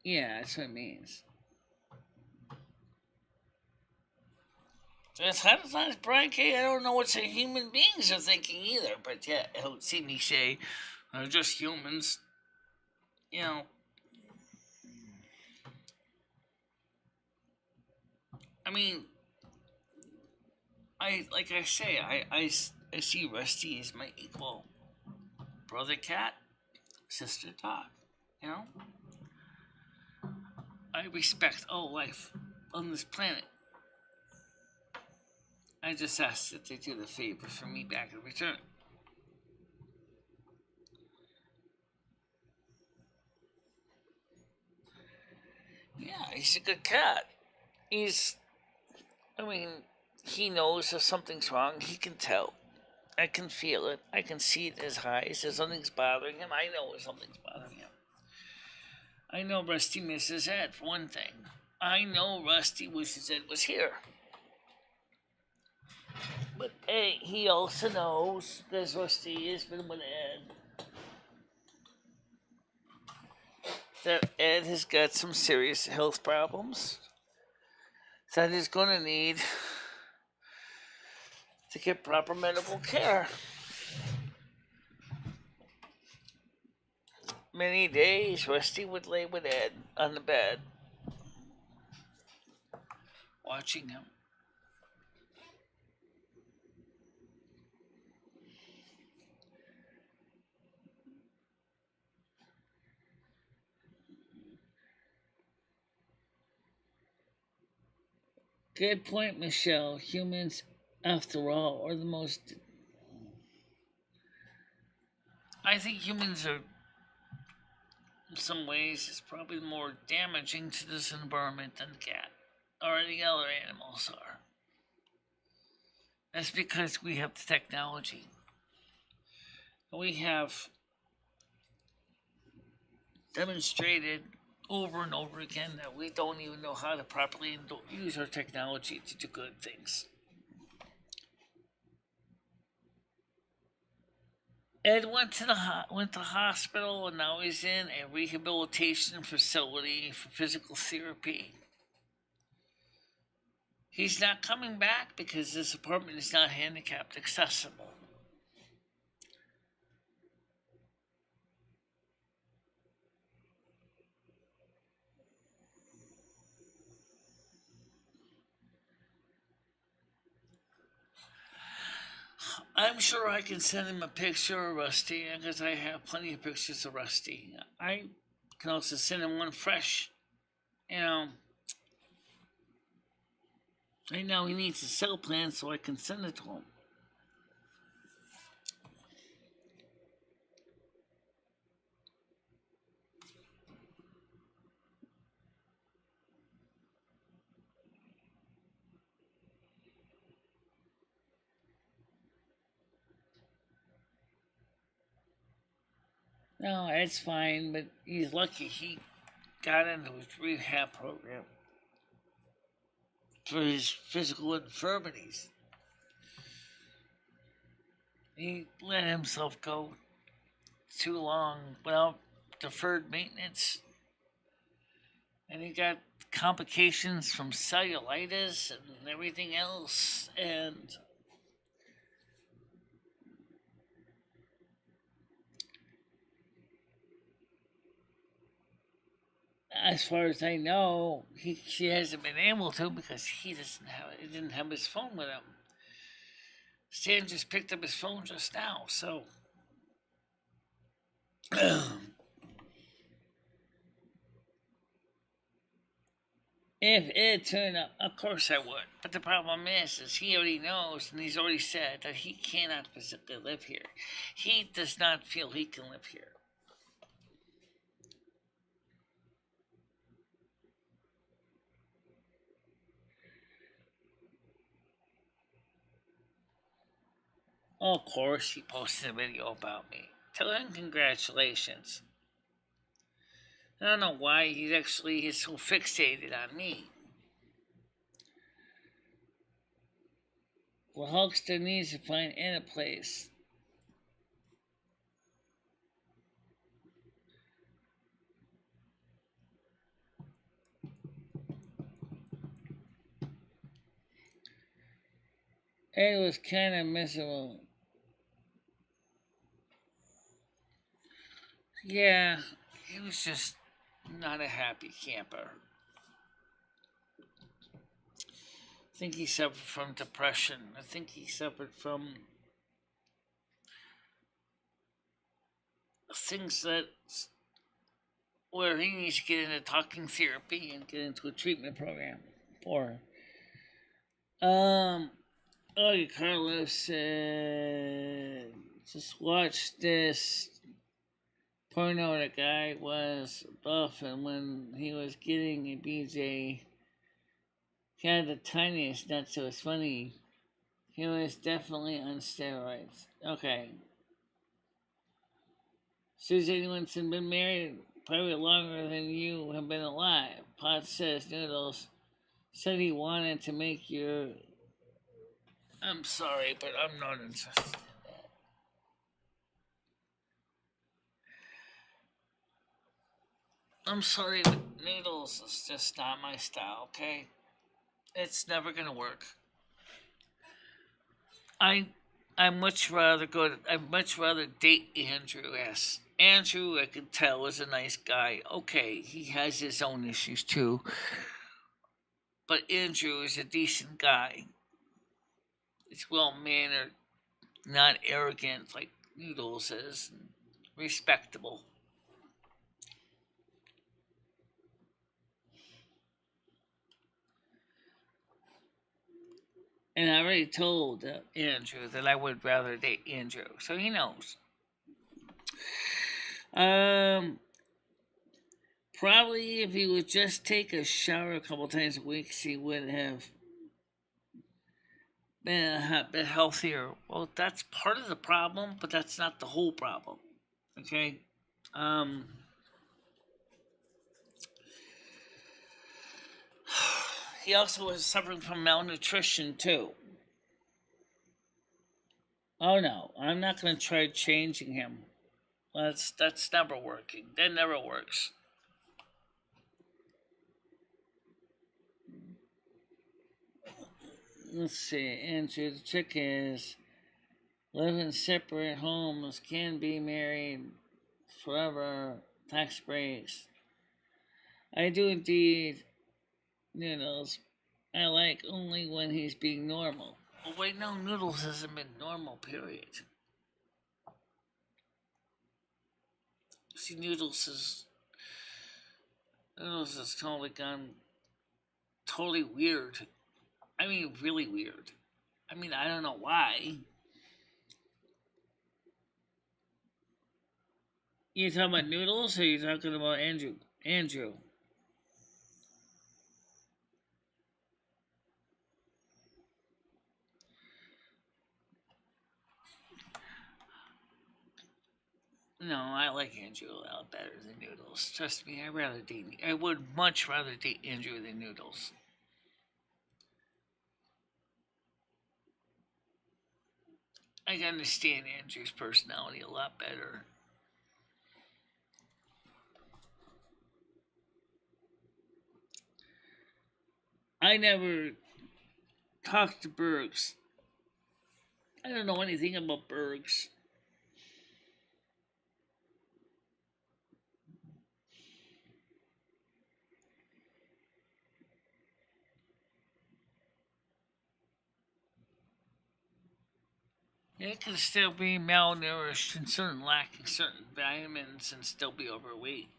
A: Yeah, that's what it means. As hot as Brian K., I don't know what the human beings are thinking either, but yeah, he'll see me say, they're just humans. I mean, like I say, I see Rusty as my equal brother cat, sister dog. You know, I respect all life on this planet. I just ask that they do the favor for me back in return. Yeah, he's a good cat. He's, I mean, he knows if something's wrong, he can tell. I can feel it. I can see it in his eyes. If something's bothering him, I know if something's bothering him. I know Rusty misses Ed, for one thing. I know Rusty wishes Ed was here. But hey, he also knows that Rusty has been with Ed. That Ed has got some serious health problems that he's going to need to get proper medical care. Many days, Rusty would lay with Ed on the bed, watching him. Good point, Michelle. Humans, after all, are the most. I think humans are, in some ways, is probably more damaging to this environment than the cat or any other animals are. That's because we have the technology. We have demonstrated over and over again that we don't even know how to properly use our technology to do good things. Ed went to the hospital, and now he's in a rehabilitation facility for physical therapy. He's not coming back because this apartment is not handicapped accessible. I'm sure I can send him a picture of Rusty because I have plenty of pictures of Rusty. I can also send him one fresh. You know, right now he needs a cell plan so I can send it to him. No, it's fine, but he's lucky he got into his rehab program for his physical infirmities. He let himself go too long without deferred maintenance, and he got complications from cellulitis and everything else, and as far as I know, she hasn't been able to because he didn't have his phone with him. Stan just picked up his phone just now, so if it turned up, of course I would. But the problem is he already knows, and he's already said that he cannot physically live here. He does not feel he can live here. Of course, he posted a video about me. Tell him congratulations. I don't know why he's so fixated on me. Well, Hulkster needs to find any place. It was kind of miserable. Yeah, he was just not a happy camper. think he suffered from depression. I think he suffered from things that where he needs to get into talking therapy and get into a treatment program for. Oh, Carlos said, just watch this porno. The guy was buff, and when he was getting a BJ, he had the tiniest nuts, so it's funny. He was definitely on steroids. Okay. Susie Winston been married probably longer than you have been alive. Pot says Noodles said he wanted to make your. I'm sorry, but I'm not interested in that. I'm sorry, but Noodles is just not my style, okay? It's never gonna work. I I'd much rather date Andrew S. Andrew, I could tell, is a nice guy. Okay, he has his own issues too. But Andrew is a decent guy. He's well mannered, not arrogant like Noodles is, respectable. And I already told Andrew that I would rather date Andrew, so he knows. Probably if he would just take a shower a couple times a week, he would have been a bit healthier. Well, that's part of the problem, but that's not the whole problem. Okay. He also was suffering from malnutrition too. Oh no, I'm not going to try changing him. That's never working. That never works. Let's see. Andrew, the trick is live in separate homes, can be married forever, tax breaks. I do indeed, Noodles. I like only when he's being normal. Oh wait, no, Noodles hasn't been normal, period. See, Noodles has totally gone totally weird. I mean, really weird. I mean, I don't know why. You talking about Noodles, or you talking about Andrew? Andrew. No, I like Andrew a lot better than Noodles. Trust me, I would much rather date Andrew than Noodles. I understand Andrew's personality a lot better. I never talked to Bergs. I don't know anything about Bergs. It can still be malnourished and lacking certain vitamins and still be overweight.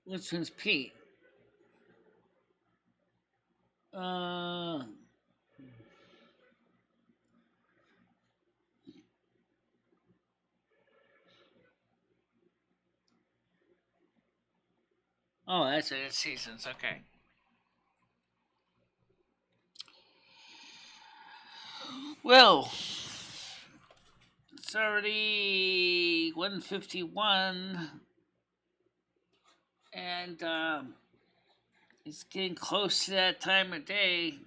A: Which one's Pete? Uh, oh, that's it. It's seasons. Okay. Well, it's already 1:51, and it's getting close to that time of day.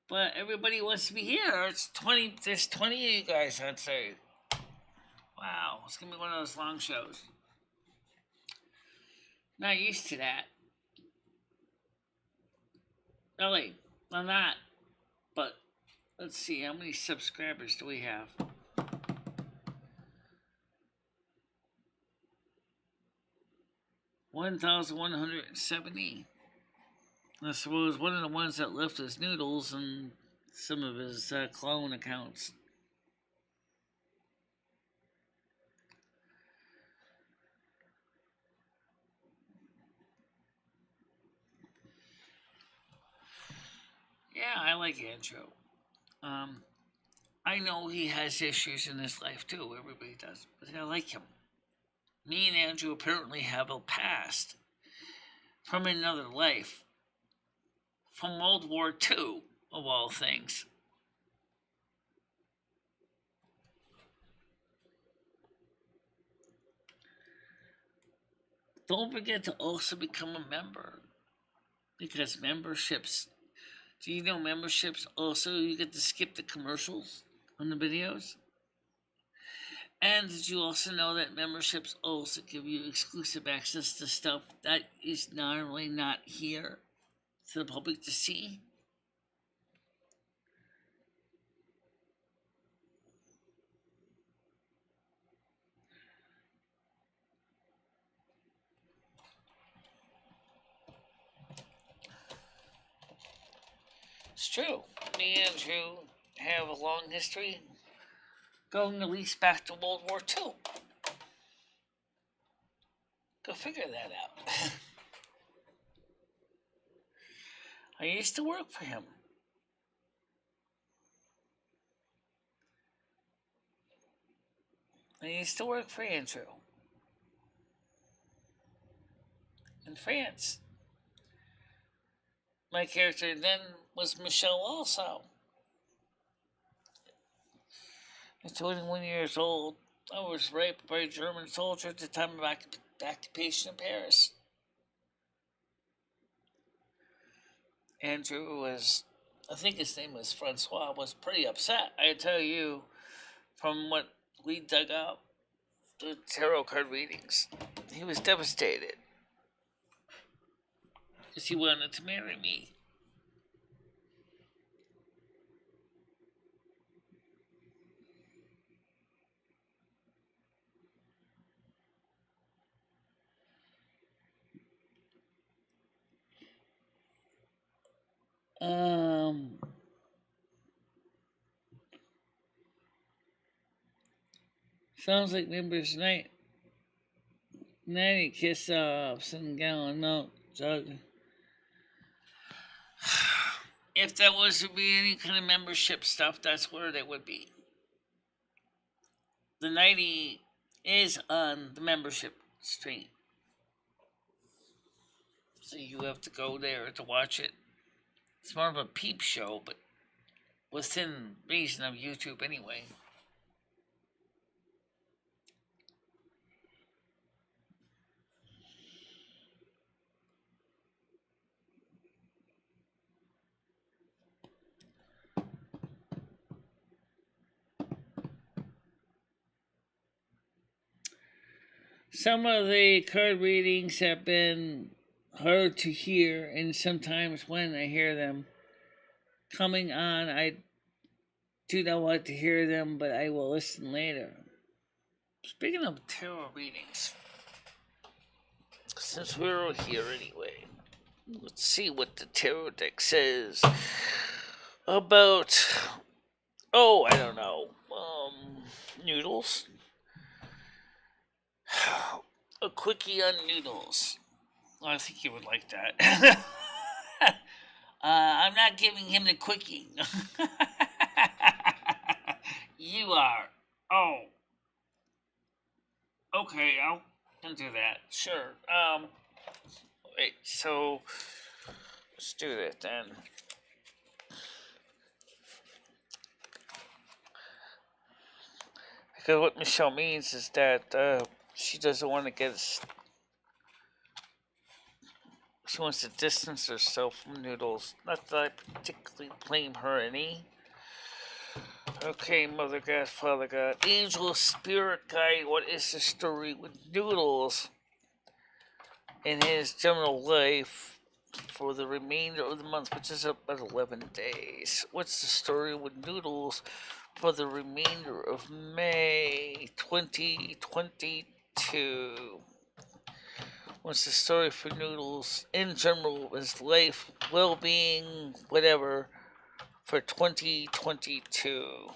A: But everybody wants to be here. It's 20. There's 20 of you guys, I'd say. Wow, it's gonna be one of those long shows. Not used to that. Really, I'm not. But let's see, how many subscribers do we have? 1,170. I suppose one of the ones that left is Noodles and some of his clone accounts. Yeah, I like Andrew. I know he has issues in his life too. Everybody does, but I like him. Me and Andrew apparently have a past from another life, from World War II, of all things. Don't forget to also become a member, because memberships. Do you know memberships also you get to skip the commercials on the videos? And did you also know that memberships also give you exclusive access to stuff that is normally not here to the public to see? It's true. Me and Andrew have a long history going at least back to World War II. Go figure that out. I used to work for him. I used to work for Andrew in France. My character then was Michelle also. At 21 years old, I was raped by a German soldier at the time of occupation in Paris. Andrew was, I think his name was Francois, was pretty upset. I tell you, from what we dug up, the tarot card readings, he was devastated. Because he wanted to marry me. Sounds like members night. Nanny kiss offs and gallon milk jug. If there was to be any kind of membership stuff, that's where they would be. The 90 is on the membership stream. So you have to go there to watch it. It's more of a peep show, but within reason of YouTube anyway. Some of the card readings have been hard to hear, and sometimes when I hear them coming on, I do not want to hear them, but I will listen later. Speaking of tarot readings, since we're here anyway, let's see what the tarot deck says about, I don't know, noodles. A quickie on noodles. Well, I think you would like that. I'm not giving him the quickie. You are. Oh. Okay, I'll do that. Sure. Wait, so let's do that then. Because what Michelle means is that she doesn't want to get She wants to distance herself from Noodles. Not that I particularly blame her any. Okay, Mother God, Father God, Angel, Spirit Guide, what is the story with Noodles in his general life for the remainder of the month, which is about 11 days? What's the story with Noodles for the remainder of May 2022? What's the story for Noodles in general, his life, well-being, whatever, for 2022?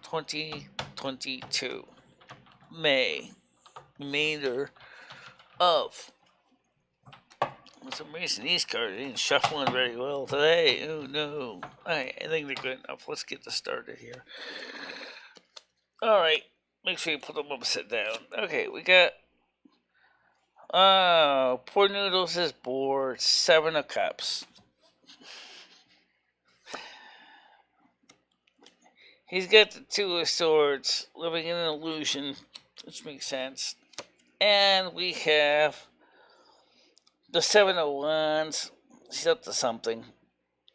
A: 2022 May, remainder of. For some reason these cards ain't shuffling very well today. Oh no. Alright, I think they're good enough. Let's get this started here. Alright, make sure you put them upside down. Okay, we got poor Noodles is bored. 7 of Cups. He's got the 2 of Swords, living in an illusion, which makes sense. And we have the 7 of Wands. He's up to something.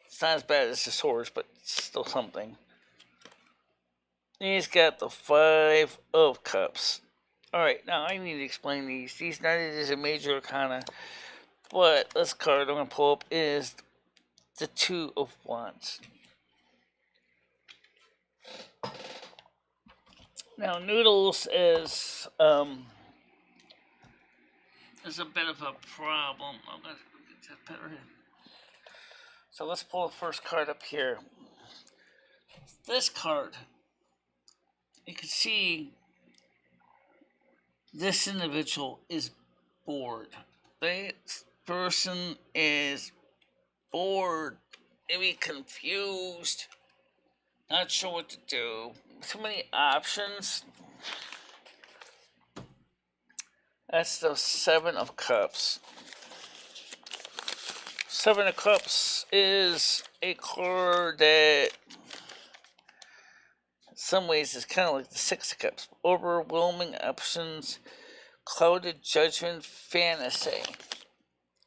A: It's not as bad as the Swords, but it's still something. And he's got the 5 of Cups. Alright, now I need to explain these. These knighted is a major arcana, but this card I'm going to pull up is the 2 of Wands. Now, Noodles is a bit of a problem. I'm going to get that better in. So let's pull the first card up here. This card, you can see this individual is bored. This person is bored, maybe confused, not sure what to do. Too many options. That's the 7 of Cups. 7 of Cups is a card that in some ways is kind of like the 6 of Cups. Overwhelming options, clouded judgment, fantasy.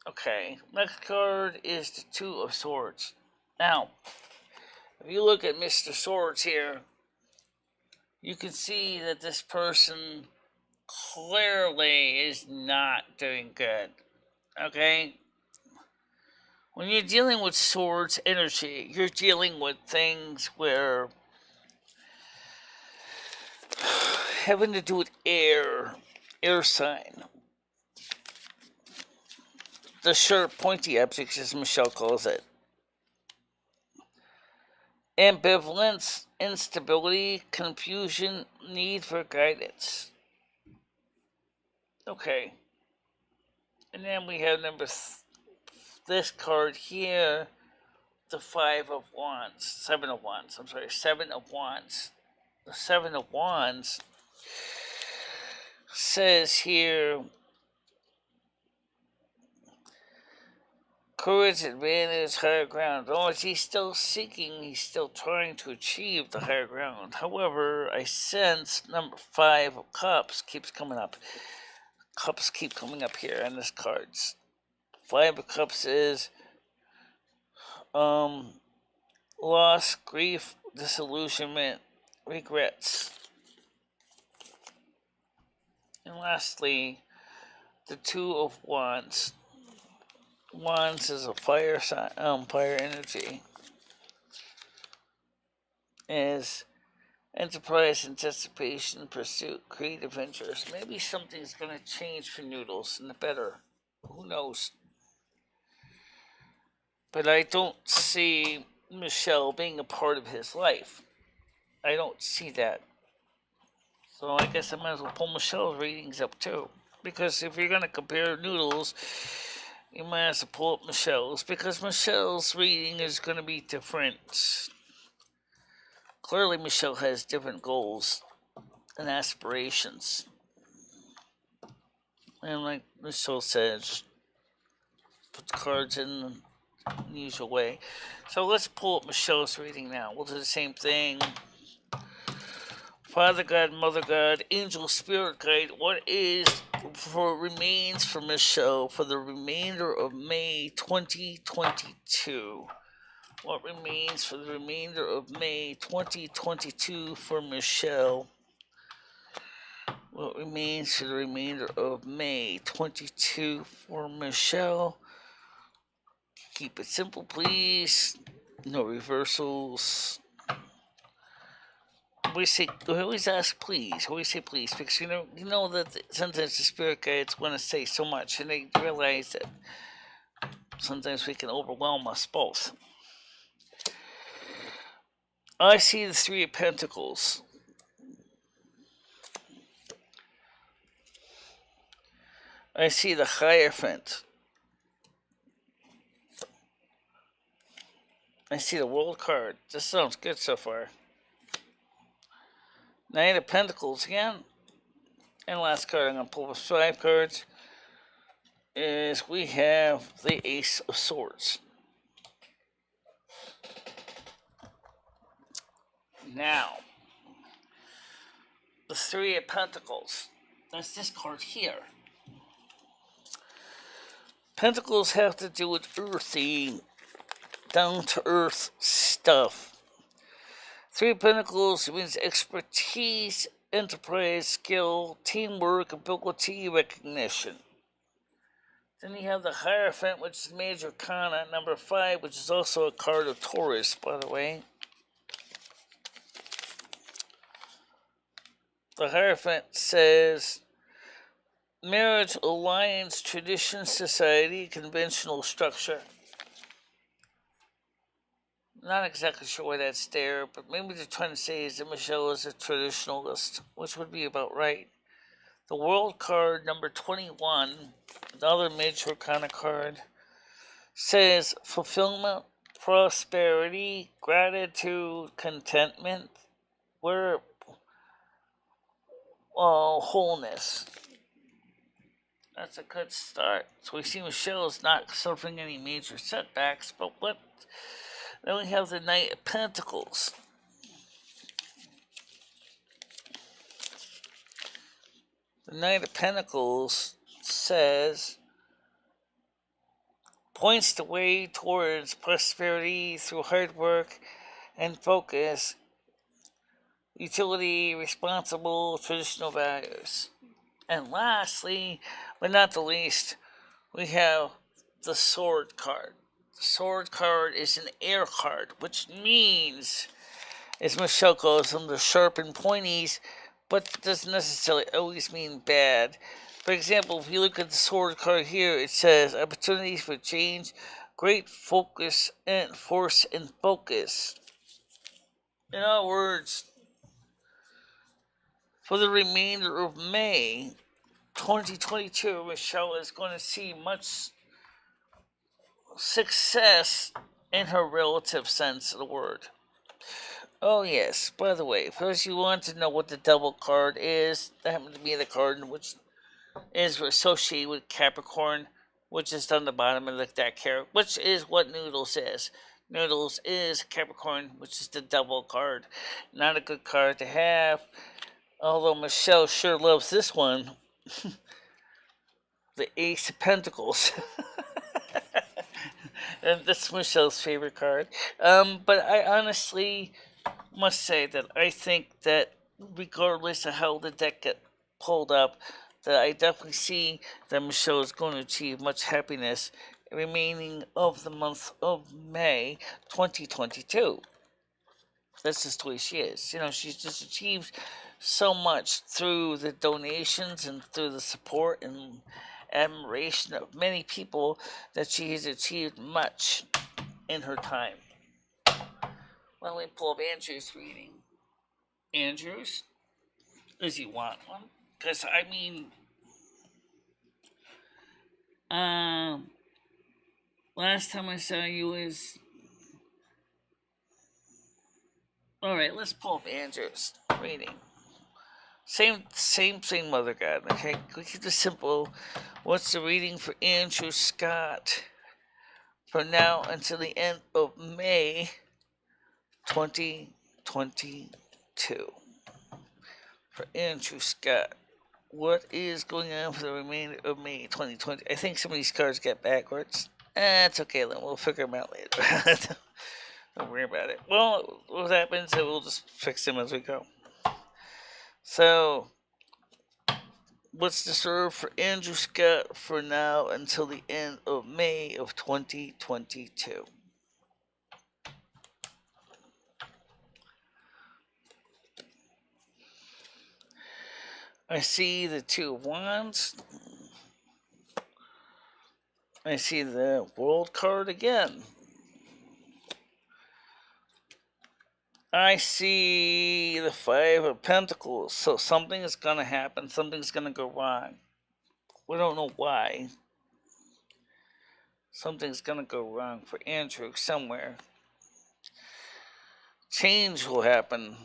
A: Okay, next card is the 2 of Swords. Now, if you look at Mr. Swords here, you can see that this person clearly is not doing good. Okay? When you're dealing with Swords energy, you're dealing with things where having to do with air sign. The sharp, pointy objects, as Michelle calls it. Ambivalence, instability, confusion, need for guidance. Okay. And then we have this card here, the 5 of Wands. 7 of Wands. I'm sorry, 7 of Wands. The 7 of Wands says here, courage, advantage, higher ground. Oh, he's still seeking, he's still trying to achieve the higher ground. However, I sense number 5 of Cups keeps coming up. Cups keep coming up here on this cards. 5 of Cups is loss, grief, disillusionment, regrets. And lastly, the 2 of Wands. Wands is a fire sign, fire energy. Is enterprise, anticipation, pursuit, creative interest. Maybe something's going to change for Noodles in the better. Who knows? But I don't see Michelle being a part of his life. I don't see that. So I guess I might as well pull Michelle's readings up too. Because if you're going to compare Noodles, you might as well pull up Michelle's. Because Michelle's reading is going to be different. Clearly Michelle has different goals and aspirations. And like Michelle says, put the cards in the usual way. So let's pull up Michelle's reading now. We'll do the same thing Father God, Mother God, Angel, Spirit Guide, what is for remains for Michelle for the remainder of May 2022? What remains for the remainder of May 2022 for Michelle? What remains for the remainder of May 22 for Michelle? Keep it simple, please. No reversals. We always ask please. Always say please, because you know that sometimes the spirit guides want to say so much, and they realize that sometimes we can overwhelm us both. I see the Three of Pentacles. I see the Hierophant. I see the World card. This sounds good so far. Knight of Pentacles again. And last card, I'm going to pull up 5 cards, is we have the Ace of Swords. Now, the Three of Pentacles. That's this card here. Pentacles have to do with earthy, down-to-earth stuff. Three of Pentacles means expertise, enterprise, skill, teamwork, ability, recognition. Then you have the Hierophant, which is Major Arcana, number 5, which is also a card of Taurus, by the way. The Hierophant says marriage, alliance, tradition, society, conventional structure. Not exactly sure why that's there, but maybe they're trying to say is that Michelle is a traditionalist, which would be about right. The World card, number 21, another Major Arcana card, says fulfillment, prosperity, gratitude, contentment, wholeness. That's a good start. So we see Michelle is not suffering any major setbacks, but what? Then we have the Knight of Pentacles. The Knight of Pentacles points the way towards prosperity through hard work and focus, utility, responsible, traditional values. And lastly, but not the least, we have the Sword card. The Sword card is an air card, which means, as Michelle calls them, the sharp and pointies, but doesn't necessarily always mean bad. For example, if you look at the Sword card here, it says opportunities for change, great focus and force and focus. In other words, for the remainder of May 2022, Michelle is going to see much success in her relative sense of the word. Oh yes, by the way, first you want to know what the Devil card is. That happens to be the card which is associated with Capricorn, which is on the bottom of the deck here, which is what Noodles is. Noodles is Capricorn, which is the Devil card. Not a good card to have, although Michelle sure loves this one. The Ace of Pentacles. And that's Michelle's favorite card. But I honestly must say that I think that regardless of how the deck get pulled up, that I definitely see that Michelle is going to achieve much happiness remaining of the month of May 2022. That's just the way she is. She's just achieved so much through the donations and through the support and admiration of many people that she has achieved much in her time. Well, let me pull up Andrew's reading. Andrew's? Does he want one? Because, last time I saw you was... Alright, let's pull up Andrew's reading. Same thing, Mother God. Okay, we keep this simple. What's the reading for Andrew Scott from now until the end of May 2022? for Andrew Scott. What is going on for the remainder of May 2020? I think some of these cards get backwards. It's okay, then. We'll figure them out later. Don't worry about it. Well, what happens is we'll just fix them as we go. So, what's the serve for Andrew Scott for now until the end of May of 2022? I see the Two of Wands. I see the World card again. I see the Five of Pentacles. So something is going to happen. Something's going to go wrong. We don't know why. Something's going to go wrong for Andrew somewhere. Change will happen.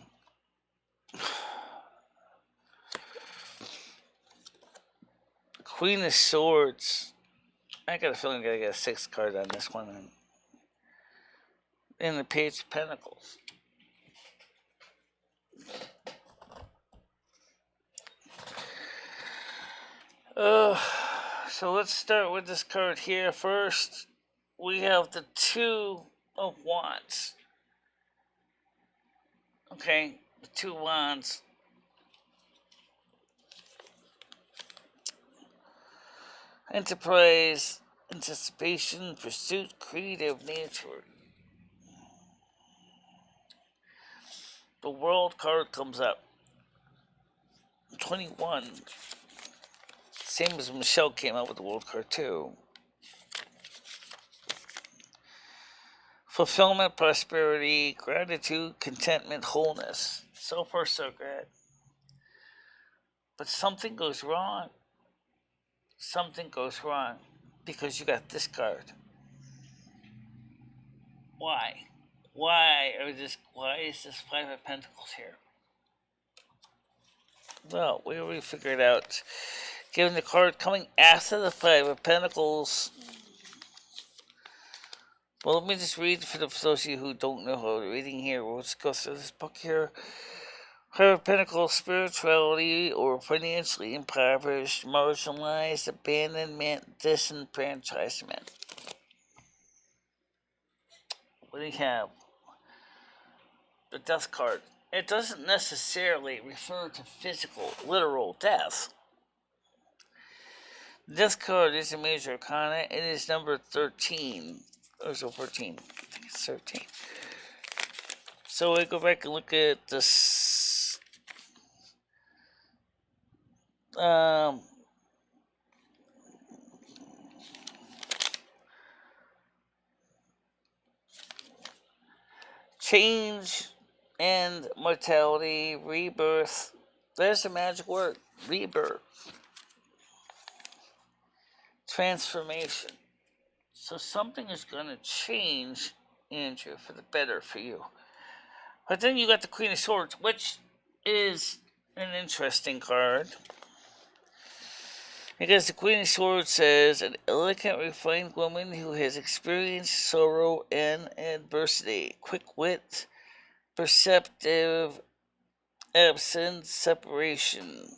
A: Queen of Swords. I got a feeling I'm going to get a 6th card on this one. And the Page of Pentacles. So let's start with this card here first. We have the Two of Wands. Okay, the Two of Wands. Enterprise, anticipation, pursuit, creative nature. The World card comes up. 21. Same as Michelle came out with the World card too. Fulfillment, prosperity, gratitude, contentment, wholeness. So far, so good. But something goes wrong. Something goes wrong because you got this card. Why? Why is this Five of Pentacles here? Well, we already figured out. Given the card coming after the Five of Pentacles. Well, let me just read for those of you who don't know how we're reading here. We'll just go through this book here. Five of Pentacles, spirituality or financially impoverished, marginalized, abandonment, disenfranchisement. What do you have? The Death card. It doesn't necessarily refer to physical, literal death. The Death card is a major arcana. It is number 13. Or so 14. I think it's 13. So we go back and look at this. Change and mortality, rebirth. There's the magic word. Rebirth. Transformation. So something is going to change, Andrew, for the better for you. But then you got the Queen of Swords, which is an interesting card. Because the Queen of Swords says, an elegant, refined woman who has experienced sorrow and adversity. Quick wit, perceptive, absence, separation.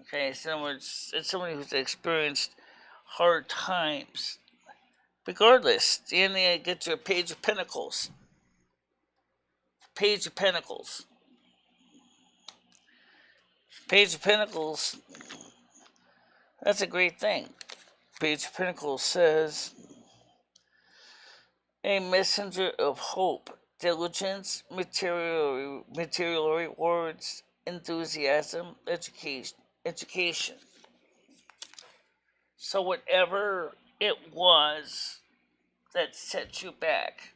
A: Okay, so in other words, it's somebody who's experienced hard times. Regardless, then you get your Page of Pentacles. Page of Pentacles. Page of Pentacles, that's a great thing. Page of Pentacles says, a messenger of hope, diligence, material rewards, enthusiasm, education. So whatever it was that set you back,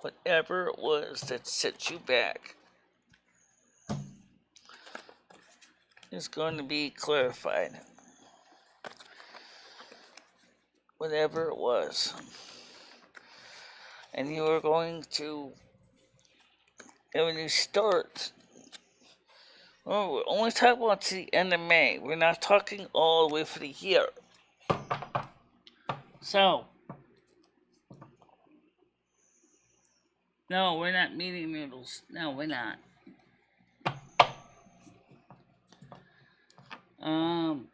A: whatever it was that set you back, is going to be clarified. Whatever it was. And you are going to have a new start. Oh, we're only talking about to the end of May. We're not talking all the way for the year. So, No, we're not meeting noodles. No, we're not. Um,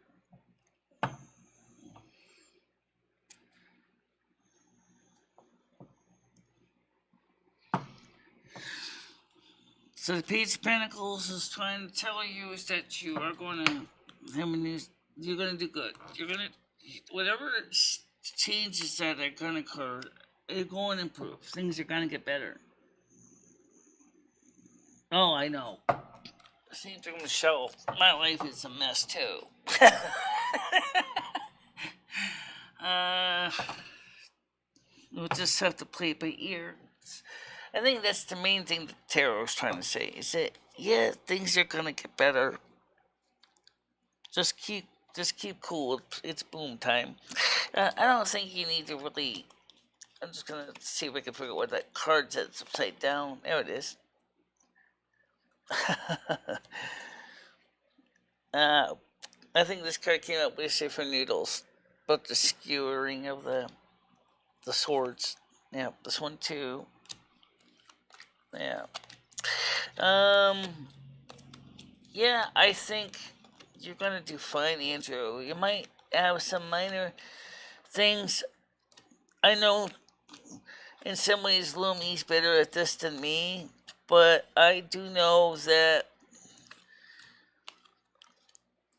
A: so the Page of Pentacles is trying to tell you is that you are going to, you're going to do good. You're going to, whatever changes that are going to occur, they're going to improve. Things are going to get better. Oh, I know. Same thing, Michelle. My life is a mess too. We'll just have to play it by ear. I think that's the main thing that tarot is trying to say. Is that yeah, things are gonna get better. Just keep cool. It's boom time. I don't think you need to really. I'm just gonna see if I can figure out what that card says upside down. There it is. I think this card came up basically for noodles, but the skewering of the swords. Yeah, this one too. Yeah. Yeah, I think you're gonna do fine, Andrew. You might have some minor things. I know in some ways Lumi's better at this than me, but I do know that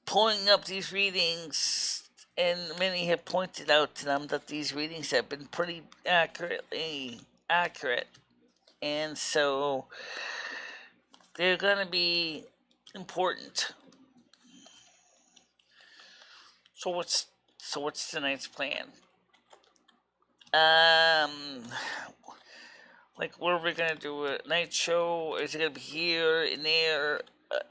A: pulling up these readings, and many have pointed out to them that these readings have been pretty accurately accurate, and so they're gonna be important. So what's tonight's plan? Like, where are we gonna do a night show? Is it gonna be here, in there?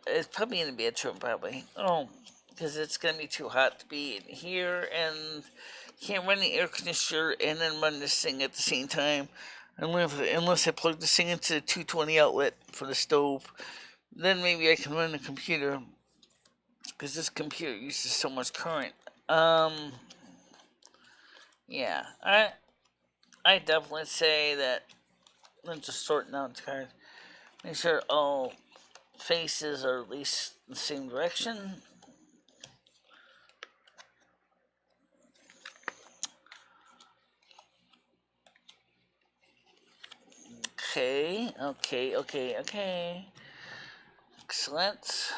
A: It's probably in the bedroom, probably. Oh, because it's gonna be too hot to be in here, and can't run the air conditioner and then run this thing at the same time. Unless I plug this thing into the 220 outlet for the stove, then maybe I can run the computer. Because this computer uses so much current. Yeah, I definitely say that. I'm just sorting out the cards. Make sure all faces are at least in the same direction. Okay. Excellent.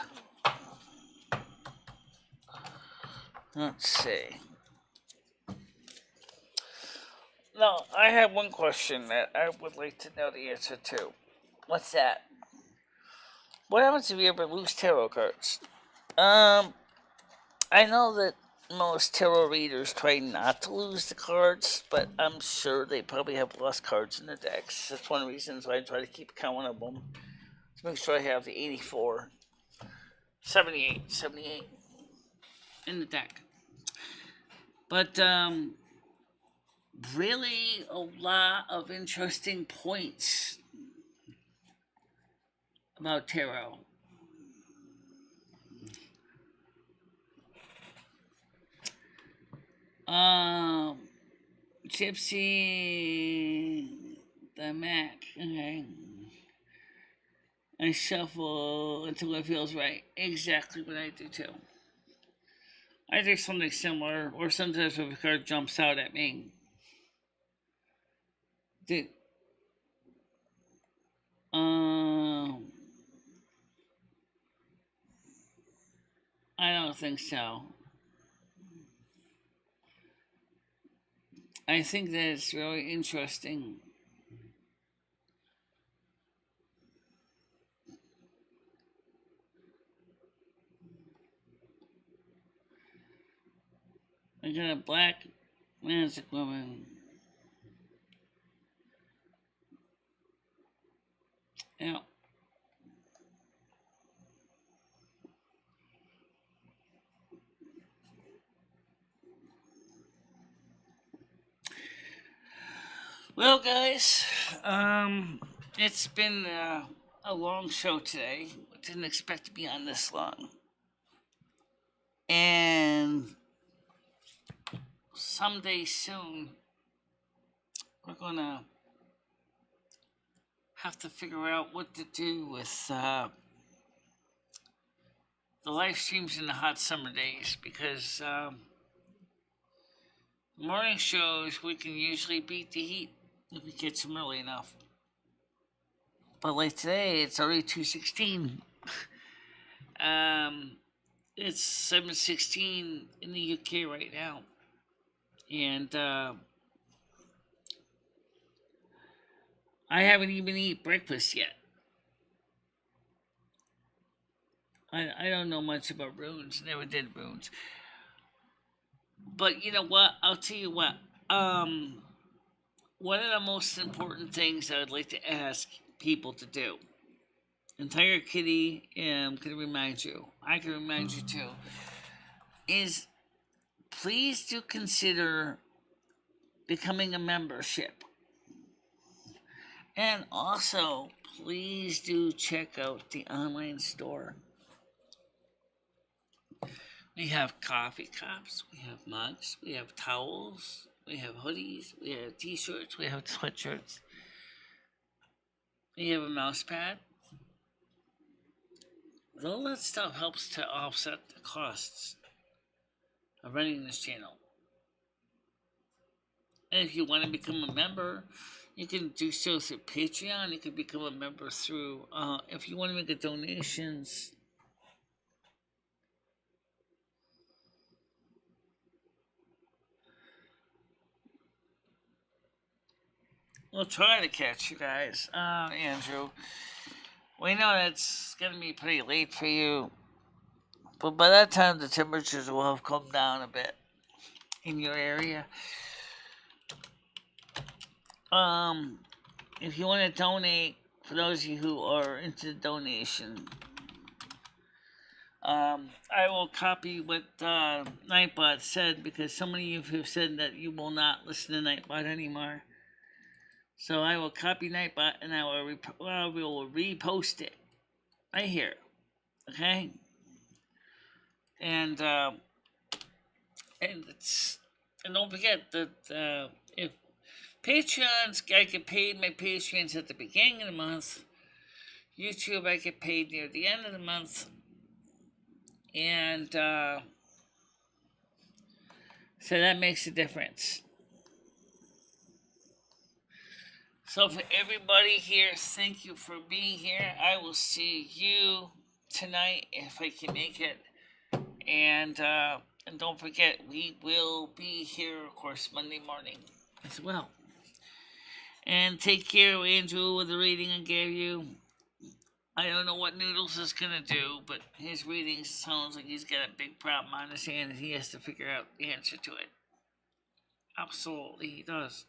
A: Let's see. Now, I have one question that I would like to know the answer to. What's that? What happens if you ever lose tarot cards? I know that most tarot readers try not to lose the cards, but I'm sure they probably have lost cards in their decks. That's one of the reasons why I try to keep count of them. To make sure I have the 84, 78 in the deck. But, really a lot of interesting points about tarot. Gypsy, the Mac, okay. I shuffle until it feels right. Exactly what I do too. I do something similar, or sometimes if a card jumps out at me. Did I don't think so. I think that it's really interesting. I got a black magic woman. Yeah. Well, guys, it's been a long show today. Didn't expect to be on this long. And someday soon, we're gonna have to figure out what to do with the live streams in the hot summer days, because morning shows we can usually beat the heat if we get them early enough. But like today, it's already 2:16. It's 7:16 in the UK right now, and I haven't even eaten breakfast yet. I don't know much about runes. Never did runes. But you know what? I'll tell you what. One of the most important things I would like to ask people to do. Entire Kitty can remind you. I can remind you too. Is please do consider becoming a membership. And also, please do check out the online store. We have coffee cups, we have mugs, we have towels, we have hoodies, we have t-shirts, we have sweatshirts. We have a mouse pad. All that stuff helps to offset the costs of running this channel. And if you want to become a member, you can do so through Patreon. You can become a member through, if you want to make a donations. We'll try to catch you guys. Andrew, we know it's going to be pretty late for you. But by that time, the temperatures will have come down a bit in your area. If you want to donate, for those of you who are into the donation, I will copy what Nightbot said, because so many of you have said that you will not listen to Nightbot anymore. So I will copy Nightbot and I will repost it right here. Okay? And don't forget that if Patreons, I get paid my Patreons at the beginning of the month. YouTube, I get paid near the end of the month. And so that makes a difference. So for everybody here, thank you for being here. I will see you tonight if I can make it. And don't forget, we will be here, of course, Monday morning as well. And take care, Andrew, with the reading I gave you. I don't know what Noodles is going to do, but his reading sounds like he's got a big problem on his hand and he has to figure out the answer to it. Absolutely, he does.